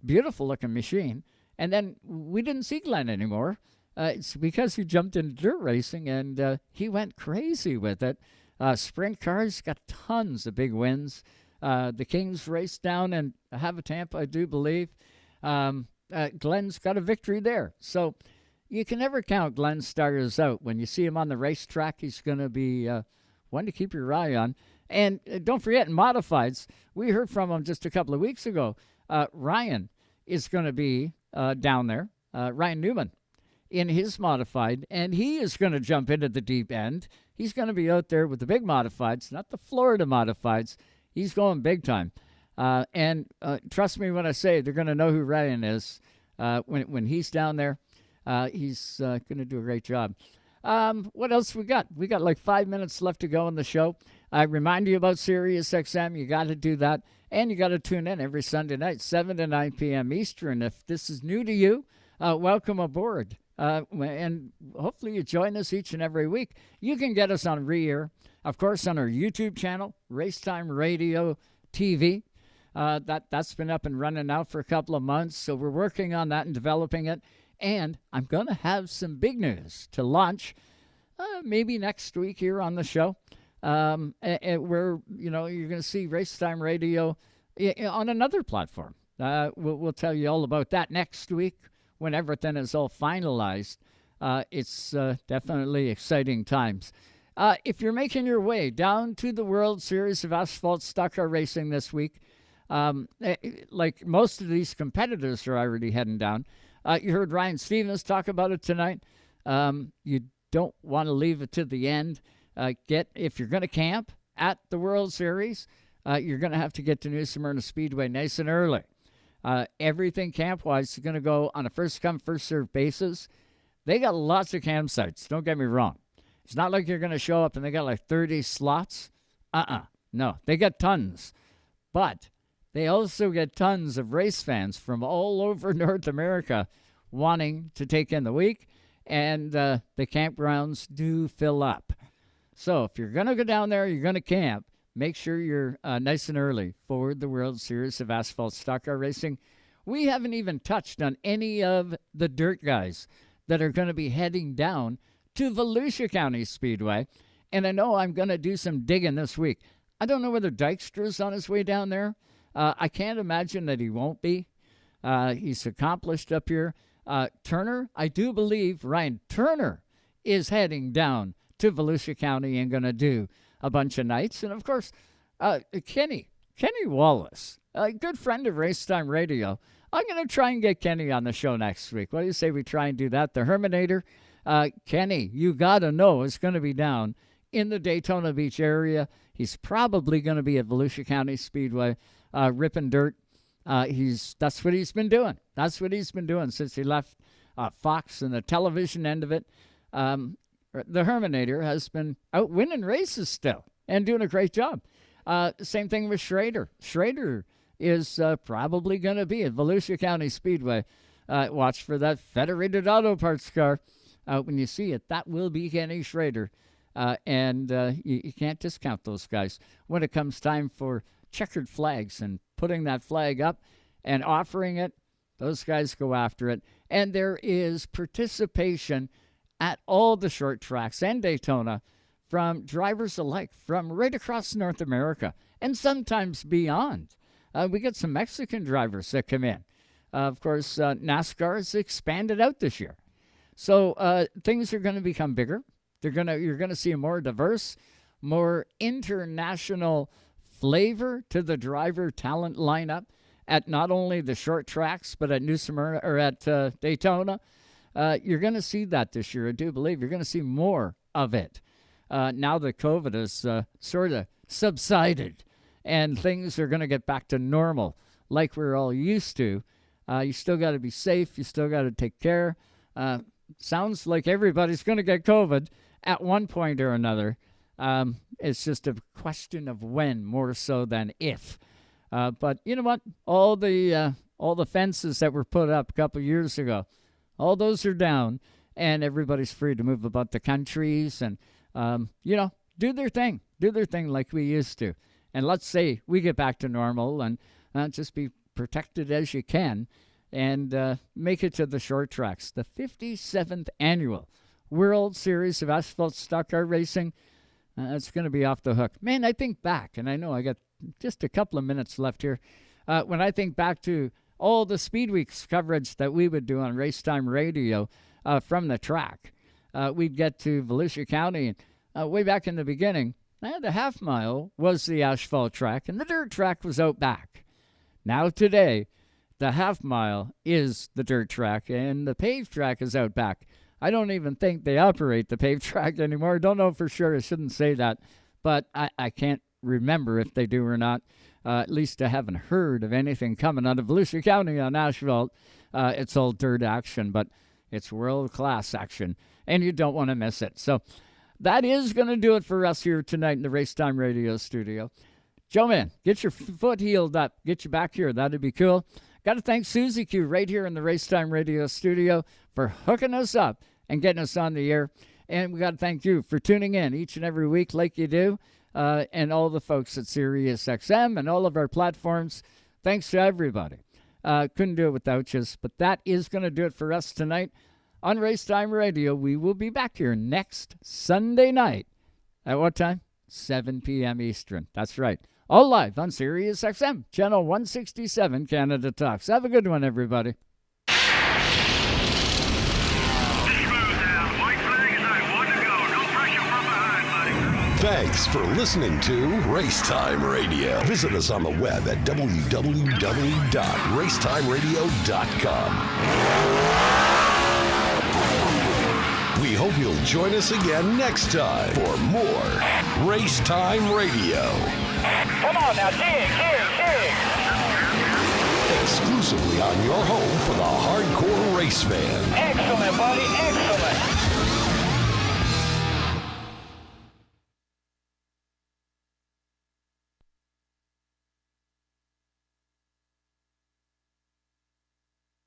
C: Beautiful-looking machine. And then we didn't see Glenn anymore. It's because he jumped into dirt racing, and he went crazy with it. Sprint cars got tons of big wins. The Kings raced down in Tampa, I do believe. Glenn's got a victory there. So you can never count Glenn Stiers out. When you see him on the racetrack, he's going to be one to keep your eye on. And don't forget, in modifieds, we heard from him just a couple of weeks ago. Ryan is going to be down there, Ryan Newman, in his modified, and he is going to jump into the deep end. He's going to be out there with the big modifieds, not the Florida modifieds. He's going big time. And trust me when I say they're going to know who Ryan is when he's down there. He's going to do a great job. What else we got? We got like 5 minutes left to go in the show. I remind you about SiriusXM. You got to do that. And you got to tune in every Sunday night, 7 to 9 p.m. Eastern. If this is new to you, welcome aboard. And hopefully you join us each and every week. You can get us on re-air, of course, on our YouTube channel, RaceTimeRadioTV. That's been up and running now for a couple of months, so we're working on that and developing it. And I'm going to have some big news to launch maybe next week here on the show. Where, you're going to see Racetime Radio on another platform. We'll tell you all about that next week when everything is all finalized. It's definitely exciting times. If you're making your way down to the World Series of Asphalt Stock Car Racing this week, Like most of these competitors are already heading down. You heard Ryan Stevens talk about it tonight. You don't want to leave it to the end. If you're going to camp at the World Series, you're going to have to get to New Smyrna Speedway nice and early. Everything camp-wise is going to go on a first-come, first-served basis. They got lots of campsites. Don't get me wrong. It's not like you're going to show up and they got like 30 slots. No, they got tons. But they also get tons of race fans from all over North America wanting to take in the week, and the campgrounds do fill up. So if you're going to go down there, you're going to camp, make sure you're nice and early for the World Series of Asphalt Stock Car Racing. We haven't even touched on any of the dirt guys that are going to be heading down to Volusia County Speedway. And I know I'm going to do some digging this week. I don't know whether Dexter's on his way down there. I can't imagine that he won't be. He's accomplished up here. Turner, I do believe Ryan Turner is heading down to Volusia County and going to do a bunch of nights. And, of course, Kenny Wallace, a good friend of Racetime Radio. I'm going to try and get Kenny on the show next week. What do you say we try and do that? The Herminator, Kenny, you got to know, is going to be down in the Daytona Beach area. He's probably going to be at Volusia County Speedway ripping dirt. That's what he's been doing. That's what he's been doing since he left Fox and the television end of it. The Herminator has been out winning races still and doing a great job. Same thing with Schrader. Schrader is probably going to be at Volusia County Speedway. Watch for that Federated Auto Parts car. When you see it, that will be Kenny Schrader. And you can't discount those guys when it comes time for checkered flags and putting that flag up and offering it. Those guys go after it. And there is participation at all the short tracks and Daytona from drivers alike from right across North America and sometimes beyond. We get some Mexican drivers that come in. Of course, NASCAR has expanded out this year. So things are going to become bigger. You're going to see a more diverse, more international flavor to the driver talent lineup at not only the short tracks, but at New Smyrna or at Daytona. You're going to see that this year. I do believe you're going to see more of it. Now that COVID has sort of subsided and things are going to get back to normal like we're all used to. You still got to be safe. You still got to take care. Sounds like everybody's going to get COVID at one point or another. It's just a question of when more so than if. But you know what? All the fences that were put up a couple years ago, all those are down, and everybody's free to move about the countries and, do their thing. Do their thing like we used to. And let's say we get back to normal and just be protected as you can and make it to the short tracks. The 57th Annual World Series of Asphalt Stock Car Racing. It's going to be off the hook. Man, I think back, and I know I got just a couple of minutes left here. When I think back to all the Speed Weeks coverage that we would do on Racetime Radio from the track, we'd get to Volusia County. Way back in the beginning, the half mile was the asphalt track, and the dirt track was out back. Now today, the half mile is the dirt track, and the paved track is out back. I don't even think they operate the paved track anymore. Don't know for sure. I shouldn't say that, but I can't remember if they do or not. At least I haven't heard of anything coming out of Volusia County on asphalt. It's all dirt action, but it's world-class action, and you don't want to miss it. So that is going to do it for us here tonight in the Racetime Radio studio. Joe, man, get your foot healed up. Get you back here. That'd be cool. Got to thank Susie Q right here in the Racetime Radio studio for hooking us up and getting us on the air. And we got to thank you for tuning in each and every week like you do, and all the folks at SiriusXM and all of our platforms. Thanks to everybody. Couldn't do it without you. But that is going to do it for us tonight on Racetime Radio. We will be back here next Sunday night. At what time? 7 p.m. Eastern. That's right. All live on SiriusXM, Channel 167, Canada Talks. Have a good one, everybody.
M: Fans Thanks for listening to Racetime Radio. Visit us on the web at www.racetimeradio.com. We hope you'll join us again next time for more Racetime Radio.
P: Come on now, dig.
M: Exclusively on your home for the hardcore race fan.
P: Excellent, buddy. Excellent.